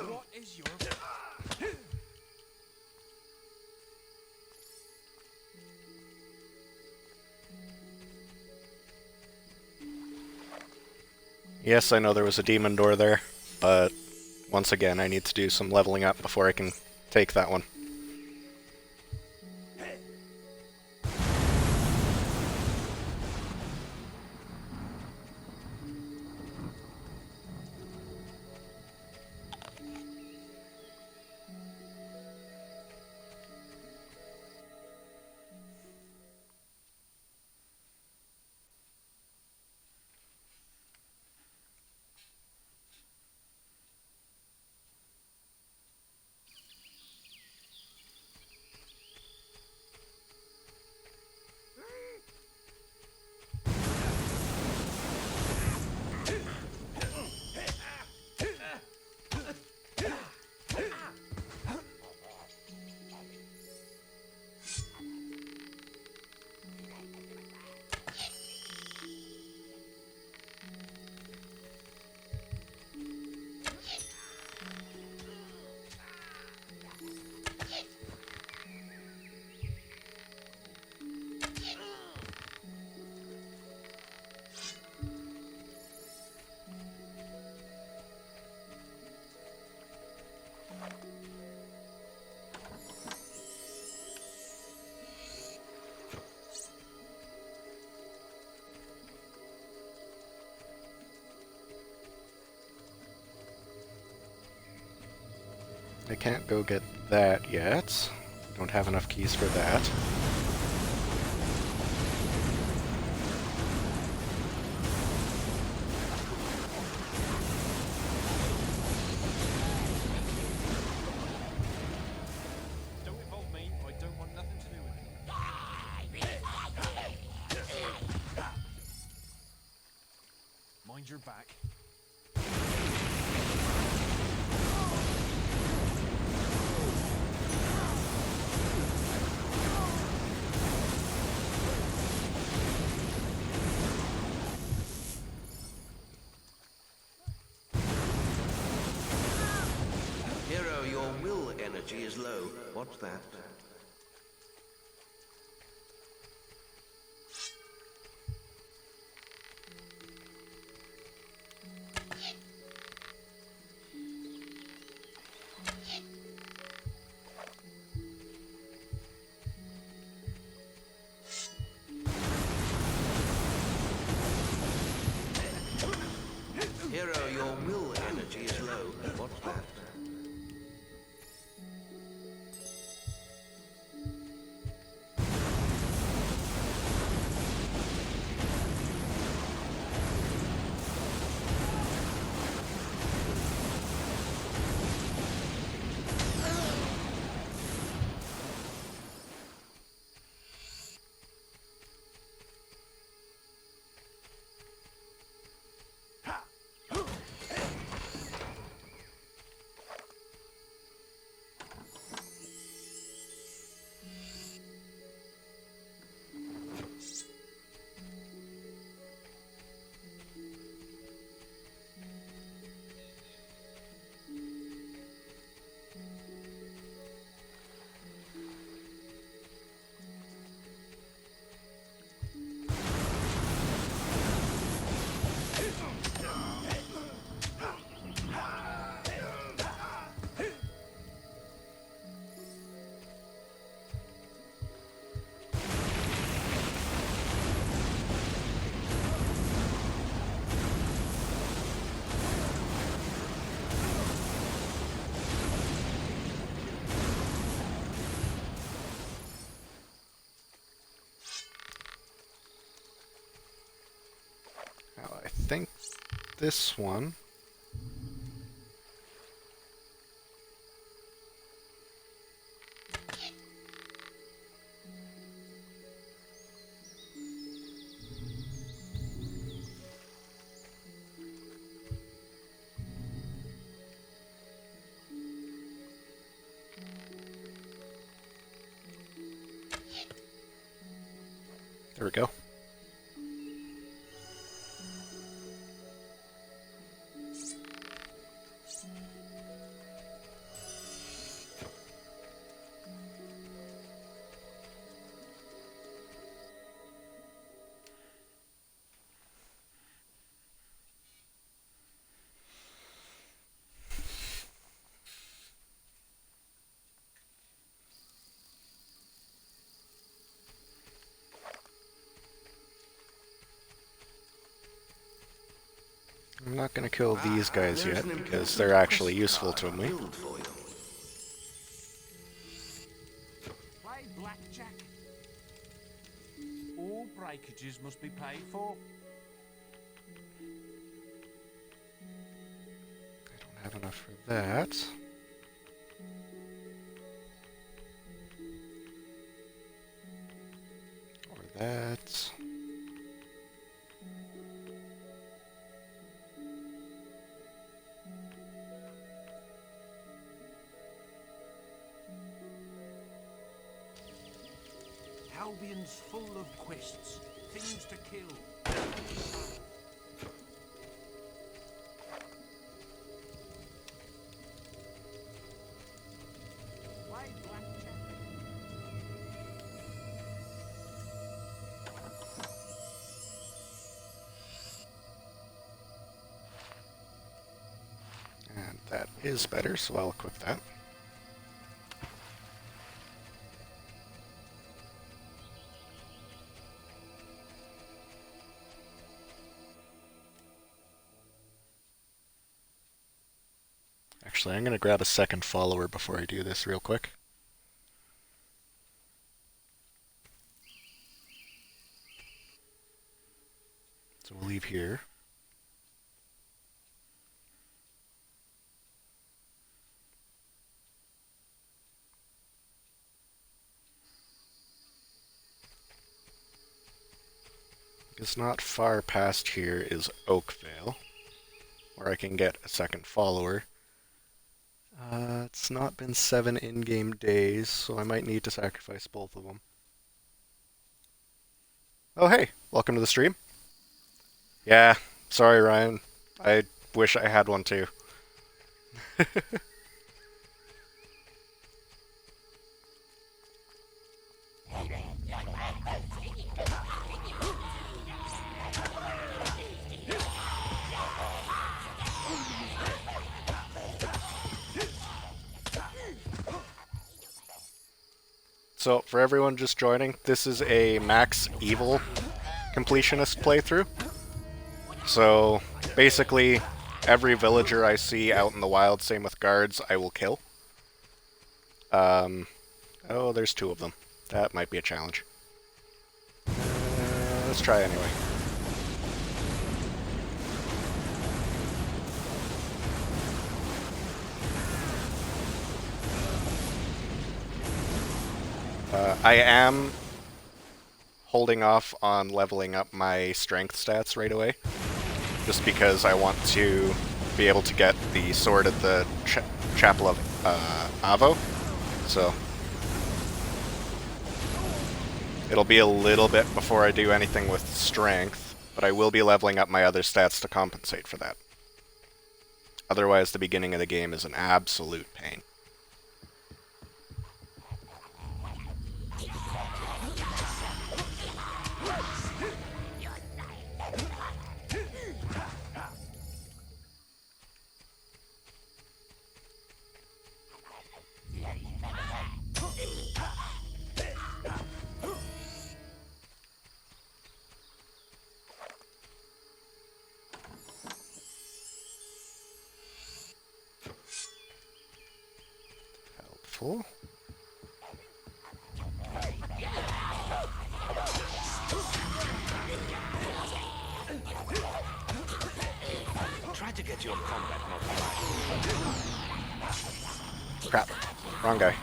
What is your... Yes, I know there was a demon door there, but once again, I need to do some leveling up before I can take that one. I can't go get that yet. Don't have enough keys for that. Don't involve me. I don't want nothing to do with it. Mind your back. Hero, your will energy is low. What's that? think this one. There we go. I'm not going to kill these guys yet, because they're actually useful to me. Play blackjack. All breakages must be paid for. I don't have enough for that. Or that. Albion's full of quests, things to kill. Play blackjack. And that is better, so I'll equip that. Actually, I'm going to grab a second follower before I do this real quick. So we'll leave here. Because not far past here is Oakvale, where I can get a second follower. It's not been 7 in-game days, so I might need to sacrifice both of them. Oh hey, welcome to the stream. Yeah, sorry Ryan. I wish I had one too. So, for everyone just joining, this is a max evil completionist playthrough. So, basically, every villager I see out in the wild, same with guards, I will kill. Oh, there's 2 of them. That might be a challenge. Let's try anyway. I am holding off on leveling up my strength stats right away, just because I want to be able to get the sword at the Chapel of Avo, so it'll be a little bit before I do anything with strength, but I will be leveling up my other stats to compensate for that. Otherwise, the beginning of the game is an absolute pain. Helpful. get your combat multiplier. Crap. Wrong guy.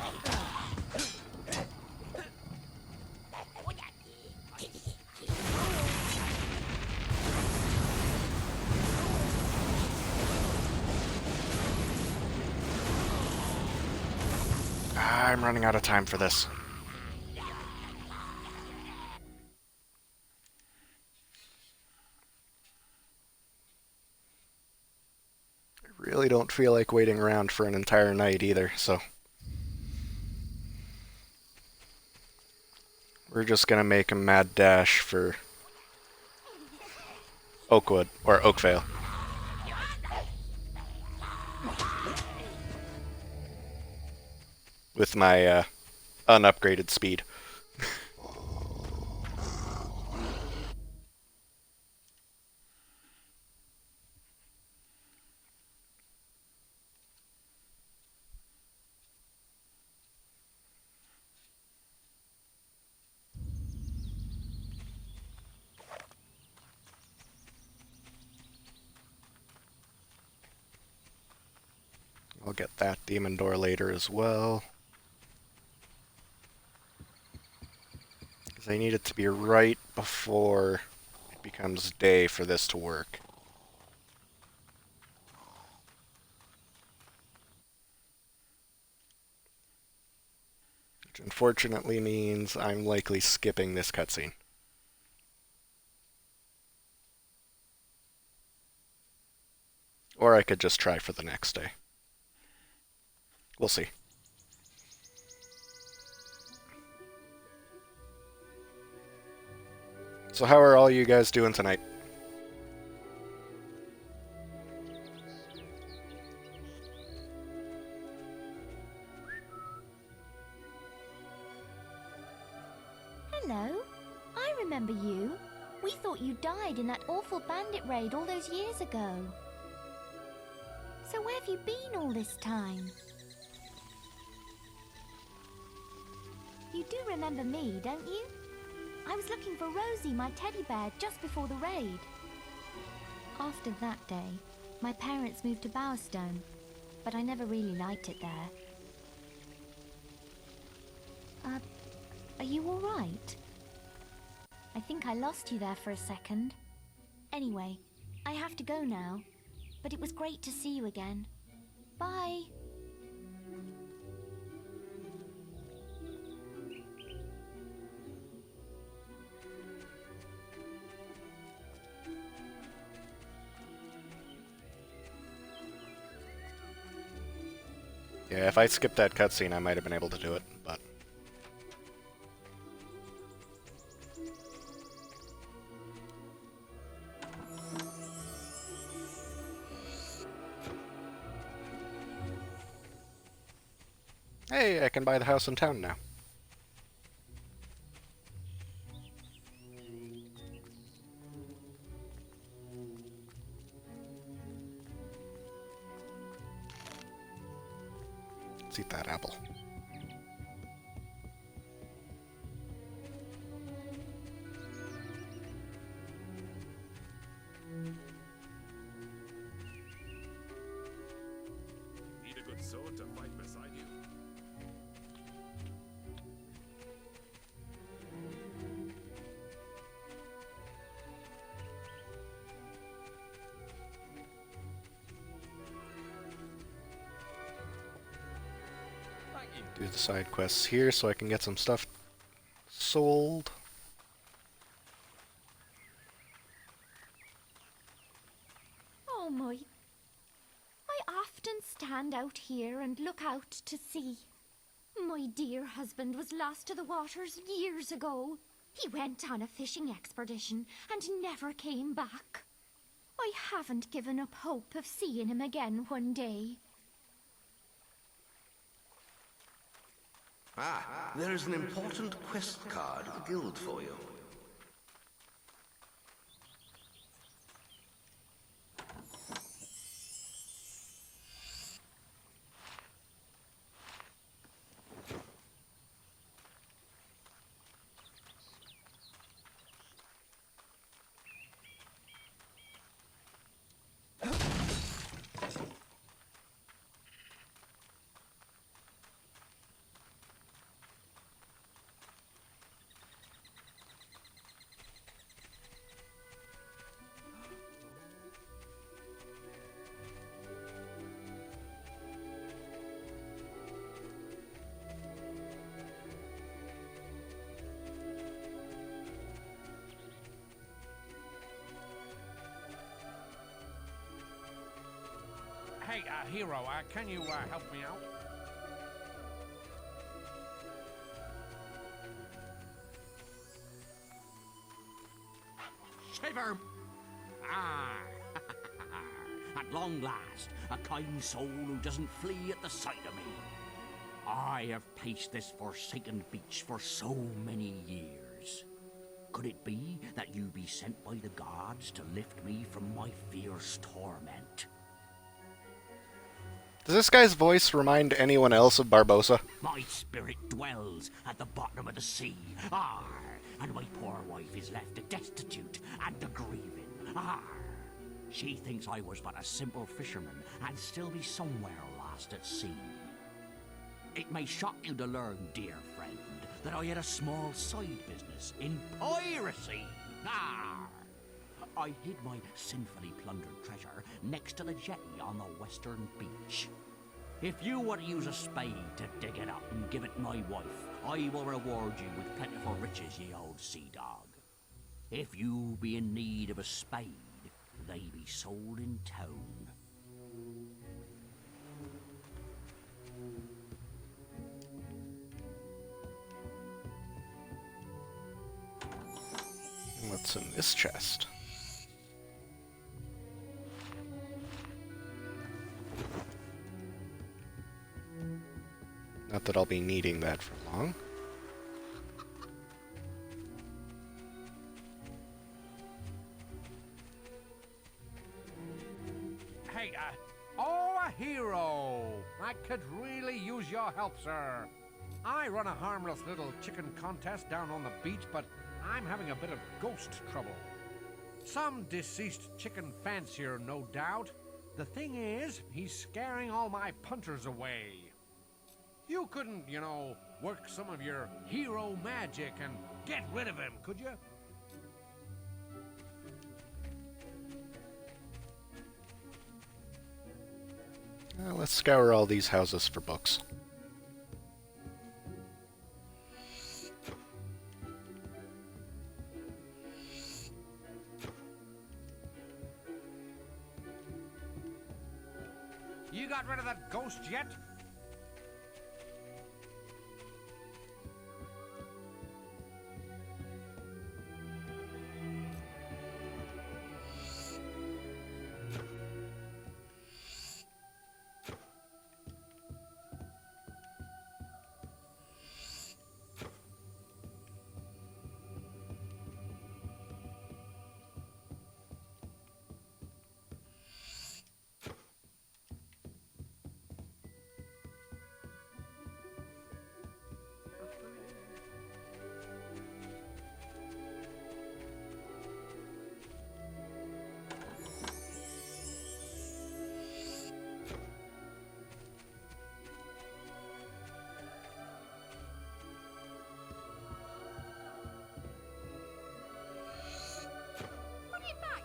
I'm running out of time for this. I really don't feel like waiting around for an entire night either, so we're just gonna make a mad dash for Oakwood, or Oakvale. With my unupgraded speed. I'll get that demon door later as well. Because I need it to be right before it becomes day for this to work. Which unfortunately means I'm likely skipping this cutscene. Or I could just try for the next day. We'll see. So how are all you guys doing tonight? Hello. I remember you. We thought you died in that awful bandit raid all those years ago. So where have you been all this time? You do remember me, don't you? I was looking for Rosie, my teddy bear, just before the raid. After that day, my parents moved to Bowerstone, but I never really liked it there. Are you all right? I think I lost you there for a second. Anyway, I have to go now, but it was great to see you again. Bye! Yeah, if I skipped that cutscene, I might have been able to do it, but... Hey, I can buy the house in town now. Let's eat that apple. Need a good sword to fight beside you. Do the side quests here so I can get some stuff sold. Oh my. I often stand out here and look out to sea. My dear husband was lost to the waters years ago. He went on a fishing expedition and never came back. I haven't given up hope of seeing him again one day. Ah, there is an important quest card at the guild for you. hero, can you help me out? Shiver! Ah! At long last, a kind soul who doesn't flee at the sight of me. I have paced this forsaken beach for so many years. Could it be that you be sent by the gods to lift me from my fierce torment? Does this guy's voice remind anyone else of Barbossa? My spirit dwells at the bottom of the sea. Ah! And my poor wife is left destitute and a grieving. Ah! She thinks I was but a simple fisherman and still be somewhere lost at sea. It may shock you to learn, dear friend, that I had a small side business in piracy. Ah! I hid my sinfully plundered treasure next to the jetty on the western beach. If you were to use a spade to dig it up and give it my wife, I will reward you with plentiful riches, ye old sea dog. If you be in need of a spade, they be sold in town. What's in this chest? Not that I'll be needing that for long. Hey, oh, a hero! I could really use your help, sir. I run a harmless little chicken contest down on the beach, but I'm having a bit of ghost trouble. Some deceased chicken fancier, no doubt. The thing is, he's scaring all my punters away. You couldn't, you know, work some of your hero magic and get rid of him, could you? Let's scour all these houses for books. You got rid of that ghost yet?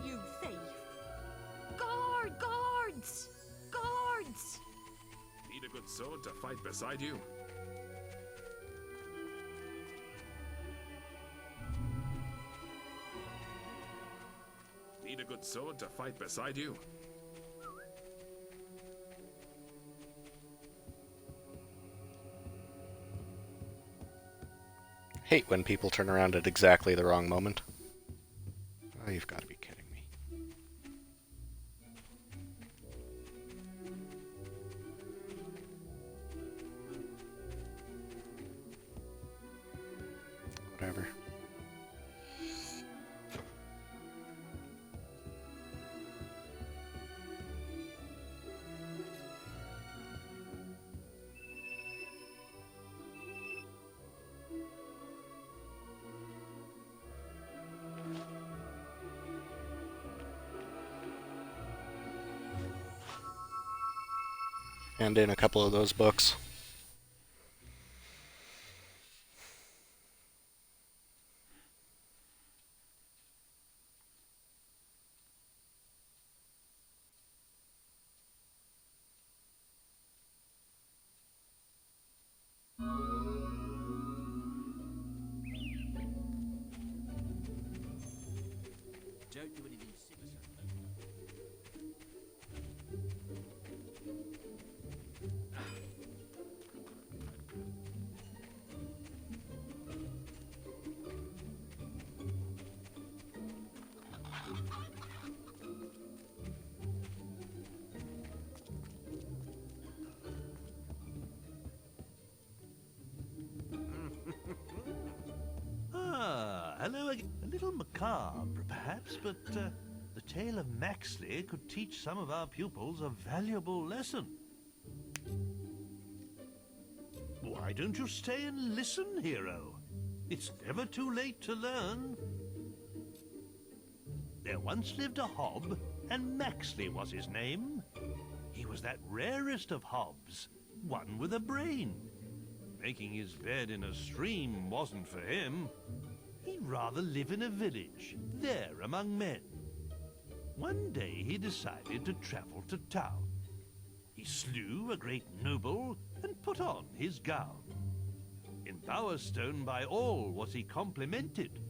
You thief! Guards! Guards! Need a good sword to fight beside you? Need a good sword to fight beside you? Hate when people turn around at exactly the wrong moment. Oh, you've got to be kidding me. Whatever. And in a couple of those books. Don't do anything silly, sir. little macabre, perhaps, but the tale of Maxley could teach some of our pupils a valuable lesson. Why don't you stay and listen, hero? It's never too late to learn. There once lived a hob, and Maxley was his name. He was that rarest of hobs, one with a brain. Making his bed in a stream wasn't for him. He'd rather live in a village, there among men. One day he decided to travel to town. He slew a great noble and put on his gown. In Bowerstone by all was he complimented,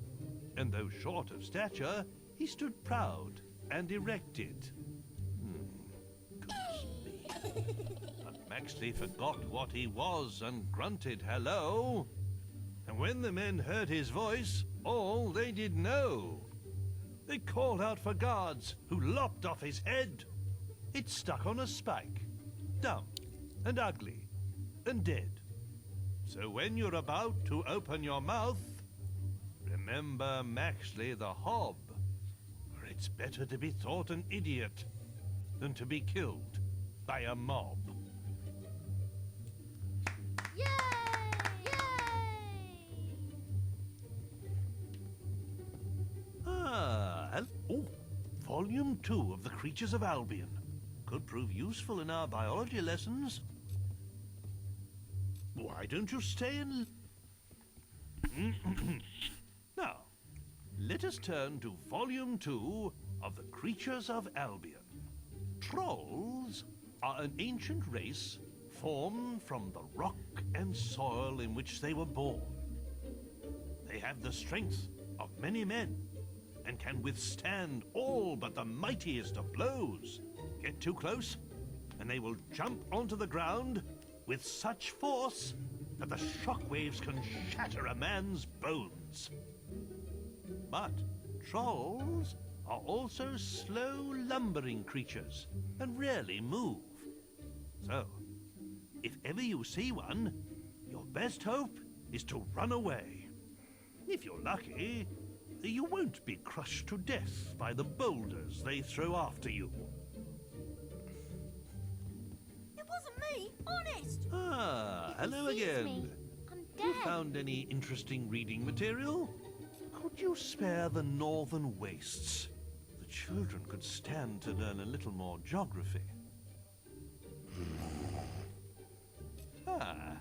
and though short of stature, he stood proud and erected. Goodness me. But Maxley forgot what he was and grunted hello. And when the men heard his voice, all they did know. They called out for guards, who lopped off his head. It stuck on a spike, dumb and ugly and dead. So when you're about to open your mouth, remember Maxley the hob, for it's better to be thought an idiot than to be killed by a mob. Oh, Volume 2 of The Creatures of Albion. Could prove useful in our biology lessons. Why don't you stay and... Now, let us turn to Volume 2 of The Creatures of Albion. Trolls are an ancient race formed from the rock and soil in which they were born. They have the strength of many men and can withstand all but the mightiest of blows. Get too close, and they will jump onto the ground with such force that the shockwaves can shatter a man's bones. But trolls are also slow, lumbering creatures and rarely move. So, if ever you see one, your best hope is to run away. If you're lucky, you won't be crushed to death by the boulders they throw after you. It wasn't me, honest. Ah, hello Excuse again. me, I'm You dead. found any interesting reading material? Could you spare the northern wastes? The children could stand to learn a little more geography. Ah.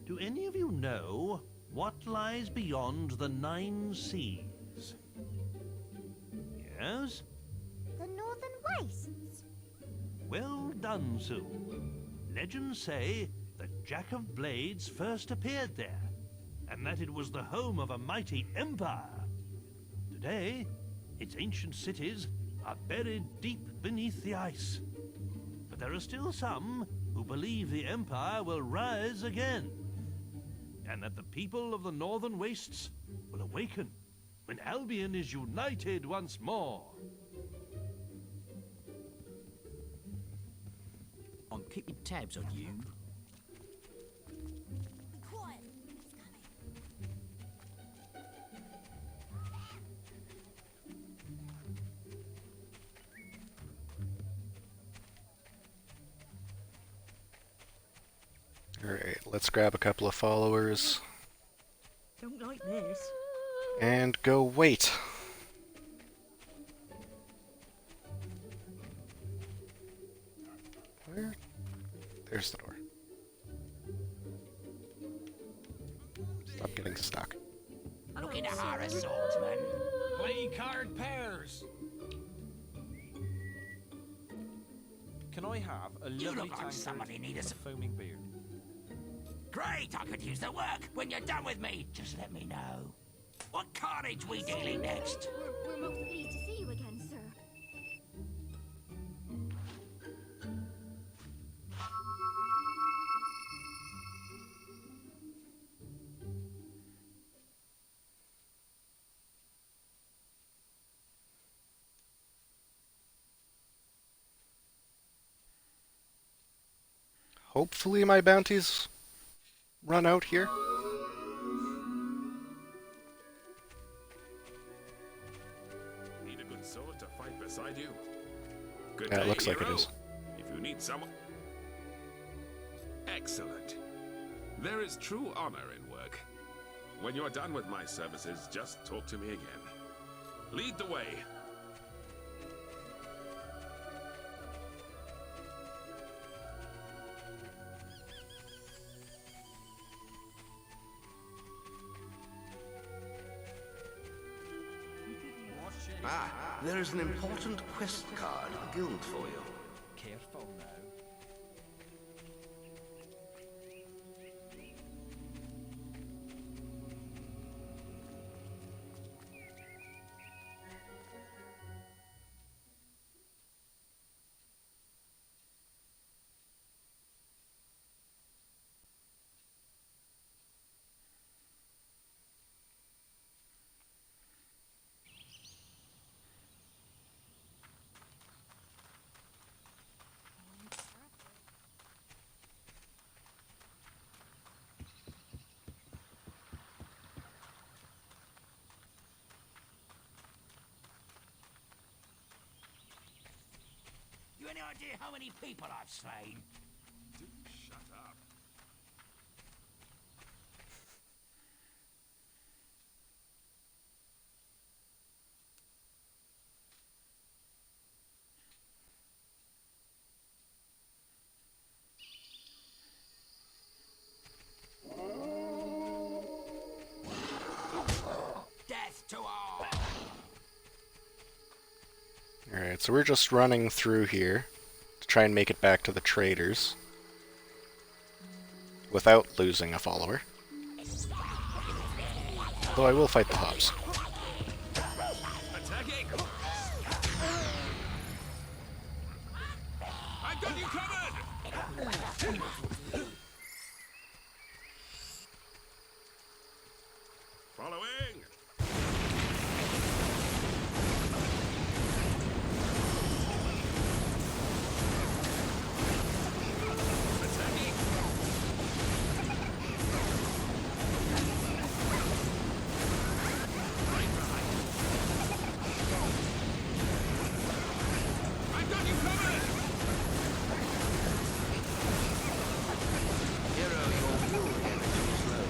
Do any of you know what lies beyond the 9 seas? Yes? The northern wastes. Well done, Sue. Legends say that Jack of Blades first appeared there, and that it was the home of a mighty empire. Today, its ancient cities are buried deep beneath the ice. But there are still some who believe the empire will rise again, and that the people of the northern wastes will awaken when Albion is united once more. I'm keeping tabs on you. Be quiet. It's Alright, let's grab a couple of followers Don't like this. and go wait. Where? There's the door. Stop getting stuck. Looking to hire a swordsman. Play card pairs. Can I have a You lovely look like tankard somebody need with us. a foaming beard? Great, I could use the work. When you're done with me, just let me know. What carnage we dealing next? We're most pleased to see you again, sir. Hopefully my bounties run out here. Good Yeah, day, it looks like it hero. is. If you need someone... Excellent. There is true honor in work. When you're done with my services, just talk to me again. Lead the way. Ah, there is an important quest card at the guild for you. Careful now. You any idea how many people I've slain? Do shut up. Death to all! Alright, so we're just running through here to try and make it back to the traders without losing a follower. Though I will fight the hops. Attacking! I've got you covered! Following! Attacking! Right behind. I've got you covered! Hero, your will energy is low.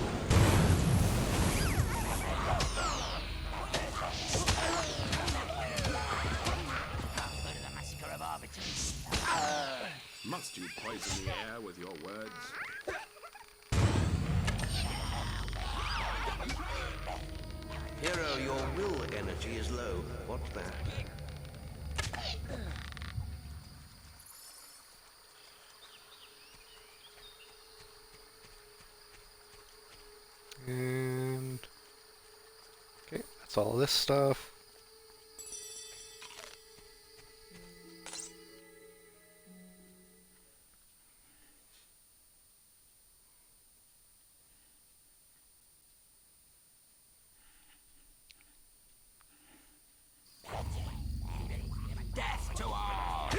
Must you poison the air with your words? Hero, your will energy is low. What's that? And... okay, that's all this stuff. Death to all!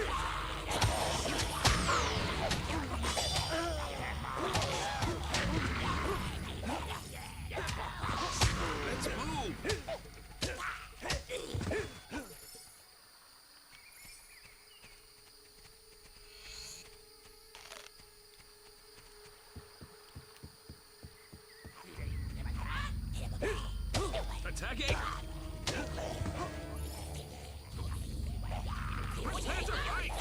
Let's move! Attacking! Prepare to fight!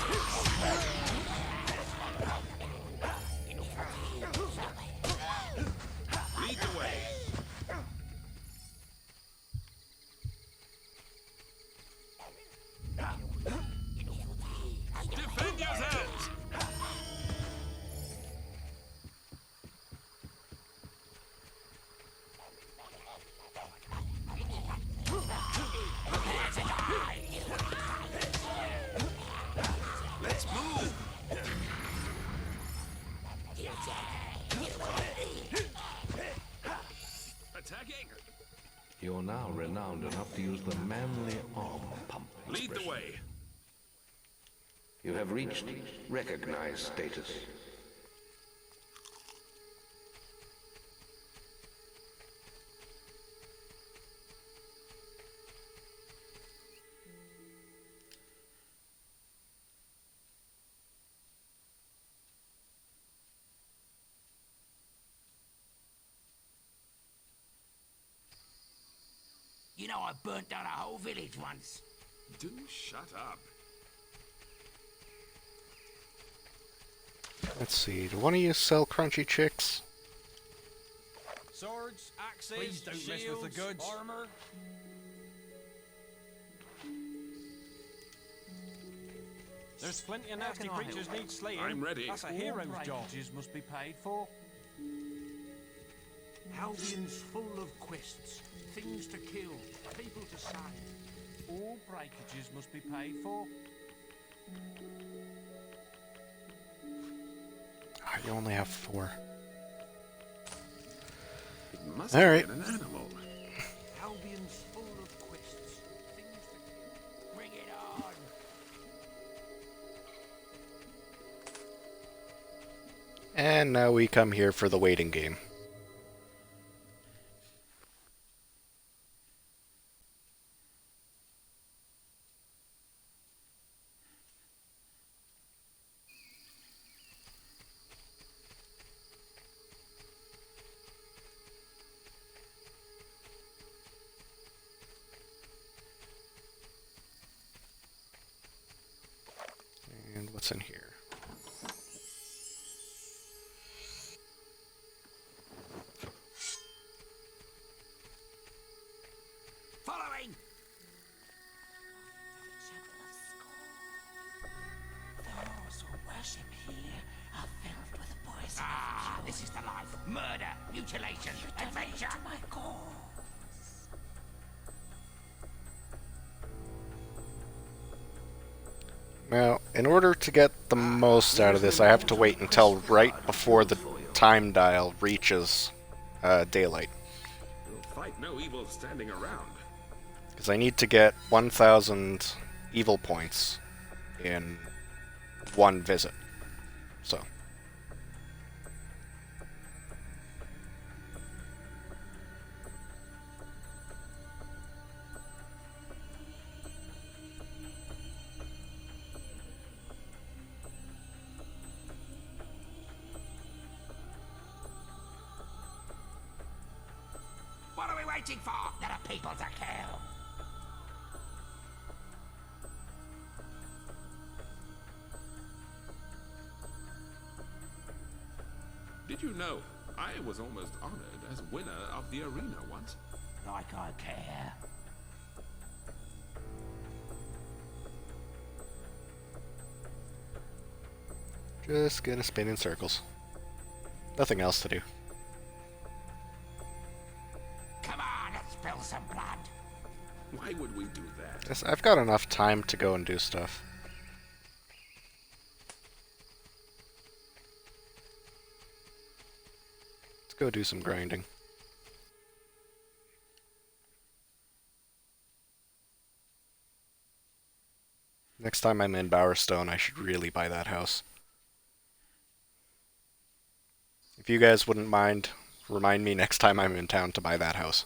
Lead the way! Defend yourselves! Let's move! Attacking! You're now renowned enough to use the manly arm pump Lead the expression. way! You have reached recognized status. You know I burnt down a whole village once. Do shut up. Let's see, do one of you sell crunchy chicks? Swords, axes, Please don't mess with shields, the goods. armor. There's plenty of nasty can I creatures help? need slaying. I'm ready. That's a hero's job. Must be paid for. Albion's full of quests, things to kill, people to save. All breakages must be paid for. Ah, you only have 4. It must All have right. been an animal. Albion's full of quests, things to kill. Bring it on. And now we come here for the waiting game. And what's in here? Following. Those who worship here are filled with poison. Ah, this is the life. Murder, mutilation, adventure. To my cause. Now, in order to get the most out of this, I have to wait until right before the time dial reaches daylight. We'll fight no evil standing around. Because I need to get 1,000 evil points in one visit. So. What are we waiting for? There are people to kill. Did you know I was almost honored as winner of the arena once? Like I care. Just gonna spin in circles. Nothing else to do. Come on, let's spill some blood. Why would we do that? Yes, I've got enough time to go and do stuff. Let's go do some grinding. Next time I'm in Bowerstone, I should really buy that house. If you guys wouldn't mind, remind me next time I'm in town to buy that house.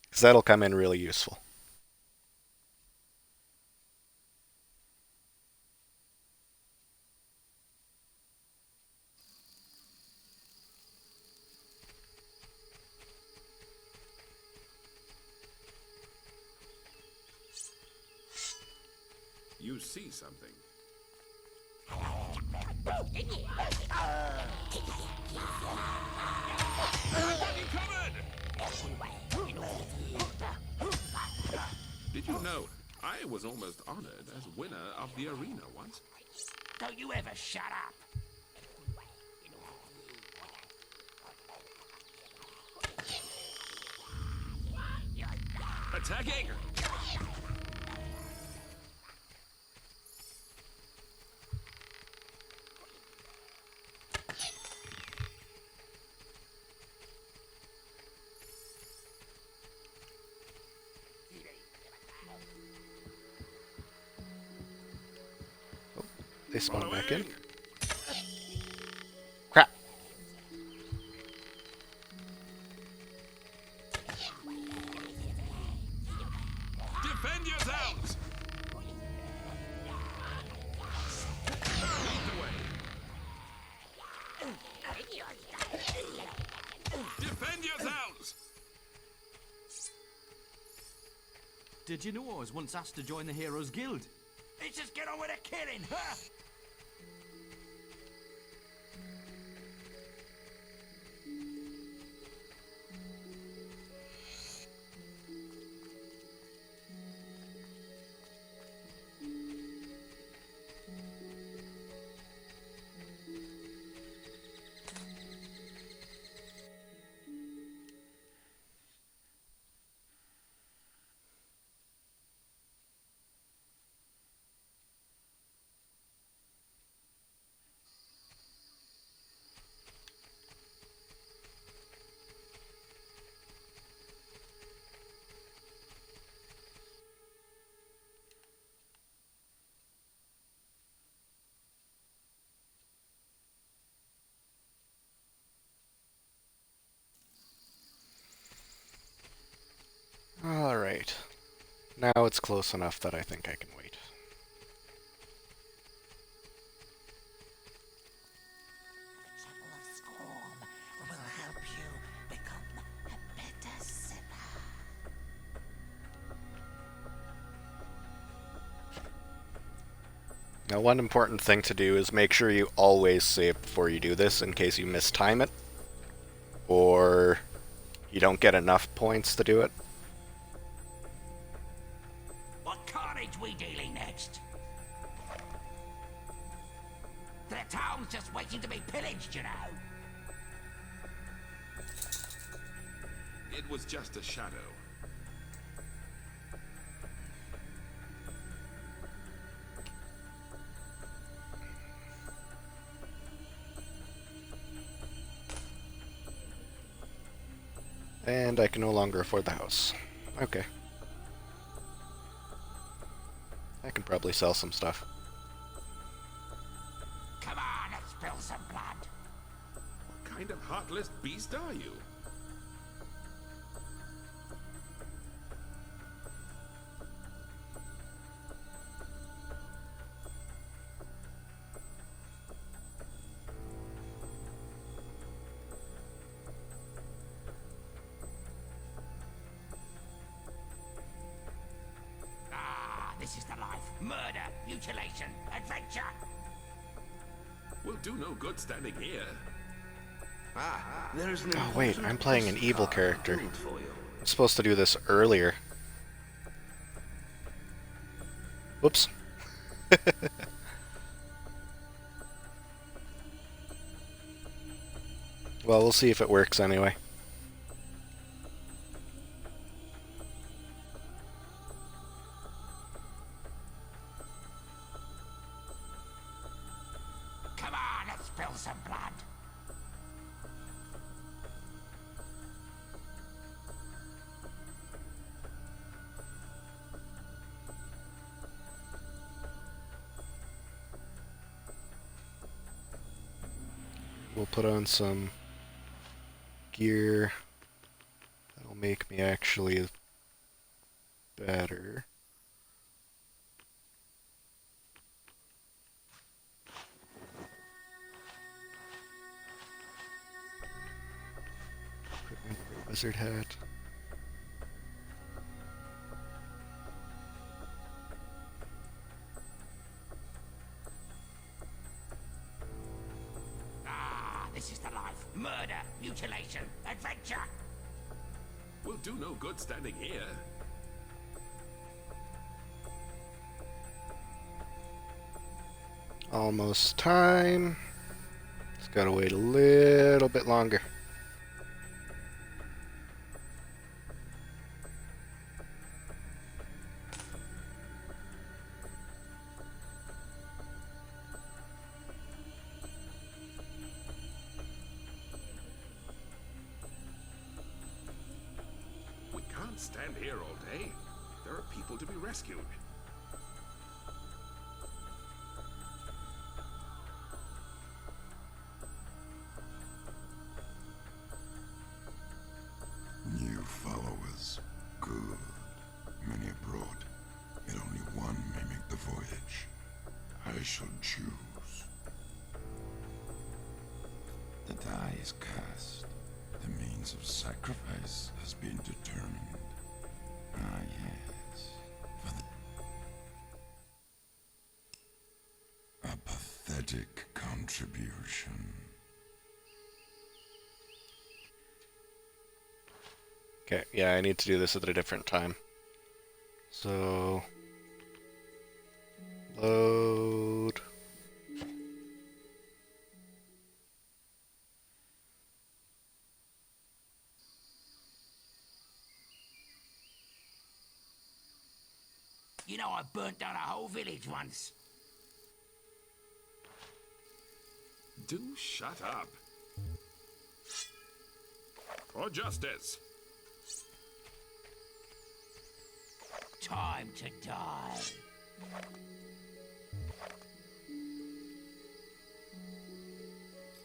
Because that'll come in really useful. You see something. Did you know I was almost honored as winner of the arena once? Don't you ever shut up. Attacking! They spawn back in. Crap. Defend yourselves! Lead the way. Did you know I was once asked to join the Heroes Guild? Let's just get on with the killing, huh? Alright. Now it's close enough that I think I can wait. Will help you become a better sinner. Now, one important thing to do is make sure you always save before you do this in case you mistime it, or you don't get enough points to do it. What carnage we dealing next? The town's just waiting to be pillaged, you know. It was just a shadow. And I can no longer afford the house. Okay. I can probably sell some stuff. Come on, let's spill some blood. What kind of heartless beast are you? This is the life. Murder, mutilation, adventure. We'll do no good standing here. There is an Oh wait, I'm playing an evil character. for you. I'm supposed to do this earlier. Whoops. Well, we'll see if it works anyway. Come on, let's spill some blood. We'll put on some gear. That'll make me actually better. Equipment for wizard hat. This is the life. Murder, mutilation, adventure. We'll do no good standing here. Almost time. Just gotta wait a little bit longer. We can't stand here all day. There are people to be rescued. New followers. Good. Many abroad. Yet only one may make the voyage. I shall choose. The die is cast. The means of sacrifice has been determined. Ah, yes. pathetic contribution. Okay, yeah, I need to do this at a different time. So... load... You know I burnt down a whole village once. Do shut up. For justice. Time to die.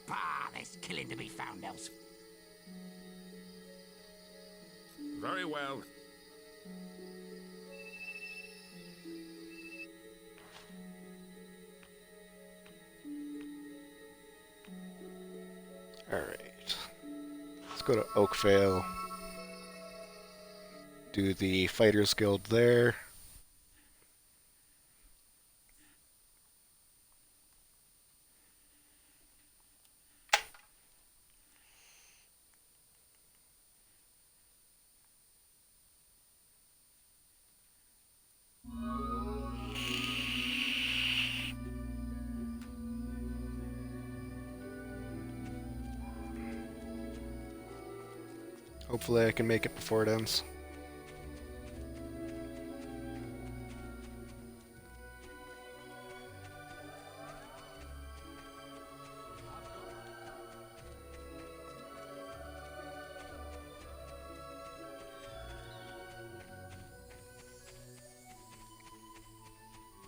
Bah, there's killing to be found elsewhere. Very well. Alright. Let's go to Oakvale. Do the Fighters Guild there. Hopefully I can make it before it ends.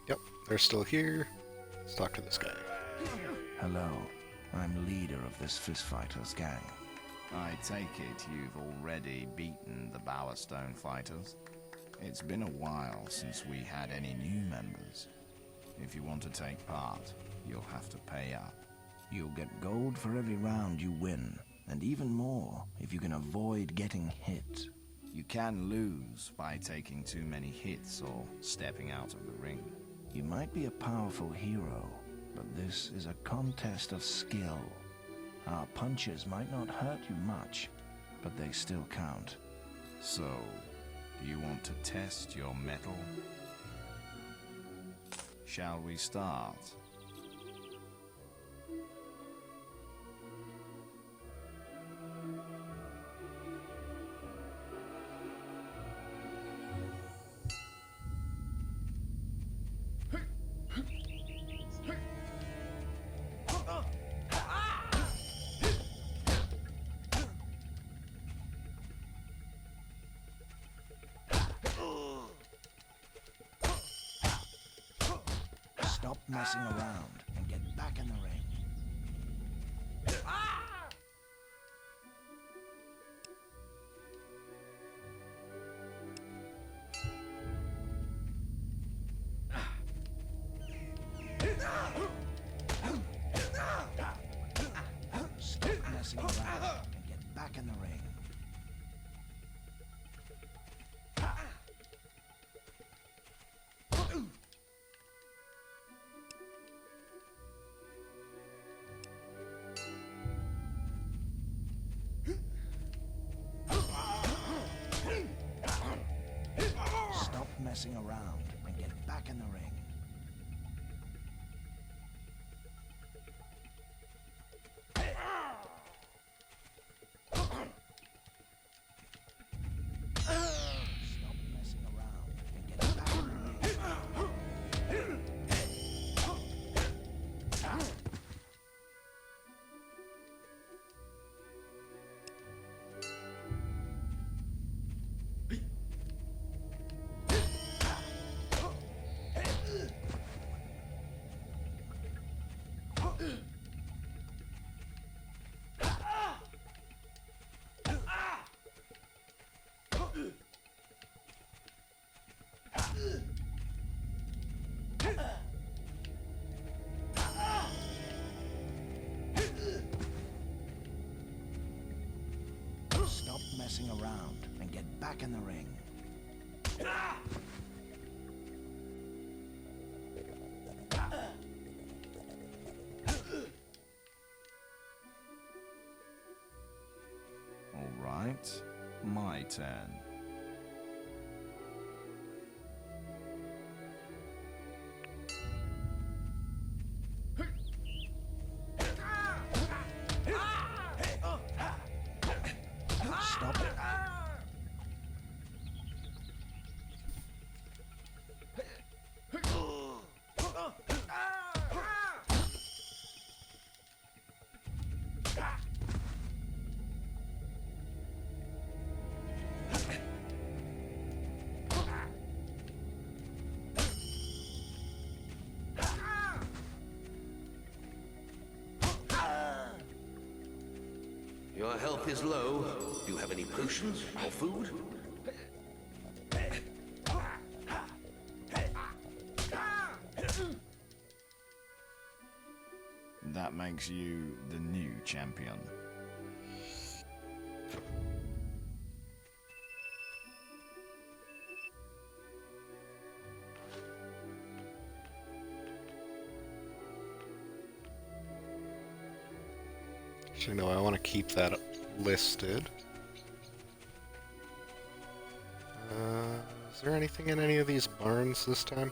Yep, they're still here. Let's talk to this guy. Hello, I'm leader of this fistfighters gang. I take it you've already beaten the Bowerstone fighters? It's been a while since we had any new members. If you want to take part, you'll have to pay up. You'll get gold for every round you win, and even more if you can avoid getting hit. You can lose by taking too many hits or stepping out of the ring. You might be a powerful hero, but this is a contest of skill. Our punches might not hurt you much, but they still count. So, do you want to test your mettle? Shall we start? Stop messing around and get back in the ring. Stop messing around and get back in the ring. Stop messing around and get back in the ring. Stop messing around and get back in the ring. Stop messing around and get back in the ring. Right. My turn. Stop it. Your health is low. Do you have any potions or food? That makes you the new champion. Actually, no, I want to keep that listed. Is there anything in any of these barns this time?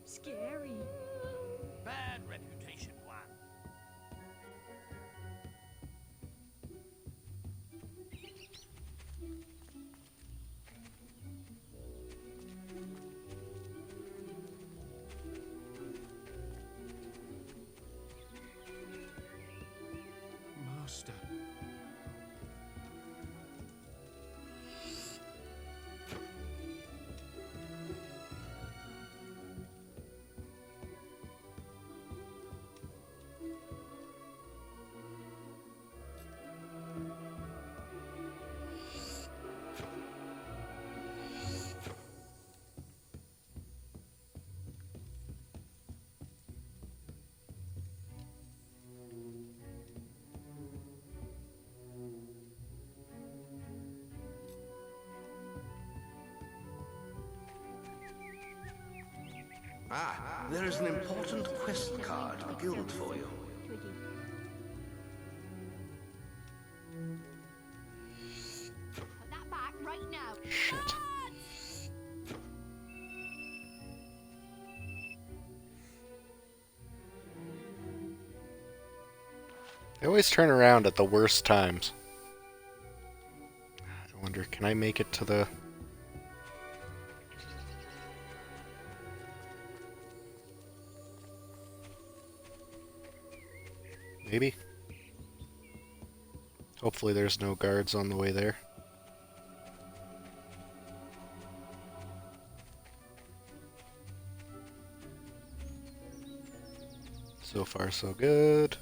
Scary. Bad reputation, one. Master. Ah, there is an important quest card in the guild for you. Put that back right now. Shit. They always turn around at the worst times. I wonder, can I make it to the... Maybe? Hopefully there's no guards on the way there. So far, so good.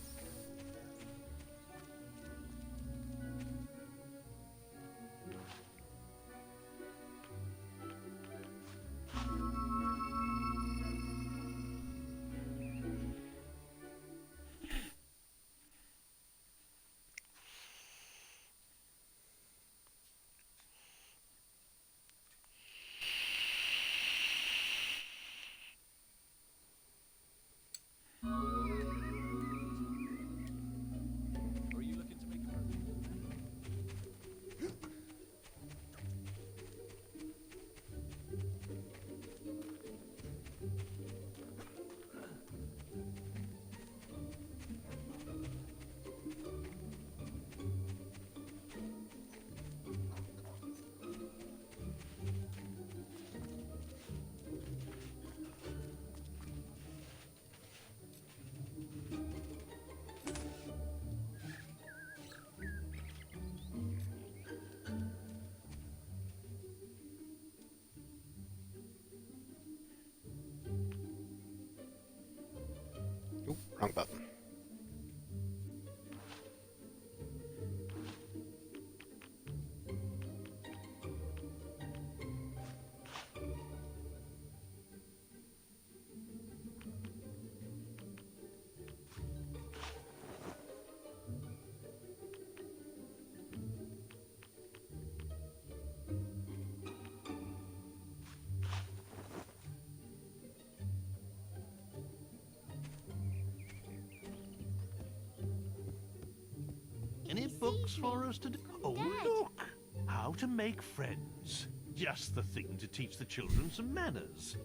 Any books for us to do? Oh, look! How to make friends. Just the thing to teach the children some manners.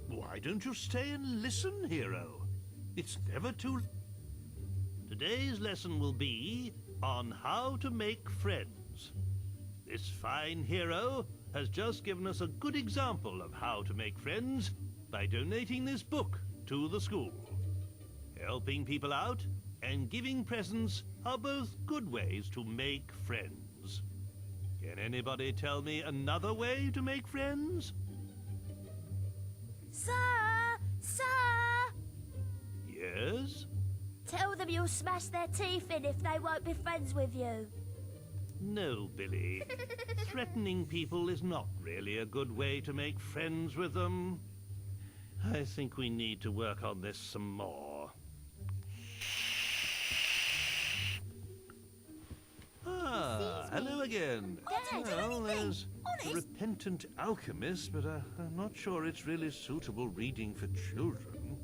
Why don't you stay and listen, hero? It's never too... Today's lesson will be on how to make friends. This fine hero has just given us a good example of how to make friends by donating this book to the school. Helping people out and giving presents are both good ways to make friends. Can anybody tell me another way to make friends? Sir! Sir! Yes? Tell them you'll smash their teeth in if they won't be friends with you. No, Billy. Threatening people is not really a good way to make friends with them. I think we need to work on this some more. Ah, hello again. Well, there's a repentant alchemist, but I'm not sure it's really suitable reading for children.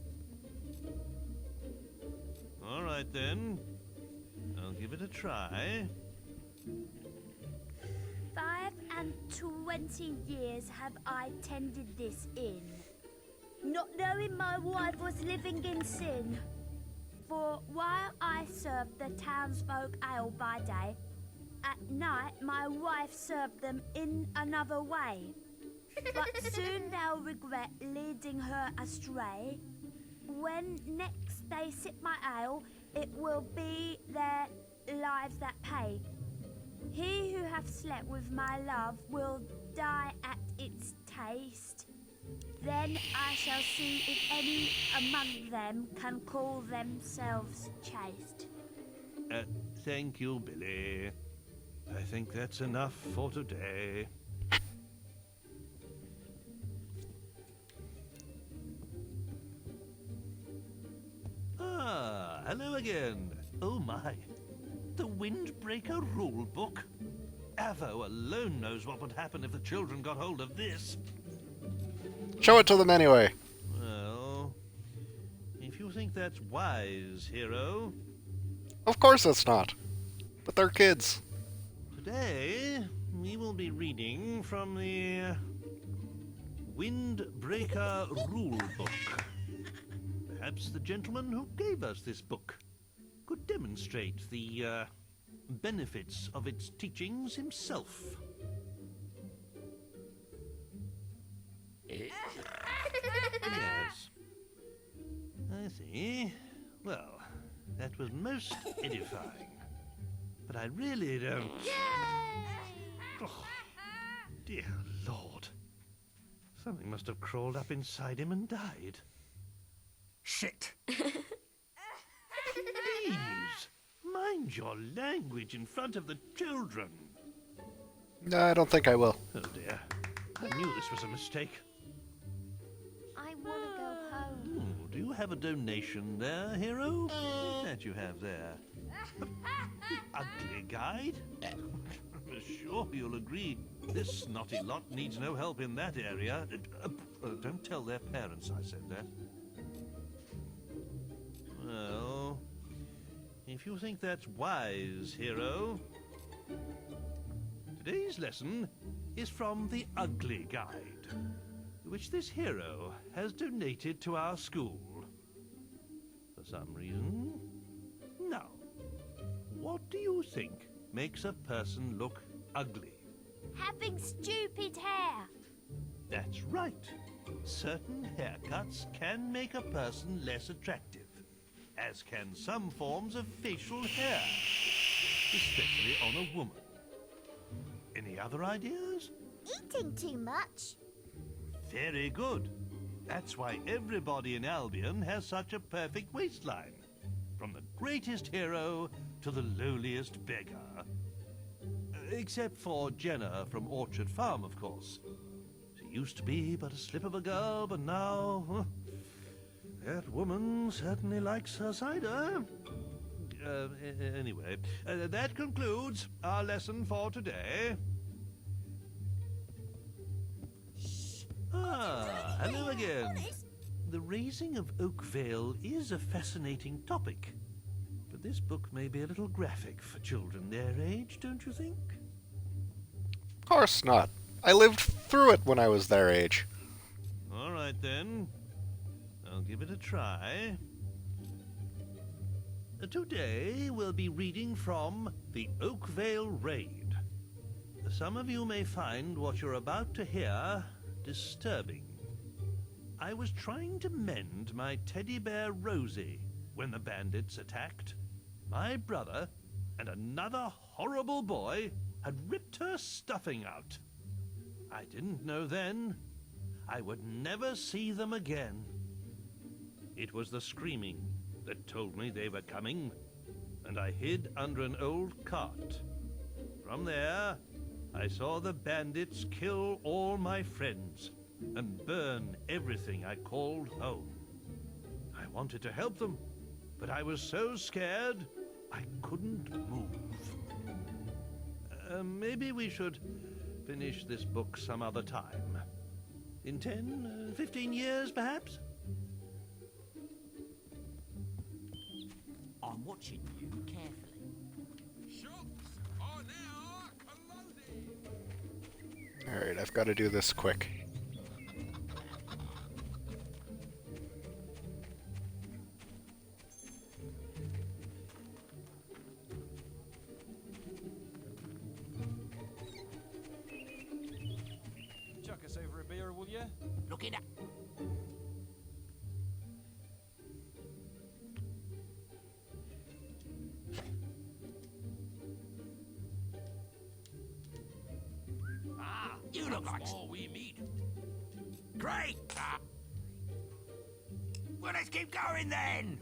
All right, then. I'll give it a try. 25 years have I tended this inn, not knowing my wife was living in sin. For while I served the townsfolk ale by day, at night my wife served them in another way. But soon they'll regret leading her astray. When next they sip my ale, it will be their lives that pay. He who hath slept with my love will die at its taste. Then I shall see if any among them can call themselves chaste. Thank you, Billy. I think that's enough for today. Ah, hello again. Oh my. The Windbreaker rulebook? Avo alone knows what would happen if the children got hold of this. Show it to them anyway. Well, if you think that's wise, hero. Of course it's not. But they're kids. Today, we will be reading from the Windbreaker rulebook. Perhaps the gentleman who gave us this book could demonstrate the benefits of its teachings himself. Yes. I see. Well, that was most edifying. But I really don't... Oh, dear Lord. Something must have crawled up inside him and died. Shit! Please, mind your language in front of the children. No, I don't think I will. Oh dear. I knew this was a mistake. I want to go home. Do you have a donation there, hero? What's that you have there? The ugly guide? I'm sure you'll agree this snotty lot needs no help in that area. Don't tell their parents I said that. Well, if you think that's wise, hero, today's lesson is from the Ugly Guide, which this hero has donated to our school. For some reason. Now, what do you think makes a person look ugly? Having stupid hair. That's right. Certain haircuts can make a person less attractive, as can some forms of facial hair, especially on a woman. Any other ideas? Eating too much. Very good. That's why everybody in Albion has such a perfect waistline. From the greatest hero to the lowliest beggar. Except for Jenna from Orchard Farm, of course. She used to be but a slip of a girl, but now... that woman certainly likes her cider. Anyway, that concludes our lesson for today. Ah, hello again. The raising of Oakvale is a fascinating topic, but This book may be a little graphic for children their age, don't you think? Of course not. I lived through it when I was their age. All right, then. I'll give it a try. Today, we'll be reading from the Oakvale Raid. Some of you may find what you're about to hear disturbing. I was trying to mend my teddy bear Rosie when the bandits attacked. My brother and another horrible boy had ripped her stuffing out. I didn't know then I would never see them again. It was the screaming that told me they were coming, and I hid under an old cart. From there, I saw the bandits kill all my friends and burn everything I called home. I wanted to help them, but I was so scared I couldn't move. Maybe we should finish this book some other time. In 10, 15 years, perhaps? I'm watching you carefully. Alright, I've got to do this quick. Chuck us over a beer, will you? Look it up. You look like small we meet. Great! Well, let's keep going then.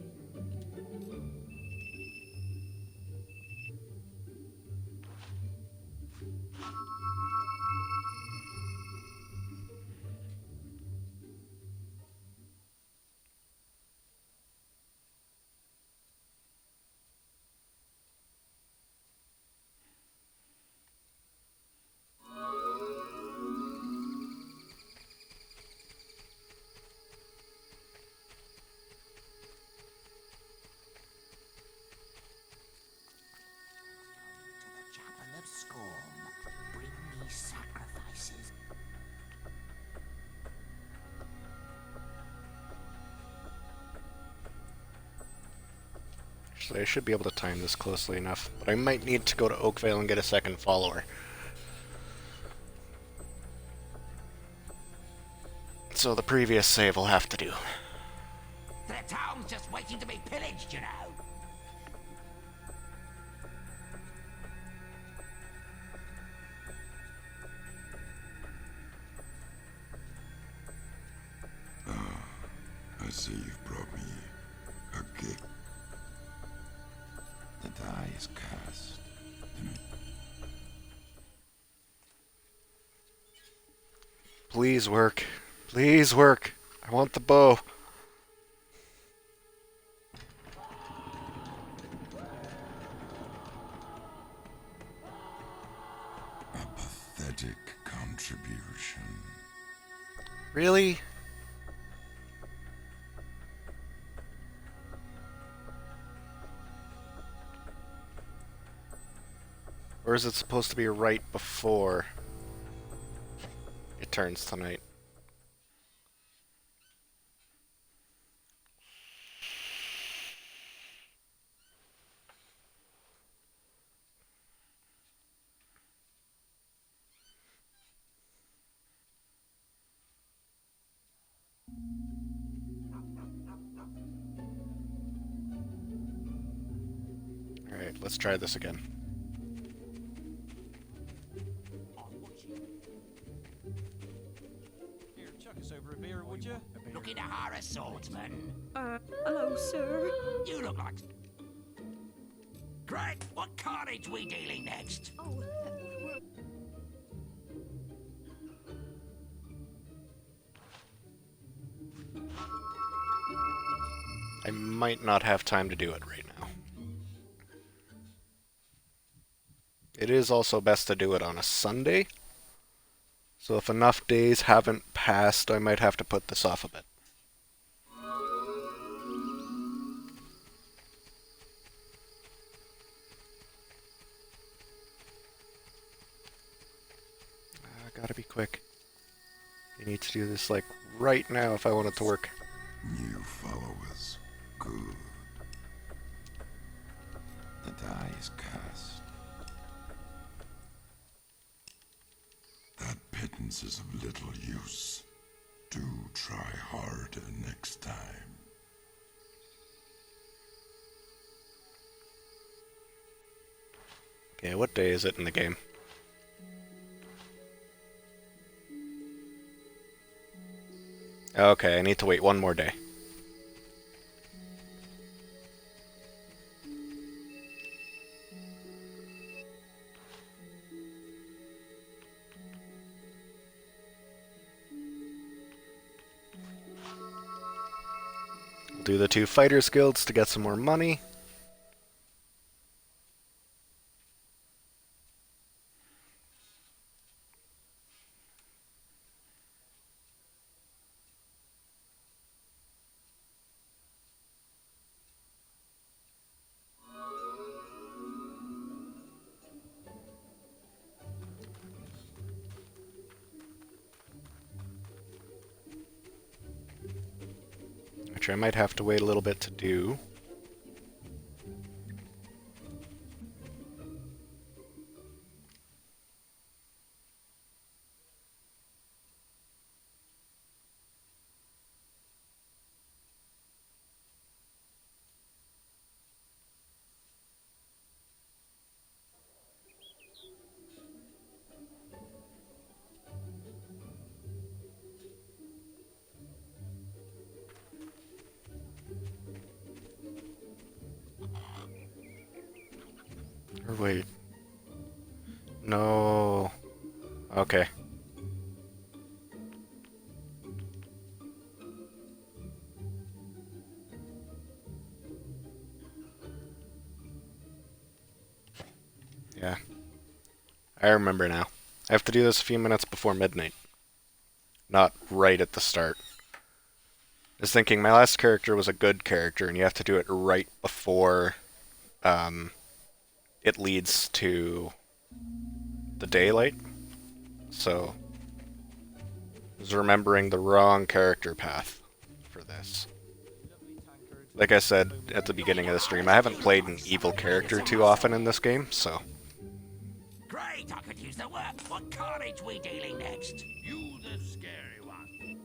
Chapel of Scorn, bring me sacrifices. Actually, I should be able to time this closely enough, but I might need to go to Oakvale and get a second follower. So the previous save will have to do. The town's just waiting to be pillaged, you know. I see you've brought me a gift. The die is cast. Please work. Please work. I want the bow. A pathetic contribution. Really? Or is it supposed to be right before it turns to night? Alright, let's try this again. Here, chuck us over a beer, would you? Looking to hire a swordsman. Hello, sir. You look like... Great! What carnage we dealing next? Oh, I might not have time to do it right now. It is also best to do it on a Sunday. So if enough days haven't passed, I might have to put this off a bit. Gotta be quick. I need to do this, like, right now if I want it to work. New followers. Good. The die is cast. That pittance is of little use. Do try harder next time. Okay, what day is it in the game? Okay, I need to wait one more day. We'll do the 2 fighters guilds to get some more money. Which I might have to wait a little bit to do. Or wait. No. Okay. Yeah. I remember now. I have to do this a few minutes before midnight. Not right at the start. I was thinking my last character was a good character, and you have to do it right before it leads to the daylight. So, I was remembering the wrong character path for this. Like I said at the beginning of the stream, I haven't played an evil character too often in this game, so... Great, I could use the work. What carnage we dealing next? You the scary one.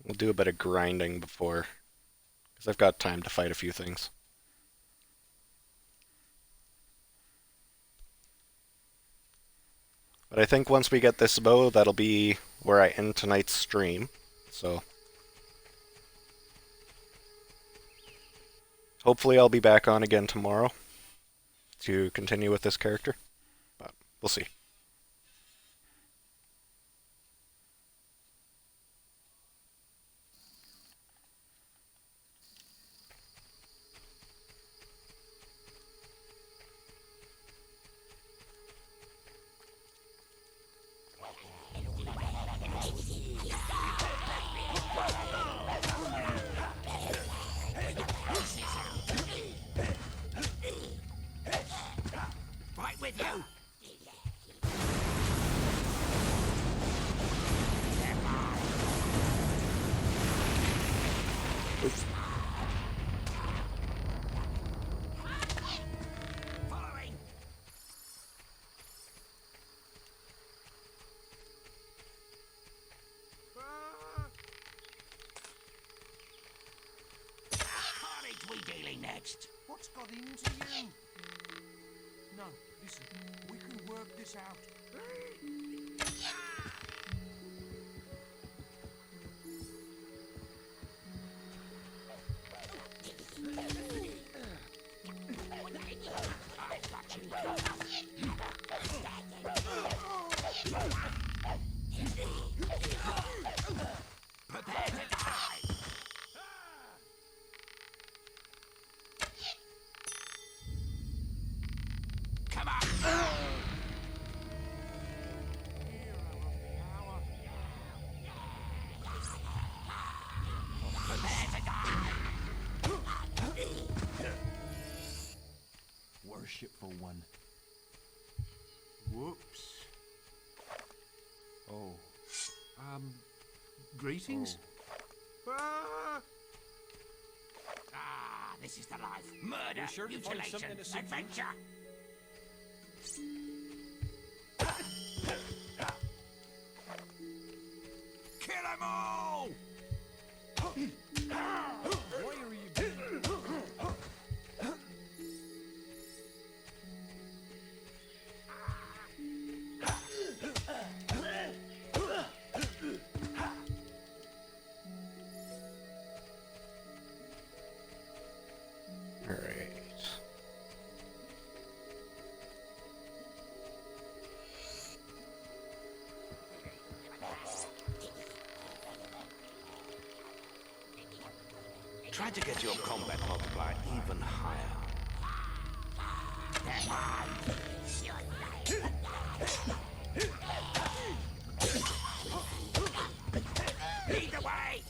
We'll do a bit of grinding before, because I've got time to fight a few things. But I think once we get this bow, that'll be where I end tonight's stream. So hopefully I'll be back on again tomorrow to continue with this character, but we'll see. Right with you. Following. Carnage we dealing next? What's got into you? No, listen, we can work this out. I've got you. Prepare to die. Whoops. Oh. Greetings? Ah! Ah, this is the life. Murder, Be sure to find mutilation, something to suit you. adventure. Kill 'em all! Why are you... Alright. Try to get your combat multiplier even higher. Lead the way!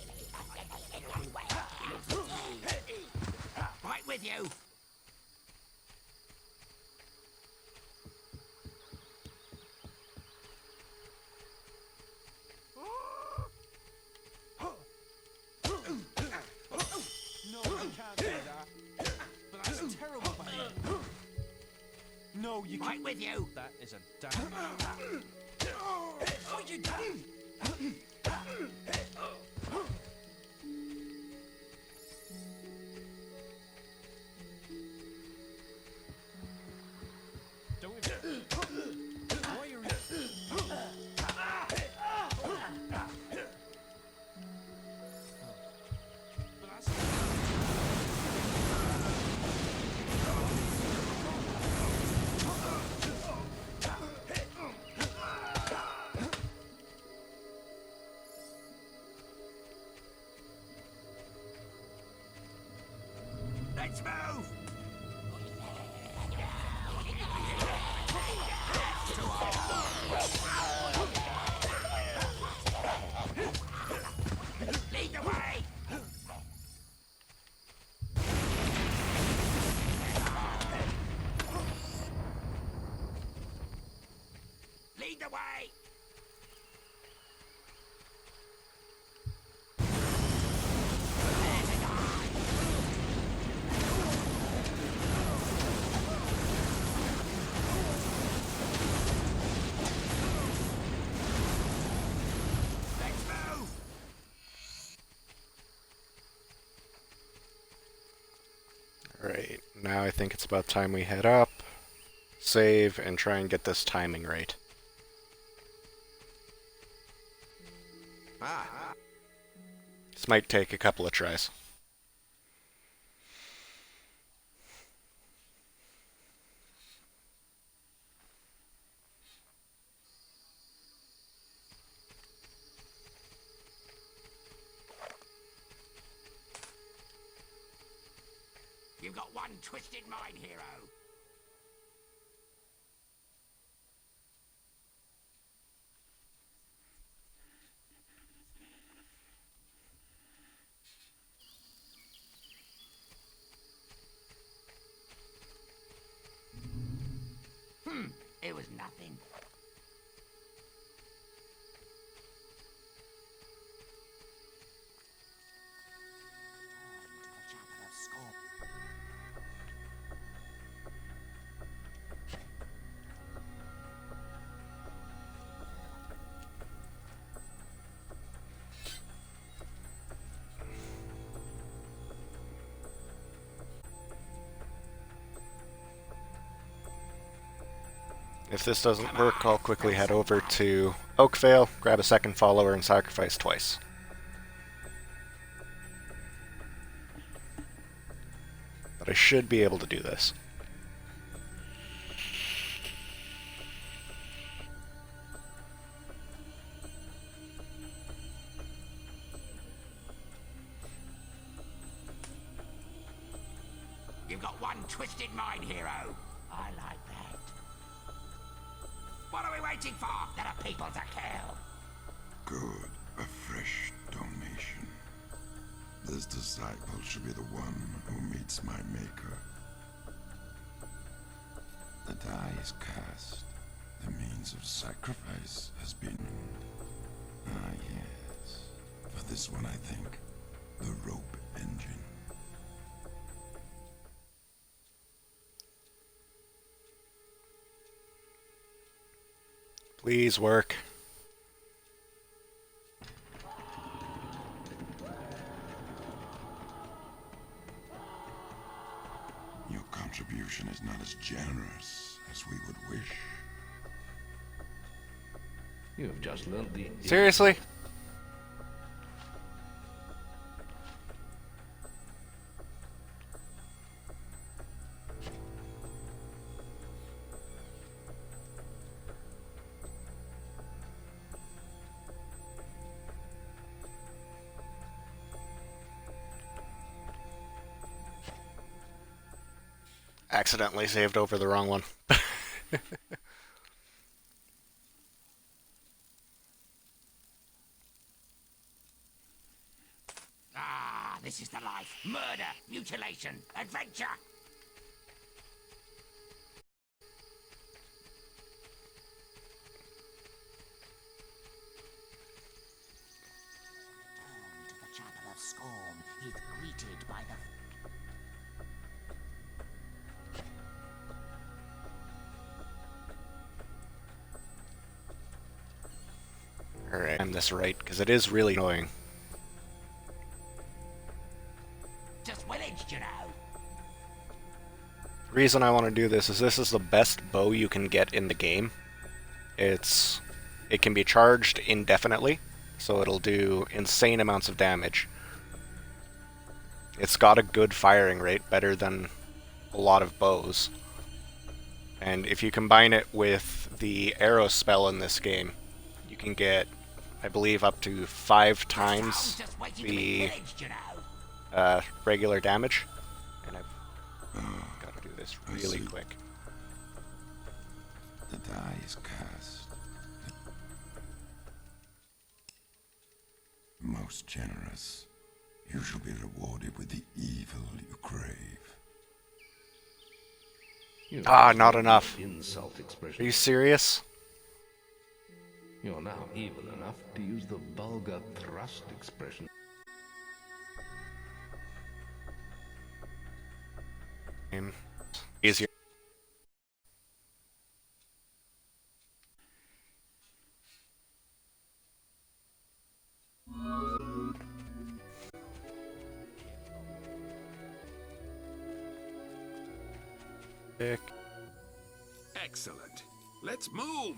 Right with you! No, you can't do that. But that's a terrible thing. No, you can't. Right with you! That is a damn... What you doing? Don't even... Why are you... But that's... Let's move! Lead the way! Lead the way! Let's move! Alright, now I think it's about time we head up, save, and try and get this timing right. This might take a couple of tries. You've got one twisted mind, hero. It was nothing. If this doesn't work, I'll quickly head over to Oakvale, grab a second follower, and sacrifice twice. But I should be able to do this. You've got one twisted mind, hero. I like that. What are we waiting for? There are people to kill. Good. A fresh donation. This disciple should be the one who meets my maker. The die is cast. The means of sacrifice has been... Ah, yes. For this one, I think, the rope engine. Please work. Your contribution is not as generous as we would wish. You have just learned the... Seriously? Accidentally saved over the wrong one. Ah, this is the life. Murder, mutilation, adventure. To the chapel of scorn, he's greeted by the... Alright, I'm this right, because it is really annoying. Just villaged, you know. The reason I want to do this is the best bow you can get in the game. It can be charged indefinitely, so it'll do insane amounts of damage. It's got a good firing rate, better than a lot of bows. And if you combine it with the arrow spell in this game, you can get, I believe, up to 5 times the regular damage. And I've got to do this really quick. The die is cast. Most generous. You shall be rewarded with the evil you crave. Ah, not enough. Insult expression. Are you serious? You're now evil enough to use the vulgar thrust expression. Easier. Excellent. Let's move.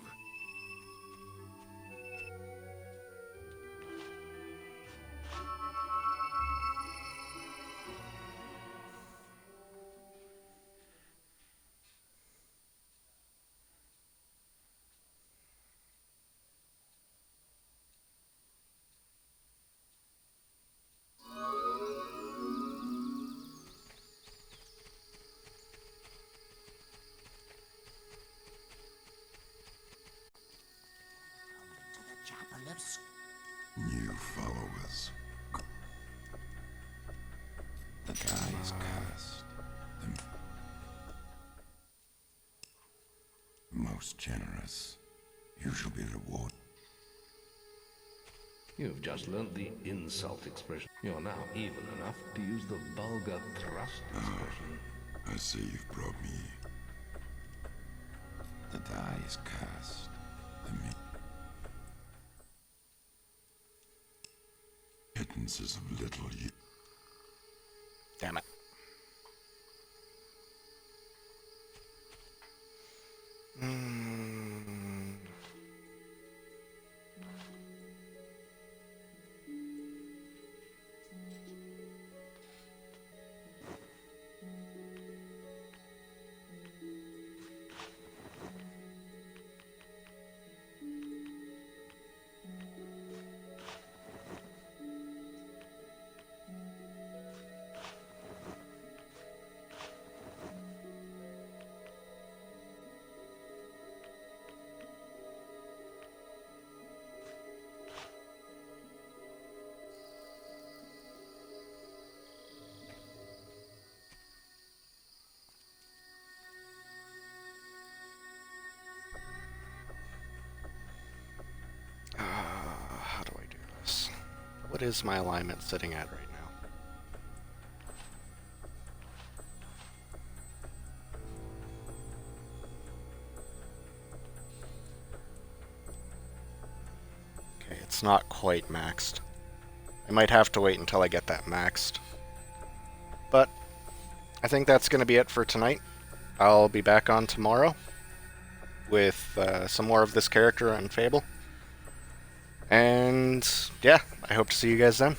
New followers. The die is cast. The most generous. You shall be rewarded. You've just learnt the insult expression. You're now evil enough to use the vulgar thrust expression. I see you've brought me. The die is cast. Pittances of little you. Damn it. What is my alignment sitting at right now? Okay, it's not quite maxed. I might have to wait until I get that maxed. But I think that's going to be it for tonight. I'll be back on tomorrow with some more of this character and Fable. And yeah, I hope to see you guys then.